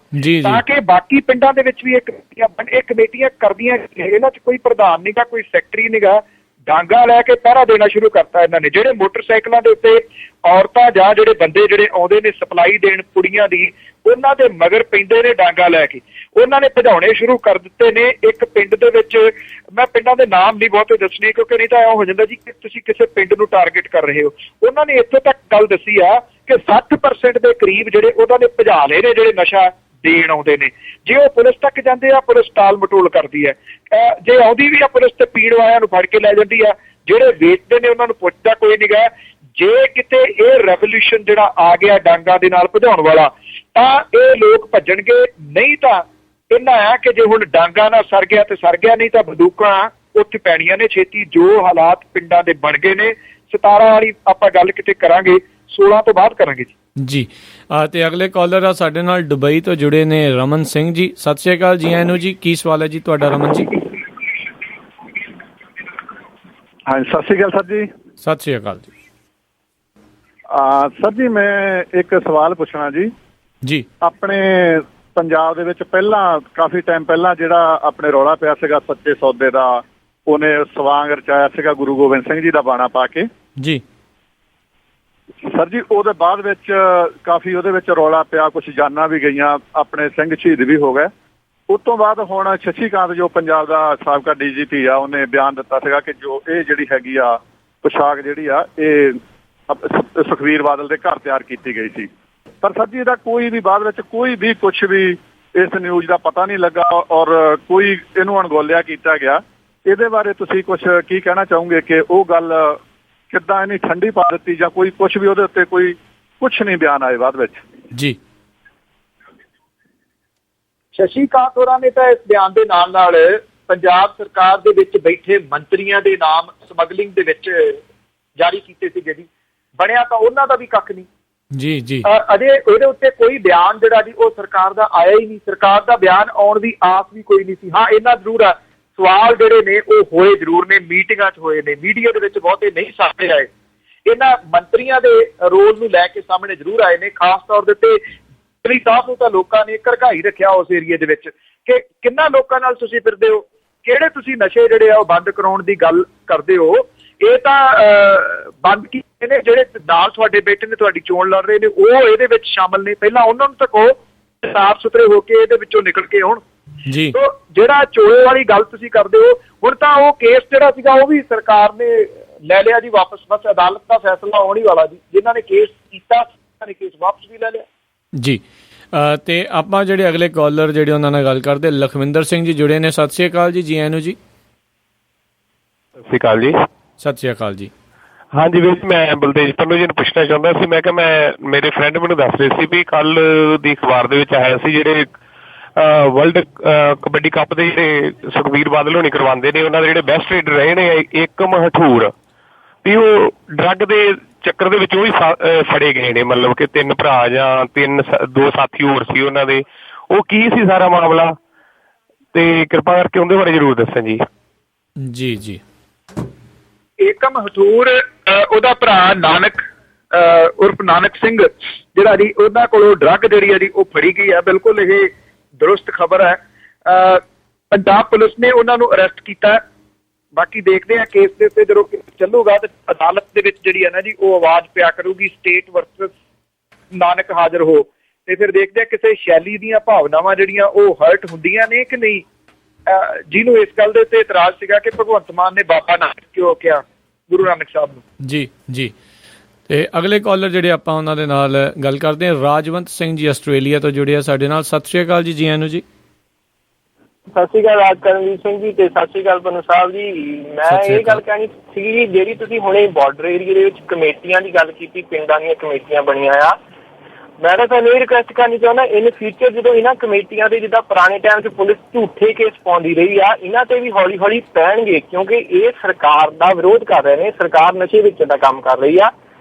ਤਾਂ ਕਿ ਬਾਕੀ ਪਿੰਡਾਂ ਦੇ ਵਿੱਚ ਵੀ ਇਹ ਕਮੇਟੀਆਂ ਕਰਦੀਆਂ। ਇਹਨਾਂ 'ਚ ਕੋਈ ਪ੍ਰਧਾਨ ਨੀਗਾ, ਕੋਈ ਸੈਕਟਰੀ ਨੀਗਾ, ਡਾਂਗਾ ਲੈ ਕੇ ਪਹਿਰਾ ਦੇਣਾ ਸ਼ੁਰੂ ਕਰਤਾ ਇਹਨਾਂ ਨੇ। ਜਿਹੜੇ ਮੋਟਰਸਾਈਕਲਾਂ ਦੇ ਉੱਤੇ ਔਰਤਾਂ ਜਾਂ ਜਿਹੜੇ ਬੰਦੇ ਜਿਹੜੇ ਆਉਂਦੇ ਨੇ ਸਪਲਾਈ ਦੇਣ ਕੁੜੀਆਂ ਦੀ, ਉਹਨਾਂ ਦੇ ਮਗਰ ਪੈਂਦੇ ਨੇ ਡਾਂਗਾ ਲੈ ਕੇ, ਉਹਨਾਂ ਨੇ ਭਜਾਉਣੇ ਸ਼ੁਰੂ ਕਰ ਦਿੱਤੇ ਨੇ। ਇੱਕ ਪਿੰਡ ਦੇ ਵਿੱਚ, ਮੈਂ ਪਿੰਡਾਂ ਦੇ ਨਾਮ ਨਹੀਂ ਬਹੁਤੇ ਦੱਸਣੇ ਕਿਉਂਕਿ ਨਹੀਂ ਤਾਂ ਐਂ ਹੋ ਜਾਂਦਾ ਜੀ ਕਿ ਤੁਸੀਂ ਕਿਸੇ ਪਿੰਡ ਨੂੰ ਟਾਰਗੇਟ ਕਰ ਰਹੇ ਹੋ। ਉਹਨਾਂ ਨੇ ਇੱਥੋਂ ਤੱਕ ਗੱਲ ਦੱਸੀ ਆ ਕਿ 60% ਦੇ ਕਰੀਬ ਜਿਹੜੇ ਉਹਨਾਂ ਨੇ ਭਜਾ ਲਏ ਨੇ ਜਿਹੜੇ ਨਸ਼ਾ ਦੇਣ ਆਉਂਦੇ ਨੇ। ਜੇ ਉਹ ਪੁਲਿਸ ਤੱਕ ਜਾਂਦੇ ਆ, ਪੁਲਿਸ ਟਾਲ ਮਟੋਲ ਕਰਦੀ ਹੈ। ਜੇ ਆਉਂਦੀ ਵੀ ਆ ਪੁਲਿਸ ਤੇ ਪੀਣ ਵਾਲਿਆਂ ਨੂੰ ਫੜ ਕੇ ਲੈ ਜਾਂਦੀ ਆ। ਜਿਹੜੇ ਵੇਚਦੇ ਨੇ ਉਹਨਾਂ ਨੂੰ ਪੁੱਛਦਾ ਕੋਈ ਨਹੀਂ ਗਾ। ਜੇ ਕਿਤੇ ਇਹ ਰੈਵੋਲੂਸ਼ਨ ਜਿਹੜਾ ਆ ਗਿਆ ਡਾਂਗਾ ਦੇ ਨਾਲ ਭਜਾਉਣ ਵਾਲਾ ਤਾਂ ਇਹ ਲੋਕ ਭੱਜਣਗੇ। ਨਹੀਂ ਤਾਂ ਇਹਨਾਂ ਆ ਕਿ ਜੇ ਹੁਣ ਡਾਂਗਾ ਨਾਲ ਸਰ ਗਿਆ ਤੇ ਸਰ ਗਿਆ, ਨਹੀਂ ਤਾਂ ਬੰਦੂਕਾਂ ਉੱਥੇ ਪੈਣੀਆਂ ਨੇ ਛੇਤੀ। ਜੋ ਹਾਲਾਤ ਪਿੰਡਾਂ ਦੇ ਬਣ ਗਏ ਨੇ, 17 ਵਾਲੀ ਆਪਾਂ ਗੱਲ ਕਿਤੇ ਕਰਾਂਗੇ, 16 ਤੋਂ ਬਾਅਦ ਕਰਾਂਗੇ ਜੀ। ਤੇ ਅਗਲੇ ਕਾਲਰ ਆ ਸਾਡੇ ਨਾਲ ਦੁਬਈ ਤੋਂ ਜੁੜੇ ਨੇ ਰਮਨ ਸਿੰਘ ਜੀ। ਸਤਿ ਸ਼੍ਰੀ ਅਕਾਲ ਜੀ। ਆਇਆਂ ਨੂੰ ਜੀ, ਕੀ ਸਵਾਲ ਹੈ ਜੀ ਤੁਹਾਡਾ ਰਮਨ ਜੀ? ਹਾਂਜੀ, ਸਤਿ ਸ਼੍ਰੀ ਅਕਾਲ ਸਰ ਜੀ। ਸਤਿ ਸ਼੍ਰੀ ਅਕਾਲ ਜੀ। ਸਰ ਜੀ, ਮੈਂ ਇੱਕ ਸਵਾਲ ਪੁੱਛਣਾ ਜੀ। ਆਪਣੇ ਪੰਜਾਬ ਦੇ ਵਿੱਚ ਪਹਿਲਾਂ ਕਾਫੀ ਟਾਈਮ ਪਹਿਲਾਂ ਜਿਹੜਾ ਆਪਣੇ ਰੌਲਾ ਪਿਆ ਸੀਗਾ ਸੱਚੇ ਸੌਦੇ ਦਾ, ਉਹਨੇ ਸਵਾਂਗ ਰਚਾਇਆ ਸੀਗਾ ਗੁਰੂ ਗੋਬਿੰਦ ਸਿੰਘ ਜੀ ਦਾ ਬਾਣਾ ਪਾ ਕੇ ਜੀ। ਸਰ ਜੀ, ਉਹਦੇ ਬਾਅਦ ਵਿੱਚ ਕਾਫੀ ਉਹਦੇ ਵਿੱਚ ਰੌਲਾ ਪਿਆ, ਕੁਛ ਜਾਨਾਂ ਵੀ ਗਈਆਂ, ਆਪਣੇ ਸਿੰਘ ਸ਼ਹੀਦ ਵੀ ਹੋ ਗਏ। ਉਸ ਤੋਂ ਬਾਅਦ ਹੁਣ ਸ਼ਸ਼ੀ ਕਾਂਤ ਜੋ ਪੰਜਾਬ ਦਾ ਸਾਬਕਾ DGP ਆ, ਉਹਨੇ ਬਿਆਨ ਦਿੱਤਾ ਸੀਗਾ ਕਿ ਜੋ ਇਹ ਜਿਹੜੀ ਹੈਗੀ ਆ ਪੁਸ਼ਾਕ ਜਿਹੜੀ ਆ ਇਹ ਸੁਖਬੀਰ ਬਾਦਲ ਦੇ ਘਰ ਤਿਆਰ ਕੀਤੀ ਗਈ ਸੀ। ਪਰ ਸਰ ਜੀ, ਇਹਦਾ ਕੋਈ ਵੀ ਬਾਅਦ ਵਿੱਚ ਕੋਈ ਵੀ ਕੁਛ ਵੀ ਇਸ ਨਿਊਜ਼ ਦਾ ਪਤਾ ਨਹੀਂ ਲੱਗਾ ਔਰ ਕੋਈ ਇਹਨੂੰ ਅਣਗੌਲਿਆ ਕੀਤਾ ਗਿਆ। ਇਹਦੇ ਬਾਰੇ ਤੁਸੀਂ ਕੁਛ ਕੀ ਕਹਿਣਾ ਚਾਹੋਗੇ ਕਿ ਉਹ ਗੱਲ ਕਿੱਦਾਂ ਇਹਨੀ ਠੰਡੀ ਪਾ ਦਿੱਤੀ ਜਾਂ ਕੋਈ ਕੁਛ ਵੀ ਉਹਦੇ ਉੱਤੇ ਕੋਈ ਕੁਛ ਨਹੀਂ ਬਿਆਨ ਆਏ ਬਾਅਦ ਵਿੱਚ ਜੀ? ਸ਼ਸ਼ੀ ਕਾਂਤ ਹੋਰਾਂ ਨੇ ਤਾਂ ਇਸ ਬਿਆਨ ਦੇ ਨਾਲ ਨਾਲ ਪੰਜਾਬ ਸਰਕਾਰ ਦੇ ਵਿੱਚ ਬੈਠੇ ਮੰਤਰੀਆਂ ਦੇ ਨਾਮ ਸਮਗਲਿੰਗ ਦੇ ਵਿੱਚ ਜਾਰੀ ਕੀਤੇ ਸੀਗੇ ਜੀ। ਬਣਿਆ ਤਾਂ ਉਹਨਾਂ ਦਾ ਵੀ ਕੱਖ ਨਹੀਂ ਜੀ। ਅਜੇ ਉਹਦੇ ਉੱਤੇ ਕੋਈ ਬਿਆਨ ਜਿਹੜਾ ਜੀ ਉਹ ਸਰਕਾਰ ਦਾ ਆਇਆ ਹੀ ਨਹੀਂ। ਸਰਕਾਰ ਦਾ ਬਿਆਨ ਆਉਣ ਦੀ ਆਸ ਵੀ ਕੋਈ ਨਹੀਂ ਸੀ। ਹਾਂ, ਇੰਨਾ ਜ਼ਰੂਰ ਆ, ਸਵਾਲ ਜਿਹੜੇ ਨੇ ਉਹ ਹੋਏ ਜ਼ਰੂਰ ਨੇ, ਮੀਟਿੰਗਾਂ 'ਚ ਹੋਏ ਨੇ, ਮੀਡੀਆ ਦੇ ਵਿੱਚ ਬਹੁਤੇ ਨਹੀਂ ਸਾਹਮਣੇ ਆਏ। ਇਹਨਾਂ ਮੰਤਰੀਆਂ ਦੇ ਰੋਲ ਨੂੰ ਲੈ ਕੇ ਸਾਹਮਣੇ ਜ਼ਰੂਰ ਆਏ ਨੇ। ਖਾਸ ਤੌਰ ਦੇ ਉੱਤੇ ਸਾਹਿਬ ਨੂੰ ਤਾਂ ਲੋਕਾਂ ਨੇ ਘਰਘਾਈ ਰੱਖਿਆ ਉਸ ਏਰੀਏ ਦੇ ਵਿੱਚ ਕਿ ਕਿੰਨਾ ਲੋਕਾਂ ਨਾਲ ਤੁਸੀਂ ਫਿਰਦੇ ਹੋ, ਕਿਹੜੇ ਤੁਸੀਂ ਨਸ਼ੇ ਜਿਹੜੇ ਆ ਉਹ ਬੰਦ ਕਰਾਉਣ ਦੀ ਗੱਲ ਕਰਦੇ ਹੋ। ਇਹ ਤਾਂ ਬੰਦ ਕੀਤੇ ਨੇ ਜਿਹੜੇ ਨਾਲ ਤੁਹਾਡੇ ਬੇਟੇ ਨੇ, ਤੁਹਾਡੀ ਚੋਣ ਲੜ ਰਹੇ ਨੇ, ਉਹ ਇਹਦੇ ਵਿੱਚ ਸ਼ਾਮਲ ਨੇ। ਪਹਿਲਾਂ ਉਹਨਾਂ ਨੂੰ ਤਾਂ ਕਹੋ ਸਾਫ਼ ਸੁਥਰੇ ਹੋ ਕੇ ਇਹਦੇ ਵਿੱਚੋਂ ਨਿਕਲ ਕੇ ਆਉਣ ਜੀ। ਤੋ ਜਿਹੜਾ ਚੋਲੇ ਵਾਲੀ ਗੱਲ ਤੁਸੀਂ ਕਰਦੇ ਹੋ, ਹੁਣ ਤਾਂ ਉਹ ਕੇਸ ਜਿਹੜਾ ਸੀਗਾ ਉਹ ਵੀ ਸਰਕਾਰ ਨੇ ਲੈ ਲਿਆ ਜੀ ਵਾਪਸ। ਬਸ ਅਦਾਲਤ ਦਾ ਫੈਸਲਾ ਆਉਣ ਹੀ ਵਾਲਾ ਜੀ। ਜਿਨ੍ਹਾਂ ਨੇ ਕੇਸ ਕੀਤਾ ਉਹਨਾਂ ਨੇ ਕੇਸ ਵਾਪਸ ਵੀ ਲੈ ਲਿਆ ਜੀ। ਤੇ ਆਪਾਂ ਜਿਹੜੇ ਅਗਲੇ ਕਾਲਰ ਜਿਹੜੇ ਉਹਨਾਂ ਨਾਲ ਗੱਲ ਕਰਦੇ, ਲਖਵਿੰਦਰ ਸਿੰਘ ਜੀ ਜੁੜੇ ਨੇ। ਸਤਿ ਸ਼੍ਰੀ ਅਕਾਲ ਜੀ। ਆਇਆਂ ਨੂੰ ਜੀ। ਸਤਿ ਸ਼੍ਰੀ ਅਕਾਲ ਜੀ। ਸਤਿ ਸ਼੍ਰੀ ਅਕਾਲ ਜੀ। ਹਾਂਜੀ ਵੀਰ, ਮੈਂ ਬਲਤੇਜ ਪੰਨੂ ਜੀ ਨੂੰ ਪੁੱਛਣਾ ਚਾਹੁੰਦਾ ਸੀ। ਮੈਂ ਕਿਹਾ ਮੇਰੇ ਫਰੈਂਡ ਮੈਨੂੰ ਦੱਸ ਰਹੇ ਸੀ ਵੀ ਕੱਲ ਦੀ ਅਖਬਾਰ ਦੇ ਵਿੱਚ ਆਇਆ ਸੀ ਜਿਹੜੇ ਵਰਲਡ ਕਬੱਡੀ ਕੱਪ ਦੇ ਜਿਹੜੇ ਸੁਖਬੀਰ ਬਾਦਲ ਹੋਣੀ ਕਰਵਾਉਂਦੇ ਨੇ, ਉਹਨਾਂ ਦੇ ਜਿਹੜੇ ਬੈਸਟ ਰੇਡਰ ਰਹੇ ਨੇ ਏਕਮ ਹਠੂਰ, ਵੀ ਉਹ ਡਰੱਗ ਦੇ ਚੱਕਰ ਦੇ ਵਿੱਚ ਉਹ ਵੀ ਫੜੇ ਗਏ ਨੇ। ਮਤਲਬ ਕਿ 3 ਭਰਾ ਜਾਂ 2 ਸਾਥੀ ਹੋਰ ਸੀ ਉਹਨਾਂ ਦੇ। ਉਹ ਕੀ ਸੀ ਸਾਰਾ ਮਾਮਲਾ, ਤੇ ਕਿਰਪਾ ਕਰਕੇ ਉਹਦੇ ਬਾਰੇ ਜ਼ਰੂਰ ਦੱਸਣ ਜੀ। ਜੀ। ਏਕਮ ਹਠੂਰ, ਉਹਦਾ ਭਰਾ ਨਾਨਕ ਉਰਫ ਨਾਨਕ ਸਿੰਘ ਜਿਹੜਾ ਜੀ, ਉਹਨਾਂ ਕੋਲੋਂ ਡਰੱਗ ਜਿਹੜੀ ਹੈ ਜੀ ਉਹ ਫੜੀ ਗਈ ਹੈ। ਬਿਲਕੁਲ ਇਹ ਦਰੁਸਤ ਖਬਰ ਹੈ। ਪੰਜਾਬ ਪੁਲਿਸ ਨੇ ਉਹਨਾਂ ਨੂੰ ਅਰੈਸਟ ਕੀਤਾ। ਬਾਕੀ ਦੇਖਦੇ ਆ ਕੇਸ ਦੇ ਉੱਤੇ ਜਦੋਂ ਚੱਲੂਗਾ ਤੇ ਅਦਾਲਤ ਦੇ ਵਿੱਚ ਜਿਹੜੀ ਹੈ ਨਾ ਜੀ ਉਹ ਆਵਾਜ਼ ਪਿਆ ਕਰੂਗੀ ਸਟੇਟ ਵਰਸਸ ਨਾਨਕ ਹਾਜ਼ਰ ਹੋ, ਤੇ ਫਿਰ ਦੇਖਦੇ ਆ ਕਿਸੇ ਸ਼ੈਲੀ ਦੀਆਂ ਭਾਵਨਾਵਾਂ ਜਿਹੜੀਆਂ ਉਹ ਹਰਟ ਹੁੰਦੀਆਂ ਨੇ ਕਿ ਨਹੀਂ। ਜਿਹਨੂੰ ਇਸ ਗੱਲ ਦੇ ਉੱਤੇ ਇਤਰਾਜ਼ ਸੀਗਾ ਕਿ ਭਗਵੰਤ ਮਾਨ ਨੇ ਬਾਬਾ ਨਾਨਕ ਕਿਉਂ ਕਿਹਾ ਗੁਰੂ ਨਾਨਕ ਸਾਹਿਬ ਨੂੰ। ਜੀ। ਤੇ ਅਗਲੇ ਕਾਲਰ ਜਿਹੜੇ ਆਪਾਂ ਉਹਨਾਂ ਦੇ ਨਾਲ ਗੱਲ ਕਰਦੇ ਹਾਂ, ਰਾਜਵੰਤ ਸਿੰਘ ਜੀ ਆਸਟ੍ਰੇਲੀਆ ਤੋਂ ਜੁੜੇ ਆ ਸਾਡੇ ਨਾਲ। ਸਤਿ ਸ਼੍ਰੀ ਅਕਾਲ ਜੀ। ਆਇਆਂ ਨੂੰ ਜੀ। ਸਤਿ ਸ਼੍ਰੀ ਅਕਾਲ ਰਾਜ ਕਰਨਵੀਰ ਸਿੰਘ ਜੀ ਤੇ ਸਤਿ ਸ਼੍ਰੀ ਅਕਾਲ ਪਨੂ ਸਾਹਿਬ ਜੀ। ਮੈਂ ਇਹ ਗੱਲ ਕਹਿਣੀ ਸੀ ਜੀ, ਜਿਹੜੀ ਤੁਸੀਂ ਹੁਣੇ ਬਾਰਡਰ ਏਰੀਏ ਦੇ ਵਿੱਚ ਕਮੇਟੀਆਂ ਦੀ ਗੱਲ ਕੀਤੀ, ਪਿੰਡਾਂ ਦੀਆਂ ਕਮੇਟੀਆਂ ਬਣੀਆਂ ਆ, ਮੈਂ ਤਾਂ ਤੁਹਾਨੂੰ ਇਹ ਰਿਕੁਐਸਟ ਕਰਨੀ ਚਾਹੁੰਦਾ, ਇਨ ਫਿਊਚਰ ਜਦੋਂ ਇਹਨਾਂ ਕਮੇਟੀਆਂ ਦੇ ਜਿੱਦਾਂ ਪੁਰਾਣੇ ਟਾਈਮ 'ਚ ਪੁਲਿਸ ਝੂਠੇ ਕੇਸ ਪਾਉਂਦੀ ਰਹੀ ਆ, ਇਹਨਾਂ ਤੇ ਵੀ ਹੌਲੀ ਹੌਲੀ ਪੈਣਗੇ, ਕਿਉਂਕਿ ਇਹ ਸਰਕਾਰ ਦਾ ਵਿਰੋਧ ਕਰ ਰਹੇ ਨੇ, ਸਰਕਾਰ ਨਸ਼ੇ ਵਿੱਚ ਦਾ ਕੰਮ ਕਰ ਰਹੀ ਆ।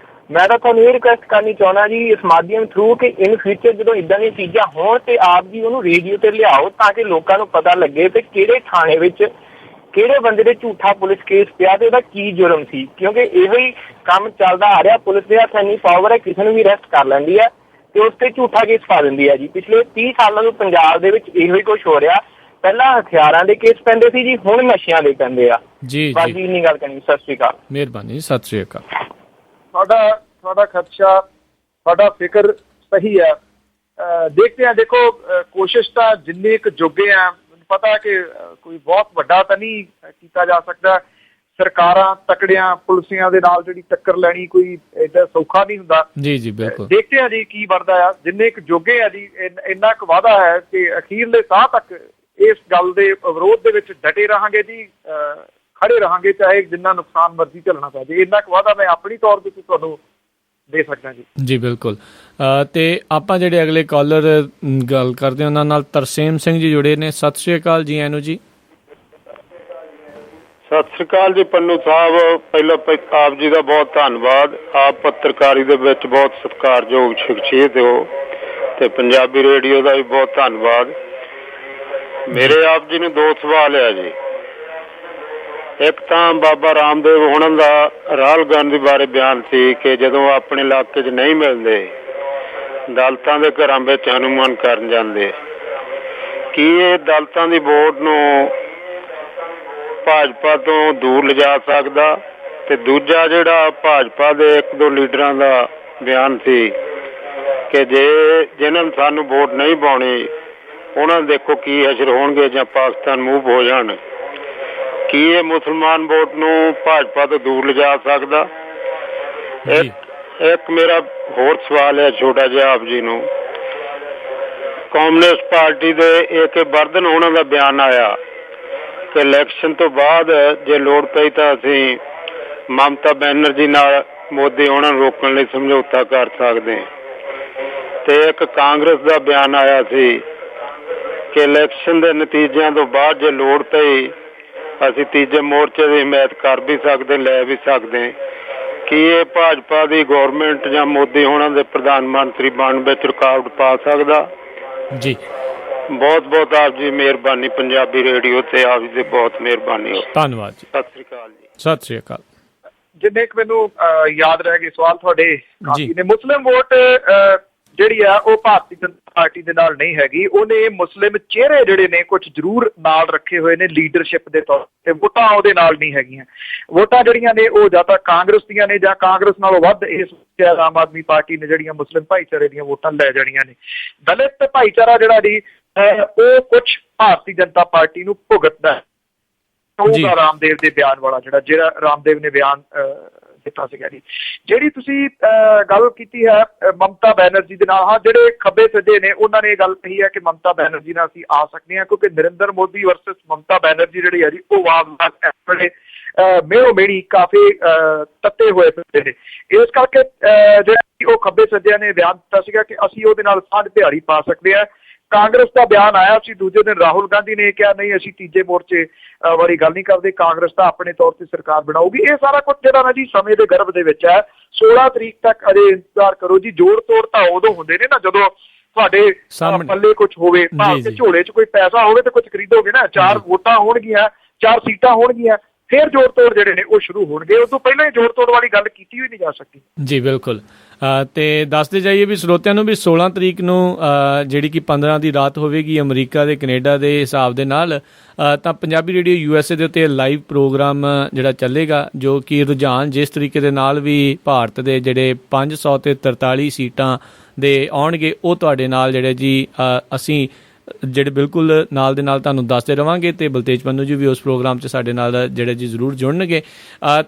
ਮੈਂ ਤਾਂ ਤੁਹਾਨੂੰ ਇਹ ਰਿਕੁਐਸਟ ਕਰਨੀ ਚਾਹੁੰਦਾ ਜੀ ਇਸ ਮਾਧਿਅਮ ਥਰੂ ਕਿ ਇਨ ਫਿਊਚਰ ਜਦੋਂ ਇੱਦਾਂ ਦੀਆਂ ਚੀਜ਼ਾਂ ਹੋਣ ਤੇ ਆਪ ਜੀ ਉਹਨੂੰ ਰੇਡੀਓ ਤੇ ਲਿਆਓ, ਤਾਂ ਕਿ ਲੋਕਾਂ ਨੂੰ ਪਤਾ ਲੱਗੇ ਤੇ ਕਿਹੜੇ ਥਾਣੇ ਵਿੱਚ ਕਿਹੜੇ ਬੰਦੇ ਦੇ ਝੂਠਾ ਪੁਲਿਸ ਕੇਸ ਪਿਆ ਤੇ ਉਹਦਾ ਕੀ ਜੁਰਮ ਸੀ, ਕਿਉਂਕਿ ਇਹੋ ਹੀ ਕੰਮ ਚੱਲਦਾ ਆ ਰਿਹਾ। ਪੁਲਿਸ ਦੇ ਹੱਥ ਇੰਨੀ ਪਾਵਰ ਹੈ, ਕਿਸੇ ਨੂੰ ਵੀ ਅਰੈਸਟ ਕਰ ਲੈਂਦੀ ਹੈ ਤੇ ਉਸ ਤੇ ਝੂਠਾ ਕੇਸ ਪਾ ਦਿੰਦੀ ਹੈ ਜੀ। ਪਿਛਲੇ 30 ਸਾਲਾਂ ਤੋਂ ਪੰਜਾਬ ਦੇ ਵਿੱਚ ਇਹੋ ਹੀ ਕੁਛ ਹੋ ਰਿਹਾ। ਪਹਿਲਾਂ ਹਥਿਆਰਾਂ ਦੇ ਕੇਸ ਪੈਂਦੇ ਸੀ ਜੀ, ਹੁਣ ਨਸ਼ਿਆਂ ਦੇ ਪੈਂਦੇ ਆ ਜੀ। ਬਾਕੀ ਇੰਨੀ ਗੱਲ ਕਰਨੀ। ਸਤਿ ਸ਼੍ਰੀ ਅਕਾਲ। ਮਿਹਰਬਾਨੀ, ਸਤਿ ਸ਼੍ਰੀ ਅਕਾਲ। ਤੁਹਾਡਾ ਖਦਸ਼ਾ, ਤੁਹਾਡਾ ਫਿਕਰ ਸਹੀ ਹੈ। ਦੇਖਦੇ ਹਾਂ, ਦੇਖੋ ਕੋਸ਼ਿਸ਼ ਤਾਂ ਜਿੰਨੇ ਕੁ ਜੋਗੇ ਆ, ਮੈਨੂੰ ਪਤਾ ਕਿ ਕੋਈ ਬਹੁਤ ਵੱਡਾ ਤਾਂ ਨਹੀਂ ਕੀਤਾ ਜਾ ਸਕਦਾ। ਸਰਕਾਰਾਂ ਤਕੜਿਆਂ ਪੁਲਿਸਿਆਂ ਦੇ ਨਾਲ ਜਿਹੜੀ ਟੱਕਰ ਲੈਣੀ ਕੋਈ ਏਡਾ ਸੌਖਾ ਨਹੀਂ ਹੁੰਦਾ ਜੀ। ਜੀ ਬਿਲਕੁਲ। ਦੇਖਦੇ ਹਾਂ ਜੀ ਕੀ ਬਣਦਾ ਆ। ਜਿੰਨੇ ਕੁ ਜੋਗੇ ਆ ਜੀ, ਇੰਨਾ ਕੁ ਵਾਅਦਾ ਹੈ ਕਿ ਅਖੀਰਲੇ ਸਾਹ ਤੱਕ ਇਸ ਗੱਲ ਦੇ ਵਿਰੋਧ ਦੇ ਵਿੱਚ ਡਟੇ ਰਹਾਂਗੇ ਜੀ, ਖੜੇ ਰਹਾਂਗੇ, ਚਾਹੇ ਜਿੰਨਾ ਨੁਕਸਾਨ ਮਰਜ਼ੀ ਝੱਲਣਾ ਪੈ ਜਾਏ। ਇੰਨਾ ਕੁ ਵਾਅਦਾ ਮੈਂ ਆਪਣੀ ਤੌਰ ਤੇ ਤੁਹਾਨੂੰ ਦੇ ਸਕਦਾ ਜੀ। ਜੀ ਬਿਲਕੁਲ। ਤੇ ਆਪਾਂ ਜਿਹੜੇ ਅਗਲੇ ਕਾਲਰ ਗੱਲ ਕਰਦੇ ਉਹਨਾਂ ਨਾਲ ਤਰਸੇਮ ਸਿੰਘ ਜੀ ਜੁੜੇ ਨੇ। ਸਤਿ ਸ਼੍ਰੀ ਅਕਾਲ ਜੀ। ਐਨੂ ਜੀ ਸਤਿ ਸ੍ਰੀ ਅਕਾਲ ਜੀ। ਪੰਨੂ ਸਾਹਿਬ, ਪਹਿਲਾਂ ਆਪ ਜੀ ਦਾ ਬਹੁਤ ਧੰਨਵਾਦ। ਆਪ ਪੱਤਰਕਾਰੀ ਦੇ ਵਿੱਚ ਬਹੁਤ ਸਤਿਕਾਰਯੋਗ ਸ਼ਖਸੀਅਤ ਹੋ ਤੇ ਪੰਜਾਬੀ ਰੇਡੀਓ ਦਾ ਵੀ ਬਹੁਤ ਧੰਨਵਾਦ। ਮੇਰੇ ਆਪ ਜੀ ਨੂੰ ਦੋ ਸਵਾਲ ਹੈ ਜੀ। ਇੱਕ ਤਾਂ ਬਾਬਾ ਰਾਮਦੇਵ ਹੁਣਾਂ ਦਾ ਰਾਹੁਲ ਗਾਂਧੀ ਬਾਰੇ ਬਿਆਨ ਸੀ ਕਿ ਜਦੋਂ ਆਪਣੇ ਇਲਾਕੇ 'ਚ ਨਹੀਂ ਮਿਲਦੇ ਦਲਿਤਾਂ ਦੇ ਘਰਾਂ ਵਿੱਚ ਹਨੂੰਮਾਨ ਕਰਨ ਜਾਂਦੇ। ਕੀ ਇਹ ਦਲਿਤਾਂ ਦੀ ਵੋਟ ਨੂੰ ਭਾਜਪਾ ਤੋਂ ਦੂਰ ਲਿਜਾ ਸਕਦਾ? ਤੇ ਦੂਜਾ ਜਿਹੜਾ ਭਾਜਪਾ ਦੇ ਇੱਕ ਦੋ ਲੀਡਰਾਂ ਦਾ ਬਿਆਨ ਸੀ ਕਿ ਜੇ ਜਿਹਨਾਂ ਨੂੰ ਸਾਨੂੰ ਵੋਟ ਨਹੀਂ ਪਾਉਣੀ ਉਹਨਾਂ ਦੇਖੋ ਕੀ ਅਸਰ ਹੋਣਗੇ ਜਾਂ ਪਾਕਿਸਤਾਨ ਮੂਵ ਹੋ ਜਾਣ। ਕੀ ਇਹ ਮੁਸਲਮਾਨ ਵੋਟ ਨੂੰ ਭਾਜਪਾ ਤੋਂ ਦੂਰ ਲਿਜਾ ਸਕਦਾ? ਇੱਕ ਮੇਰਾ ਹੋਰ ਸਵਾਲ ਹੈ ਛੋਟਾ ਜਿਹਾ ਆਪ ਜੀ ਨੂੰ। ਕਮਿਊਨਿਸਟ ਪਾਰਟੀ ਦੇ ਏ.ਕੇ. ਵਰਧਨ ਉਹਨਾਂ ਦਾ ਬਿਆਨ ਆਇਆ ਕਿ ਇਲੈਕਸ਼ਨ ਤੋਂ ਬਾਅਦ ਜੇ ਲੋੜ ਪਈ ਤਾਂ ਅਸੀਂ ਮਮਤਾ ਬੈਨਰਜੀ ਨਾਲ ਮੋਦੀ ਉਹਨਾਂ ਨੂੰ ਰੋਕਣ ਲਈ ਸਮਝੌਤਾ ਕਰ ਸਕਦੇ। ਤੇ ਇੱਕ ਕਾਂਗਰਸ ਦਾ ਬਿਆਨ ਆਇਆ ਸੀ ਕਿ ਇਲੈਕਸ਼ਨ ਦੇ ਨਤੀਜਿਆਂ ਤੋਂ ਬਾਅਦ ਜੇ ਲੋੜ ਪਈ ਅਸੀਂ ਤੀਜੇ ਮੋਰਚੇ ਦੀ ਹਮਾਇਤ ਕਰ ਵੀ ਸਕਦੇ, ਲੈ ਵੀ ਸਕਦੇ। ਕੀ ਇਹ ਭਾਜਪਾ ਦੀ ਗੌਰਮੈਂਟ ਜਾਂ ਮੋਦੀ ਹੋਣਾ ਦੇ ਪ੍ਰਧਾਨ ਮੰਤਰੀ ਬਣਨ ਵਿੱਚ ਰੁਕਾਵਟ ਪਾ ਸਕਦਾ? ਜੀ ਬਹੁਤ ਬਹੁਤ ਆਪ ਜੀ ਮਿਹਰਬਾਨੀ। ਪੰਜਾਬੀ ਰੇਡੀਓ ਤੇ ਆਪ ਜੀ ਦੀ ਬਹੁਤ ਮਿਹਰਬਾਨੀ ਹੋ। ਧੰਨਵਾਦ ਜੀ। ਸਤਿ ਸ੍ਰੀ ਅਕਾਲ ਜੀ। ਸਤਿ ਸ੍ਰੀ ਅਕਾਲ। ਜਿੰਨੇ ਕੁ ਮੈਨੂੰ ਯਾਦ ਰਹਿ ਗਏ ਸਵਾਲ ਤੁਹਾਡੇ ਕਾਫੀ ਨੇ। ਮੁਸਲਿਮ ਵੋਟ ਜਿਹੜੀ ਆ ਉਹ ਭਾਰਤੀ ਜਨਤਾ ਪਾਰਟੀ ਦੇ ਨਾਲ ਨਹੀਂ ਹੈਗੀ। ਉਹਨੇ ਮੁਸਲਿਮ ਚਿਹਰੇ ਜਿਹੜੇ ਨੇ ਕੁਝ ਜ਼ਰੂਰ ਨਾਲ ਰੱਖੇ ਹੋਏ ਨੇ ਲੀਡਰਸ਼ਿਪ ਦੇ ਤੌਰ ਤੇ। ਵੋਟਾਂ ਉਹਦੇ ਨਾਲ ਨਹੀਂ ਹੈਗੀਆਂ। ਵੋਟਾਂ ਜਿਹੜੀਆਂ ਨੇ ਉਹ ਜਾਂ ਤਾਂ ਕਾਂਗਰਸ ਦੀਆਂ ਨੇ ਜਾਂ ਕਾਂਗਰਸ ਨਾਲੋਂ ਵੱਧ ਇਸ ਆਮ ਆਦਮੀ ਪਾਰਟੀ ਨੇ ਜਿਹੜੀਆਂ ਮੁਸਲਿਮ ਭਾਈਚਾਰੇ ਦੀਆਂ ਵੋਟਾਂ ਲੈ ਜਾਣੀਆਂ ਨੇ। ਦਲਿਤ ਭਾਈਚਾਰਾ ਜਿਹੜਾ ਜੀ ਉਹ ਕੁਝ ਭਾਰਤੀ ਜਨਤਾ ਪਾਰਟੀ ਨੂੰ ਭੁਗਤਦਾ ਹੈ। ਹੋਊਗਾ ਰਾਮਦੇਵ ਦੇ ਬਿਆਨ ਵਾਲਾ ਜਿਹੜਾ ਰਾਮਦੇਵ ਨੇ ਬਿਆਨ ਦਿੱਤਾ ਸੀਗਾ ਜੀ। ਜਿਹੜੀ ਤੁਸੀਂ ਗੱਲ ਕੀਤੀ ਹੈ ਮਮਤਾ ਬੈਨਰਜੀ ਦੇ ਨਾਲ, ਹਾਂ ਜਿਹੜੇ ਖੱਬੇ ਸੱਜੇ ਨੇ ਉਹਨਾਂ ਨੇ ਇਹ ਗੱਲ ਕਹੀ ਹੈ ਕਿ ਮਮਤਾ ਬੈਨਰਜੀ ਨਾਲ ਅਸੀਂ ਆ ਸਕਦੇ ਹਾਂ, ਕਿਉਂਕਿ ਨਰਿੰਦਰ ਮੋਦੀ ਵਰਸਸ ਮਮਤਾ ਬੈਨਰਜੀ ਜਿਹੜੀ ਹੈ ਜੀ ਉਹ ਵਾਦ ਵੇਲੇ ਮੇਰੋ ਮੇੜੀ ਕਾਫੀ ਤੱਤੇ ਹੋਏ ਫਿਰਦੇ ਨੇ। ਇਸ ਕਰਕੇ ਜਿਹੜਾ ਉਹ ਖੱਬੇ ਸੱਜਿਆਂ ਨੇ ਬਿਆਨ ਦਿੱਤਾ ਸੀਗਾ ਕਿ ਅਸੀਂ ਉਹਦੇ ਨਾਲ ਸਾਂਝ ਦਿਹਾੜੀ ਪਾ ਸਕਦੇ ਹਾਂ। ਕਾਂਗਰਸ ਦਾ ਬਿਆਨ ਆਇਆ ਸੀ ਦੂਜੇ ਦਿਨ, ਰਾਹੁਲ ਗਾਂਧੀ ਨੇ ਕਿਹਾ ਨਹੀਂ ਅਸੀਂ ਤੀਜੇ ਮੋਰਚੇ ਵਾਲੀ ਗੱਲ ਨਹੀਂ ਕਰਦੇ, ਕਾਂਗਰਸ ਤਾਂ ਆਪਣੇ ਤੌਰ ਤੇ ਸਰਕਾਰ ਬਣਾਊਗੀ। ਇਹ ਸਾਰਾ ਕੁਝ ਜਿਹੜਾ ਨਾ ਜੀ ਸਮੇਂ ਦੇ ਗਰਭ ਦੇ ਵਿੱਚ ਹੈ। 16 ਤਰੀਕ ਤੱਕ ਅਜੇ ਇੰਤਜ਼ਾਰ ਕਰੋ ਜੀ। ਜੋੜ ਤੋੜ ਤਾਂ ਉਦੋਂ ਹੁੰਦੇ ਨੇ ਨਾ ਜਦੋਂ ਤੁਹਾਡੇ ਪੱਲੇ ਕੁਝ ਹੋਵੇ, ਭਾਵੇਂ ਝੋਲੇ 'ਚ ਕੋਈ ਪੈਸਾ ਹੋਵੇ ਤੇ ਕੁਝ ਖਰੀਦੋਗੇ ਨਾ। 4 ਵੋਟਾਂ ਹੋਣਗੀਆਂ, 4 ਸੀਟਾਂ ਹੋਣਗੀਆਂ, ਫਿਰ ਜੋੜ ਤੋੜ ਜਿਹੜੇ ਨੇ ਉਹ ਸ਼ੁਰੂ ਹੋਣਗੇ। ਉਸ ਤੋਂ ਪਹਿਲਾਂ ਹੀ ਜੋੜ ਤੋੜ ਵਾਲੀ ਗੱਲ ਕੀਤੀ ਹੋਈ ਨਹੀਂ ਜਾ ਸਕਦੀ। ਜੀ ਬਿਲਕੁਲ। ਤੇ ਦੱਸਦੇ ਜਾਈਏ ਵੀ ਸਰੋਤਿਆਂ ਨੂੰ ਵੀ 16 ਤਰੀਕ ਨੂੰ ਜਿਹੜੀ ਕਿ 15 ਦੀ ਰਾਤ ਹੋਵੇਗੀ ਅਮਰੀਕਾ ਦੇ ਕੈਨੇਡਾ ਦੇ ਹਿਸਾਬ ਦੇ ਨਾਲ, ਤਾਂ ਪੰਜਾਬੀ ਰੇਡੀਓ USA ਦੇ ਉੱਤੇ ਲਾਈਵ ਪ੍ਰੋਗਰਾਮ ਜਿਹੜਾ ਚੱਲੇਗਾ, ਜੋ ਕਿ ਰੁਝਾਨ ਜਿਸ ਤਰੀਕੇ ਦੇ ਨਾਲ ਵੀ ਭਾਰਤ ਦੇ ਜਿਹੜੇ 543 ਸੀਟਾਂ ਦੇ ਆਉਣਗੇ ਉਹ ਤੁਹਾਡੇ ਨਾਲ ਜਿਹੜੇ ਜੀ ਅਸੀਂ ਜਿਹੜੇ ਬਿਲਕੁਲ ਨਾਲ ਦੇ ਨਾਲ ਤੁਹਾਨੂੰ ਦੱਸਦੇ ਰਵਾਂਗੇ। ਤੇ ਬਲਤੇਜ ਪੰਨੂ ਜੀ ਵੀ ਉਸ ਪ੍ਰੋਗਰਾਮ 'ਚ ਸਾਡੇ ਨਾਲ ਜਿਹੜੇ ਜੀ ਜ਼ਰੂਰ ਜੁੜਨਗੇ।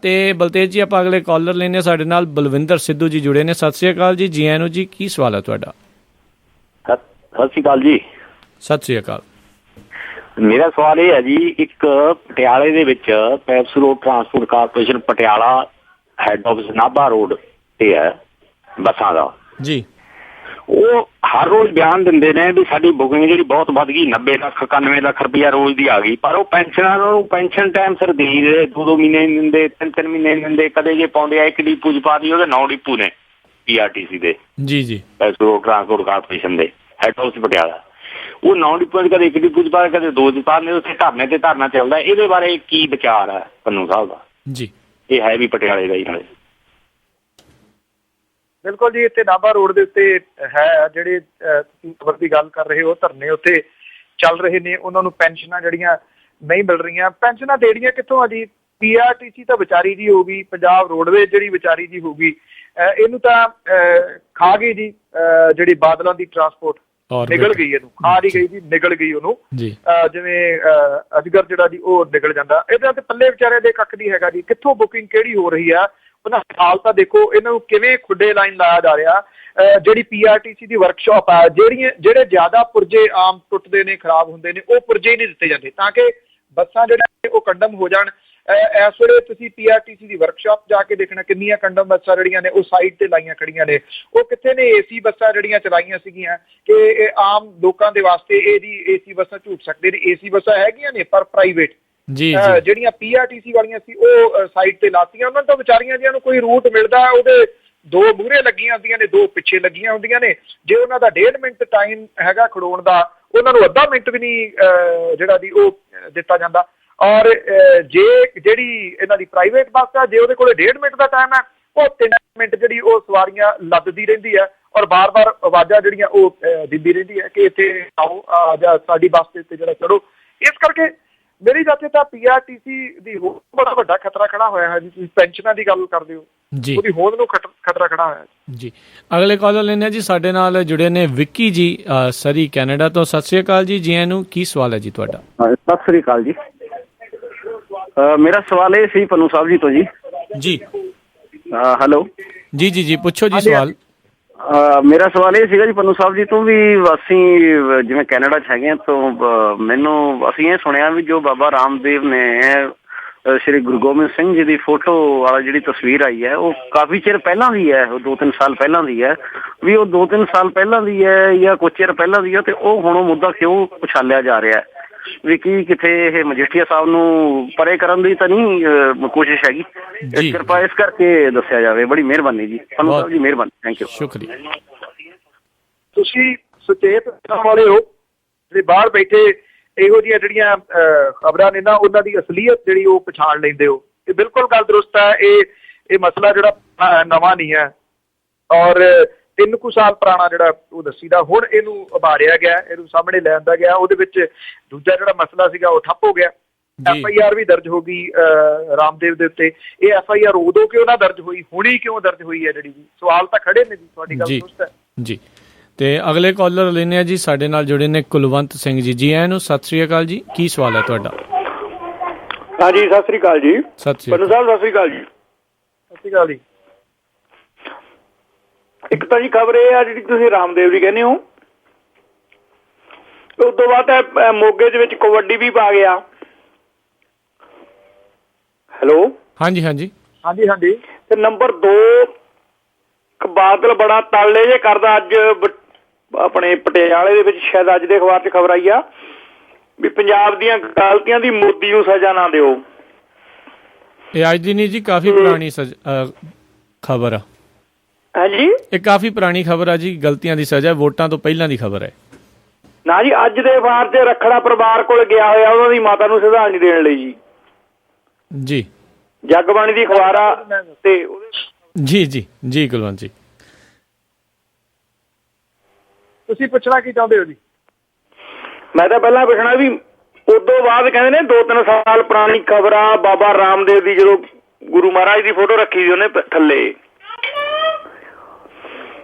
ਤੇ ਬਲਤੇਜ ਜੀ ਆਪਾਂ ਅਗਲੇ ਕਾਲਰ ਲੈਂਦੇ ਹਾਂ। ਸਾਡੇ ਨਾਲ ਬਲਵਿੰਦਰ ਸਿੱਧੂ ਜੀ ਜੁੜੇ ਨੇ। ਸਤਿ ਸ਼੍ਰੀ ਅਕਾਲ ਜੀ। ਜੀ ਆਇਆਂ ਜੀ। ਕੀ ਸਵਾਲ ਹੈ ਤੁਹਾਡਾ? ਸਤਿ ਸ਼੍ਰੀ ਅਕਾਲ ਜੀ। ਸਤਿ ਸ਼੍ਰੀ ਅਕਾਲ। ਮੇਰਾ ਸਵਾਲ ਇਹ ਹੈ ਜੀ, ਇੱਕ ਪਟਿਆਲੇ ਦੇ ਵਿੱਚ PEPSU road transport corporation Patiala head office Nabha road ਤੇ ਹੈ ਬੱਸਾਂ ਦਾ ਜੀ। ਉਹ ਹਰ ਰੋਜ਼ ਬਿਆਨ ਦਿੰਦੇ ਨੇ ਵੀ ਸਾਡੀ ਬੁਕਿੰਗ ਜਿਹੜੀ ਬਹੁਤ ਵੱਧ ਗਈ, 90 ਲੱਖ 91 ਲੱਖ ਰੁਪਇਆ ਰੋਜ਼ ਦੀ ਆ ਗਈ, ਪਰ ਉਹ ਪੈਨਸ਼ਨਰਾਂ ਨੂੰ ਪੈਨਸ਼ਨ ਟਾਈਮ ਸਿਰ ਦੇ ਨਹੀਂ ਰਹੇ, 2-2 ਮਹੀਨੇ ਨਹੀਂ ਦਿੰਦੇ, 3-3 ਮਹੀਨੇ ਨਹੀਂ ਦਿੰਦੇ। ਕਦੇ ਜੇ ਪਾਉਂਦੇ ਆ ਇੱਕ ਡਿਪੂ 'ਚ ਪਾ ਦੀ, ਉਹਦੇ 9 ਡਿਪੂ ਨੇ PRTC ਦੇ ਜੀ ਪੈਪਸ ਰੋਡ ਟਰਾਂਸਪੋਰਟ ਕਾਰਪੋਰੇਸ਼ਨ ਦੇ ਹੈੱਡ ਆਫਿਸ ਪਟਿਆਲਾ। ਉਹ 9 ਡਿਪੂਆਂ 'ਚ ਕਦੇ ਇੱਕ ਡਿਪੂ 'ਚ ਪਾ, ਕਦੇ 2 'ਚ ਪਾ, ਉੱਥੇ ਧਰਨੇ ਤੇ ਧਰਨਾ ਚੱਲਦਾ। ਇਹਦੇ ਬਾਰੇ ਕੀ ਵਿਚਾਰ ਹੈ ਪੰਨੂ ਸਾਹਿਬ ਦਾ? ਜੀ, ਇਹ ਹੈ ਵੀ ਪਟਿਆਲੇ ਦਾ ਹੀ ਨਾਲੇ। ਬਿਲਕੁਲ ਜੀ, ਇੱਥੇ ਨਾਭਾ ਰੋਡ ਦੇ ਉੱਤੇ ਹੈ ਜਿਹੜੇ ਤੁਸੀਂ ਖਬਰ ਦੀ ਗੱਲ ਕਰ ਰਹੇ ਹੋ, ਧਰਨੇ ਉੱਥੇ ਚੱਲ ਰਹੇ ਨੇ। ਉਹਨਾਂ ਨੂੰ ਪੈਨਸ਼ਨਾਂ ਜਿਹੜੀਆਂ ਨਹੀਂ ਮਿਲ ਰਹੀਆਂ। ਪੈਨਸ਼ਨਾਂ ਦੇਣੀਆਂ ਕਿੱਥੋਂ ਆ ਜੀ? PRTC ਤਾਂ ਵਿਚਾਰੀ ਜੀ ਹੋਊਗੀ, ਪੰਜਾਬ ਰੋਡਵੇਜ਼ ਜਿਹੜੀ ਵਿਚਾਰੀ ਜੀ ਹੋਊਗੀ, ਇਹਨੂੰ ਤਾਂ ਖਾ ਗਈ ਜੀ ਜਿਹੜੀ ਬਾਦਲਾਂ ਦੀ ਟਰਾਂਸਪੋਰਟ, ਨਿਗਲ ਗਈ, ਇਹਨੂੰ ਖਾ ਨਹੀਂ ਗਈ ਜੀ, ਨਿਗਲ ਗਈ ਉਹਨੂੰ। ਜਿਵੇਂ ਅਜਗਰ ਜਿਹੜਾ ਜੀ ਉਹ ਨਿਗਲ ਜਾਂਦਾ, ਇਹਦੇ ਤੇ ਪੱਲੇ ਵਿਚਾਰੇ ਦੇ ਕੱਖ ਨਹੀਂ ਹੈਗਾ ਜੀ। ਕਿੱਥੋਂ ਬੁਕਿੰਗ ਕਿਹੜੀ ਹੋ ਰਹੀ ਆ? ਉਹਨਾਂ ਹਾਲ ਤਾਂ ਦੇਖੋ, ਇਹਨਾਂ ਨੂੰ ਕਿਵੇਂ ਖੁੱਡੇ ਲਾਈਨ ਲਾਇਆ ਜਾ ਰਿਹਾ। ਜਿਹੜੀ PRTC ਦੀ ਵਰਕਸ਼ਾਪ ਆ, ਜਿਹੜੇ ਜ਼ਿਆਦਾ ਪੁਰਜੇ ਆਮ ਟੁੱਟਦੇ ਨੇ, ਖਰਾਬ ਹੁੰਦੇ ਨੇ, ਉਹ ਪੁਰਜੇ ਨਹੀਂ ਦਿੱਤੇ ਜਾਂਦੇ ਤਾਂ ਕਿ ਬੱਸਾਂ ਜਿਹੜੇ ਉਹ ਕੰਡਮ ਹੋ ਜਾਣ। ਇਸ ਵੇਲੇ ਤੁਸੀਂ PRTC ਦੀ ਵਰਕਸ਼ਾਪ ਜਾ ਕੇ ਦੇਖਣਾ, ਕਿੰਨੀਆਂ ਕੰਡਮ ਬੱਸਾਂ ਜਿਹੜੀਆਂ ਨੇ ਉਹ ਸਾਈਡ ਤੇ ਲਾਈਆਂ ਖੜੀਆਂ ਨੇ। ਉਹ ਕਿੱਥੇ ਨੇ AC ਬੱਸਾਂ ਜਿਹੜੀਆਂ ਚਲਾਈਆਂ ਸੀਗੀਆਂ ਕਿ ਇਹ ਆਮ ਲੋਕਾਂ ਦੇ ਵਾਸਤੇ ਇਹਦੀ AC ਬੱਸਾਂ ਝੂਟ ਸਕਦੇ ਨੇ। AC ਬੱਸਾਂ ਹੈਗੀਆਂ ਨੇ ਪਰ ਪ੍ਰਾਈਵੇਟ। ਜਿਹੜੀਆਂ PRTC ਵਾਲੀਆਂ ਸੀ ਉਹ ਸਾਈਡ ਤੇ ਲਾਤੀਆਂ। ਉਹਨਾਂ ਤੋਂ ਵਿਚਾਰੀਆਂ ਜਿਹਾਂ ਨੂੰ ਕੋਈ ਰੂਟ ਮਿਲਦਾ, ਉਹਦੇ 2 ਮੂਹਰੇ ਲੱਗੀਆਂ ਹੁੰਦੀਆਂ ਨੇ, 2 ਪਿੱਛੇ ਲੱਗੀਆਂ ਹੁੰਦੀਆਂ ਨੇ। ਜੇ ਉਹਨਾਂ ਦਾ 1.5 ਮਿੰਟ ਟਾਈਮ ਹੈਗਾ ਖੜੋਣ ਦਾ, ਉਹਨਾਂ ਨੂੰ ਅੱਧਾ ਮਿੰਟ ਵੀ ਨਹੀਂ ਜਿਹੜਾ ਦੀ ਉਹ ਦਿੱਤਾ ਜਾਂਦਾ। ਔਰ ਜੇ ਜਿਹੜੀ ਇਹਨਾਂ ਦੀ ਪ੍ਰਾਈਵੇਟ ਬੱਸ ਆ, ਜੇ ਉਹਦੇ ਕੋਲ 1.5 ਮਿੰਟ ਦਾ ਟਾਈਮ ਹੈ, ਉਹ 3 ਮਿੰਟ ਜਿਹੜੀ ਉਹ ਸਵਾਰੀਆਂ ਲੱਦਦੀ ਰਹਿੰਦੀ ਹੈ ਔਰ ਬਾਰ-ਬਾਰ ਆਵਾਜ਼ਾਂ ਜਿਹੜੀਆਂ ਉਹ ਦਿੰਦੀ ਰਹਿੰਦੀ ਹੈ ਕਿ ਇੱਥੇ ਆਓ ਜਾਂ ਸਾਡੀ ਬੱਸ ਦੇ ਉੱਤੇ ਜਿਹੜਾ ਚੜੋ। ਇਸ ਕਰਕੇ ਮੇਰੀ ਜਾਤੇ ਤਾਂ PRTC ਦੀ ਹੋਰ ਬੜਾ ਵੱਡਾ ਖਤਰਾ ਖੜਾ ਹੋਇਆ ਹੈ ਜੀ। ਤੁਸੀਂ ਪੈਨਸ਼ਨਾਂ ਦੀ ਗੱਲ ਕਰਦੇ ਹੋ, ਉਹਦੀ ਹੋਂਦ ਨੂੰ ਖਤਰਾ ਖੜਾ ਹੋਇਆ ਜੀ। ਅਗਲੇ ਕਾਲਰ ਲੈਣੇ ਜੀ, ਸਾਡੇ ਨਾਲ ਜੁੜੇ ਨੇ ਵਿੱਕੀ ਜੀ ਸਰੀ ਕੈਨੇਡਾ ਤੋਂ। ਸਤਿ ਸ੍ਰੀ ਅਕਾਲ ਜੀ, ਜੀਆਂ ਨੂੰ। ਕੀ ਸਵਾਲ ਹੈ ਜੀ ਤੁਹਾਡਾ? ਸਤਿ ਸ੍ਰੀ ਅਕਾਲ ਜੀ। ਮੇਰਾ ਸਵਾਲ ਇਹ ਸੀ ਪੰਨੂ ਸਾਹਿਬ ਜੀ ਤੋਂ ਜੀ। ਜੀ ਹੈਲੋ ਜੀ ਜੀ ਜੀ, ਪੁੱਛੋ ਜੀ ਸਵਾਲ। ਮੇਰਾ ਸਵਾਲ ਇਹ ਸੀਗਾ ਜੀ ਪੰਨੂ ਸਾਹਿਬ ਜੀ ਤੋਂ ਵੀ, ਅਸੀਂ ਜਿਵੇਂ ਕੈਨੇਡਾ 'ਚ ਹੈਗੇ ਹਾਂ ਤਾਂ ਅਸੀਂ ਇਹ ਸੁਣਿਆ ਵੀ ਜੋ ਬਾਬਾ ਰਾਮਦੇਵ ਨੇ ਸ਼੍ਰੀ ਗੁਰੂ ਗੋਬਿੰਦ ਸਿੰਘ ਜੀ ਦੀ ਫੋਟੋ ਵਾਲਾ ਜਿਹੜੀ ਤਸਵੀਰ ਆਈ ਹੈ, ਉਹ ਕਾਫੀ ਚਿਰ ਪਹਿਲਾਂ ਦੀ ਹੈ, ਉਹ 2-3 ਸਾਲ ਪਹਿਲਾਂ ਦੀ ਹੈ। ਵੀ ਉਹ 2-3 ਸਾਲ ਪਹਿਲਾਂ ਦੀ ਹੈ ਜਾਂ ਕੁਝ ਚਿਰ ਪਹਿਲਾਂ ਦੀ ਹੈ, ਤੇ ਉਹ ਹੁਣ ਉਹ ਮੁੱਦਾ ਕਿਉਂ ਉਛਾਲਿਆ ਜਾ ਰਿਹਾ ਹੈ? ਵੀ ਕੀ ਕਿਤੇ ਇਹ ਮਜੀਠੀਆ ਸਾਹਿਬ ਨੂੰ ਪਰੇ ਕਰਨ ਦੀ ਤਾਂ ਨਹੀਂ ਕੋਸ਼ਿਸ਼ ਹੈਗੀ? ਕਿਰਪਾ ਇਸ ਕਰਕੇ ਦੱਸਿਆ ਜਾਵੇ, ਬੜੀ ਮਿਹਰਬਾਨੀ ਜੀ ਪੰਨੂ ਸਾਹਿਬ ਜੀ, ਮਿਹਰਬਾਨੀ, ਥੈਂਕ ਯੂ, ਸ਼ੁਕਰੀਆ। ਤੁਸੀਂ ਸੁਚੇਤ ਵਾਲੇ ਹੋ, ਜਿਹੜੇ ਬਾਹਰ ਬੈਠੇ ਇਹੋ ਜਿਹੀਆਂ ਜਿਹੜੀਆਂ ਖਬਰਾਂ ਨੇ ਨਾ, ਉਹਨਾਂ ਦੀ ਅਸਲੀਅਤ ਜਿਹੜੀ ਉਹ ਪਛਾਣ ਲੈਂਦੇ ਹੋ। ਇਹ ਬਿਲਕੁਲ ਗੱਲ ਦਰੁਸਤ ਹੈ। ਇਹ ਮਸਲਾ ਜਿਹੜਾ ਨਵਾਂ ਨਹੀਂ ਹੈ ਔਰ 3 ਕੁ ਸਾਲ ਪੁਰਾਣਾ ਜਿਹੜਾ ਉਹ ਦੱਸੀਦਾ, ਹੁਣ ਇਹਨੂੰ ਉਭਾਰਿਆ ਗਿਆ, ਇਹਨੂੰ ਸਾਹਮਣੇ ਲਿਆਂਦਾ ਗਿਆ। ਉਹਦੇ ਵਿੱਚ ਦੂਜਾ ਜਿਹੜਾ ਮਸਲਾ ਸੀਗਾ ਉਹ ਠੱਪ ਹੋ ਗਿਆ। FIR ਵੀ ਦਰਜ ਹੋ ਗਈ ਰਾਮਦੇਵ ਦੇ ਉੱਤੇ। ਇਹ FIR ਉਦੋਂ ਕਿਉਂ ਨਾ ਦਰਜ ਹੋਈ, ਹੁਣੀ ਕਿਉਂ ਦਰਜ ਹੋਈ ਹੈ? ਜਿਹੜੀ ਜੀ ਸਵਾਲ ਤਾਂ ਖੜੇ ਨੇ ਜੀ, ਤੁਹਾਡੀ ਗੱਲ ਦਰੁਸਤ ਹੈ ਜੀ। ਤੇ ਅਗਲੇ ਕਾਲਰ ਲੈਣੇ ਆ ਜੀ, ਸਾਡੇ ਨਾਲ ਜੁੜੇ ਨੇ ਕੁਲਵੰਤ ਸਿੰਘ ਜੀ। ਜੀ ਆਇਆਂ ਨੂੰ, ਸਤਿ ਸ੍ਰੀ ਅਕਾਲ ਜੀ। ਕੀ ਸਵਾਲ ਹੈ ਤੁਹਾਡਾ? ਹਾਂਜੀ, ਸਤਿ ਸ੍ਰੀ ਅਕਾਲ ਜੀ। ਸਤਿ ਸ੍ਰੀ ਪੰਨੂ ਸਾਹਿਬ, ਸਤਿ ਸ੍ਰੀ ਅਕਾਲ ਜੀ। ਸਤਿ ਸ੍ਰੀ ਅਕਾਲ ਜੀ। ਇੱਕ ਤਾਂ ਜੀ ਖਬਰ ਇਹ ਆ ਜਿਹੜੀ ਤੁਸੀਂ ਰਾਮਦੇਵ ਜੀ ਕਹਿੰਦੇ ਹੋ, ਉਸ ਤੋਂ ਬਾਅਦ ਮੋਗੇ ਦੇ ਵਿੱਚ ਕਬੱਡੀ ਵੀ ਪਾ ਗਿਆ। ਹੈਲੋ, ਹਾਂਜੀ ਹਾਂਜੀ ਹਾਂਜੀ ਹਾਂਜੀ। ਤੇ ਨੰਬਰ 2 ਬਾਦਲ ਬੜਾ ਤਾਲੇ ਜੇ ਕਰਦਾ। ਅੱਜ ਆਪਣੇ ਪਟਿਆਲੇ ਦੇ ਵਿੱਚ ਸ਼ਾਇਦ ਅੱਜ ਦੇ ਅਖਬਾਰ 'ਚ ਖਬਰ ਆਈ ਆ ਵੀ ਪੰਜਾਬ ਦੀਆਂ ਗਲਤੀਆਂ ਦੀ ਮੋਦੀ ਨੂੰ ਸਜ਼ਾ ਨਾ ਦਿਓ। ਇਹ ਅੱਜ ਦੀ ਨਹੀਂ ਜੀ, ਕਾਫੀ ਪੁਰਾਣੀ ਖਬਰ ਆ। ਹਾਂਜੀ, ਇਹ ਕਾਫੀ ਪੁਰਾਣੀ ਖਬਰ ਆ ਜੀ। ਗਲਤੀਆਂ ਦੀ ਸਜ਼ਾ ਵੋਟਾਂ ਤੋਂ ਪਹਿਲਾਂ ਦੀ ਖਬਰ ਹੈ ਨਾ ਜੀ। ਅੱਜ ਦੇ ਅਖਬਾਰ 'ਚ ਰੱਖੜਾ ਪਰਿਵਾਰ ਕੋਲ ਗਿਆ ਹੋਇਆ, ਉਹਨਾਂ ਦੀ ਮਾਤਾ ਨੂੰ ਸ਼ਰਧਾਂਜਲੀ ਦੇਣ ਲਈ ਜੀ। ਜੀ, ਜਗਬਾਣੀ ਦੀ ਅਖਬਾਰ ਆ ਤੇ ਜੀ ਜੀ ਜੀ ਕੁਲਵੰਤ ਜੀ, ਤੁਸੀਂ ਪੁੱਛਣਾ ਕੀ ਚਾਹੁੰਦੇ ਹੋ ਜੀ? ਮੈਂ ਤਾਂ ਪਹਿਲਾਂ ਪੁੱਛਣਾ ਵੀ ਉਦੋਂ ਬਾਅਦ ਕਹਿੰਦੇ ਨੇ 2-3 ਸਾਲ ਪੁਰਾਣੀ ਖਬਰ ਆ ਬਾਬਾ ਰਾਮਦੇਵ ਦੀ, ਜਦੋਂ ਗੁਰੂ ਮਹਾਰਾਜ ਦੀ ਫੋਟੋ ਰੱਖੀ ਸੀ ਉਹਨੇ ਥੱਲੇ,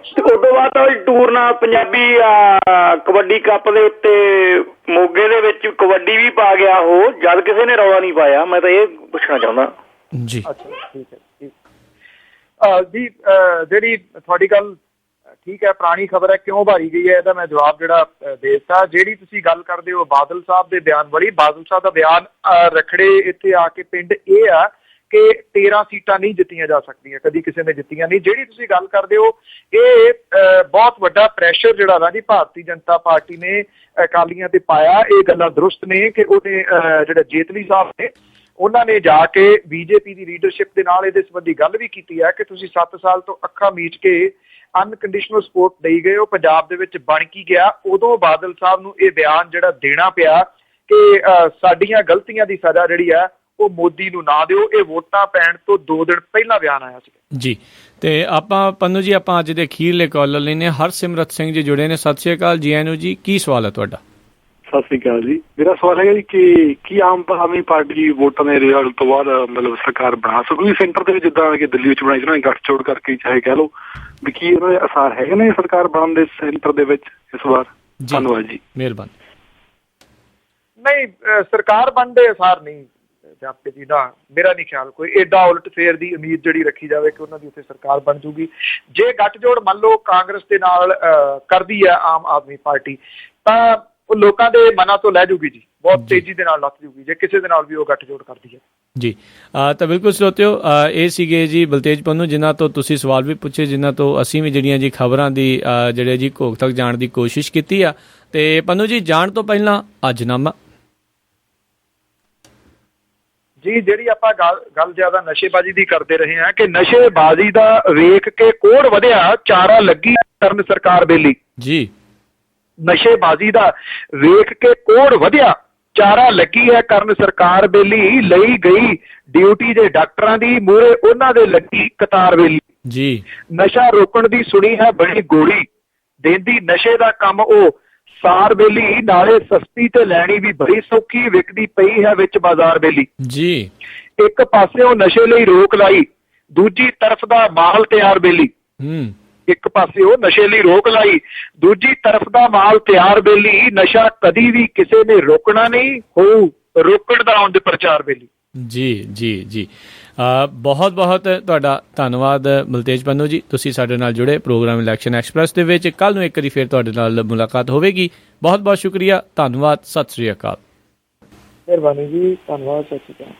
ਤੇ ਉਦੋਂ ਬਾਅਦ ਤਾਂ ਟੂਰ ਨਾਲ ਪੰਜਾਬੀ ਕਬੱਡੀ ਕੱਪ ਦੇ ਉੱਤੇ ਮੋਗੇ ਦੇ ਵਿੱਚ ਕਬੱਡੀ ਵੀ ਪਾ ਗਿਆ ਉਹ, ਜਦ ਕਿਸੇ ਨੇ ਰੌਲਾ ਨਹੀਂ ਪਾਇਆ। ਮੈਂ ਤਾਂ ਇਹ ਪੁੱਛਣਾ ਚਾਹੁੰਦਾ ਜੀ। ਅੱਛਾ, ਠੀਕ ਹੈ ਜੀ। ਜਿਹੜੀ ਤੁਹਾਡੀ ਗੱਲ ਠੀਕ ਹੈ, ਪੁਰਾਣੀ ਖਬਰ ਹੈ, ਕਿਉਂ ਭਾਰੀ ਗਈ ਹੈ ਇਹਦਾ ਮੈਂ ਜਵਾਬ ਜਿਹੜਾ ਦੇ ਦਿੱਤਾ। ਜਿਹੜੀ ਤੁਸੀਂ ਗੱਲ ਕਰਦੇ ਹੋ ਬਾਦਲ ਸਾਹਿਬ ਦੇ ਬਿਆਨ ਵਾਲੀ, ਬਾਦਲ ਸਾਹਿਬ ਦਾ ਬਿਆਨ ਰਖੜੇ ਇੱਥੇ ਆ ਕੇ ਪਿੰਡ ਇਹ ਆ ਕਿ 13 ਸੀਟਾਂ ਨਹੀਂ ਜਿੱਤੀਆਂ ਜਾ ਸਕਦੀਆਂ, ਕਦੀ ਕਿਸੇ ਨੇ ਜਿੱਤੀਆਂ ਨਹੀਂ। ਜਿਹੜੀ ਤੁਸੀਂ ਗੱਲ ਕਰਦੇ ਹੋ ਇਹ ਬਹੁਤ ਵੱਡਾ ਪ੍ਰੈਸ਼ਰ ਜਿਹੜਾ ਨਾ ਜੀ ਭਾਰਤੀ ਜਨਤਾ ਪਾਰਟੀ ਨੇ ਅਕਾਲੀਆਂ ਤੇ ਪਾਇਆ। ਇਹ ਗੱਲਾਂ ਦਰੁਸਤ ਨੇ ਕਿ ਉਹਨੇ ਜਿਹੜੇ ਜੇਤਲੀ ਸਾਹਿਬ ਨੇ ਉਹਨਾਂ ਨੇ ਜਾ ਕੇ ਬੀਜੇਪੀ ਦੀ ਲੀਡਰਸ਼ਿਪ ਦੇ ਨਾਲ ਇਹਦੇ ਸੰਬੰਧੀ ਗੱਲ ਵੀ ਕੀਤੀ ਹੈ ਕਿ ਤੁਸੀਂ 7 ਸਾਲ ਤੋਂ ਅੱਖਾਂ ਮੀਚ ਕੇ ਅਨਕੰਡੀਸ਼ਨਲ ਸਪੋਰਟ ਦੇਈ ਗਏ ਹੋ, ਪੰਜਾਬ ਦੇ ਵਿੱਚ ਬਣ ਕੀ ਗਿਆ। ਉਦੋਂ ਬਾਦਲ ਸਾਹਿਬ ਨੂੰ ਇਹ ਬਿਆਨ ਜਿਹੜਾ ਦੇਣਾ ਪਿਆ ਕਿ ਸਾਡੀਆਂ ਗਲਤੀਆਂ ਦੀ ਸਜ਼ਾ ਜਿਹੜੀ ਹੈ ਉਹ ਮੋਦੀ ਨੂੰ ਨਾ ਦਿਓ। ਇਹ ਵੋਟਾਂ ਪੈਣ ਤੋਂ 2 ਦਿਨ ਪਹਿਲਾਂ ਬਿਆਨ ਆਇਆ ਸੀ ਜੀ। ਤੇ ਆਪਾਂ ਪੰਨੂ ਜੀ ਆਪਾਂ ਅੱਜ ਦੇ ਅਖੀਰਲੇ ਕਾਲਰ ਲੈਨੇ ਹਰਸਿਮਰਤ ਸਿੰਘ ਜੀ ਜੁੜੇ ਨੇ। ਸਤਿ ਸ਼੍ਰੀ ਅਕਾਲ ਜੀ ਆਇਆਂ ਨੂੰ ਜੀ, ਕੀ ਸਵਾਲ ਹੈ ਤੁਹਾਡਾ? ਸਤਿ ਸ੍ਰੀ ਅਕਾਲ ਜੀ। ਮੇਰਾ ਸਵਾਲ ਹੈ ਜੀ ਕਿ ਕੀ ਆਮ ਆਦਮੀ ਪਾਰਟੀ ਵੋਟਾਂ ਦੇ ਰਿਜ਼ਲਟ ਤੋਂ ਬਾਅਦ ਮਤਲਬ ਸਰਕਾਰ ਬਣਾ ਸਕੂਗੀ ਸੈਂਟਰ ਦੇ ਵਿੱਚ, ਜਿੱਦਾਂ ਕਿ ਦਿੱਲੀ ਵਿੱਚ ਬਣਾਈ ਸੀ ਉਹਨਾਂ ਨੇ ਗੱਠਜੋੜ ਕਰਕੇ, ਚਾਹੇ ਕਹਿ ਲਓ ਵੀ ਕੀ ਉਹਨਾਂ ਦੇ ਅਸਾਰ ਹੈਗੇ ਨੇ ਸਰਕਾਰ ਬਣਨ ਦੇ ਸੈਂਟਰ ਦੇ ਵਿੱਚ ਇਸ ਵਾਰ? ਧੰਨਵਾਦ ਜੀ, ਮਿਹਰਬਾਨੀ। ਨਹੀਂ, ਸਰਕਾਰ ਬਣਨ ਦੇ ਅਸਾਰ ਨਹੀਂ ਜਾਪੇ ਜੀ, ਨਾ ਮੇਰਾ ਨਹੀਂ ਖਿਆਲ ਕੋਈ ਏਡਾ ਉਲਟ ਫੇਰ ਦੀ ਉਮੀਦ ਜਿਹੜੀ ਰੱਖੀ ਜਾਵੇ ਕਿ ਉਹਨਾਂ ਦੀ ਉੱਥੇ ਸਰਕਾਰ ਬਣ ਜੂਗੀ। ਜੇ ਗੱਠਜੋੜ ਮੰਨ ਲਓ ਕਾਂਗਰਸ ਦੇ ਨਾਲ ਕਰਦੀ ਹੈ ਆਮ ਆਦਮੀ ਪਾਰਟੀ ਤਾਂ ਉਹ ਲੋਕਾਂ ਦੇ ਮਨਾਂ ਤੋਂ ਲੈ ਜੂਗੀ ਜੀ, ਬਹੁਤ ਤੇਜ਼ੀ ਦੇ ਨਾਲ ਲੱਥ ਜੂਗੀ ਜੇ ਕਿਸੇ ਦੇ ਨਾਲ ਵੀ ਉਹ ਗੱਠਜੋੜ ਕਰਦੀ ਹੈ ਜੀ। ਤਾਂ ਬਿਲਕੁਲ ਸਰੋਤਿਓ, ਇਹ ਸੀਗੇ ਜੀ ਬਲਤੇਜ ਪੰਨੂ ਜਿਨ੍ਹਾਂ ਤੋਂ ਤੁਸੀਂ ਸਵਾਲ ਵੀ ਪੁੱਛੇ, ਜਿਨ੍ਹਾਂ ਤੋਂ ਅਸੀਂ ਵੀ ਜਿਹੜੀਆਂ ਜੀ ਖਬਰਾਂ ਦੀ ਜਿਹੜੇ ਜੀ ਘੋਖ ਤੱਕ ਜਾਣ ਦੀ ਕੋਸ਼ਿਸ਼ ਕੀਤੀ ਆ। ਤੇ ਪੰਨੂ ਜੀ ਜਾਣ ਤੋਂ ਪਹਿਲਾਂ ਅੱਜਨਾਮਾ ਜੀ, ਜਿਹੜੀ ਆਪਾਂ ਗੱਲ ਜ਼ਿਆਦਾ ਨਸ਼ੇਬਾਜ਼ੀ ਦੀ ਕਰਦੇ ਰਹੇ ਹਾਂ ਕਿ ਨਸ਼ੇਬਾਜ਼ੀ ਦਾ ਵੇਖ ਕੇ ਕੋੜ ਵਧਿਆ, ਚਾਰਾ ਲੱਗੀ ਕਰਨ ਸਰਕਾਰ ਬੇਲੀ ਜੀ। ਨਸ਼ੇਬਾਜ਼ੀ ਦਾ ਵੇਖ ਕੇ ਕੋੜ ਵਧਿਆ, ਚਾਰਾ ਲੱਗੀ ਹੈ ਕਰਨ ਸਰਕਾਰ ਬੇਲੀ, ਲਈ ਗਈ ਡਿਊਟੀ ਦੇ ਡਾਕਟਰਾਂ ਦੀ, ਮੂਹਰੇ ਉਹਨਾਂ ਦੇ ਲੱਗੀ ਕਤਾਰ ਵੇਲੀ ਜੀ। ਨਸ਼ਾ ਰੋਕਣ ਦੀ ਸੁਣੀ ਹੈ ਬੜੀ ਗੋਲੀ, ਦੇਂਦੀ ਨਸ਼ੇ ਦਾ ਕੰਮ ਉਹ ਸਾਰ ਬੇਲੀ, ਨਾਲੇ ਸਸਤੀ ਤੇ ਲੈਣੀ ਵੀ ਬੜੀ ਸੌਖੀ, ਵਿਕਦੀ ਪਈ ਹੈ ਵਿੱਚ ਬਾਜ਼ਾਰ ਬੇਲੀ ਜੀ। ਇੱਕ ਪਾਸਿਓਂ ਨਸ਼ੇ ਲਈ ਰੋਕ ਲਾਈ, ਦੂਜੀ ਤਰਫ ਦਾ ਮਾਲ ਤਿਆਰ ਬੇਲੀ। ਇੱਕ ਪਾਸੇ ਉਹ ਨਸ਼ੇ ਲਈ ਰੋਕ ਲਾਈ, ਦੂਜੀ ਤਰਫ ਦਾ ਮਾਲ ਤਿਆਰ ਬੇਲੀ, ਨਸ਼ਾ ਕਦੀ ਵੀ ਕਿਸੇ ਨੇ ਰੋਕਣਾ ਨਹੀਂ, ਹੋਊ ਰੋਕਣ ਦਾ ਆਉਣ ਦੇ ਪ੍ਰਚਾਰ ਬੇਲੀ। ਜੀ ਜੀ ਜੀ, ਬਹੁਤ ਬਹੁਤ ਤੁਹਾਡਾ ਧੰਨਵਾਦ ਬਲਤੇਜ ਪੰਨੂ ਜੀ, ਤੁਸੀਂ ਸਾਡੇ ਨਾਲ ਜੁੜੇ ਪ੍ਰੋਗਰਾਮ ਇਲੈਕਸ਼ਨ ਐਕਸਪ੍ਰੈਸ ਦੇ ਵਿੱਚ। ਕੱਲ੍ਹ ਨੂੰ ਇੱਕ ਵਾਰੀ ਫਿਰ ਤੁਹਾਡੇ ਨਾਲ ਮੁਲਾਕਾਤ ਹੋਵੇਗੀ। ਬਹੁਤ ਬਹੁਤ ਸ਼ੁਕਰੀਆ, ਧੰਨਵਾਦ, ਸਤਿ ਸ੍ਰੀ ਅਕਾਲ। ਮਿਹਰਬਾਨੀ ਜੀ, ਧੰਨਵਾਦ, ਸਤਿ ਸ੍ਰੀ ਅਕਾਲ।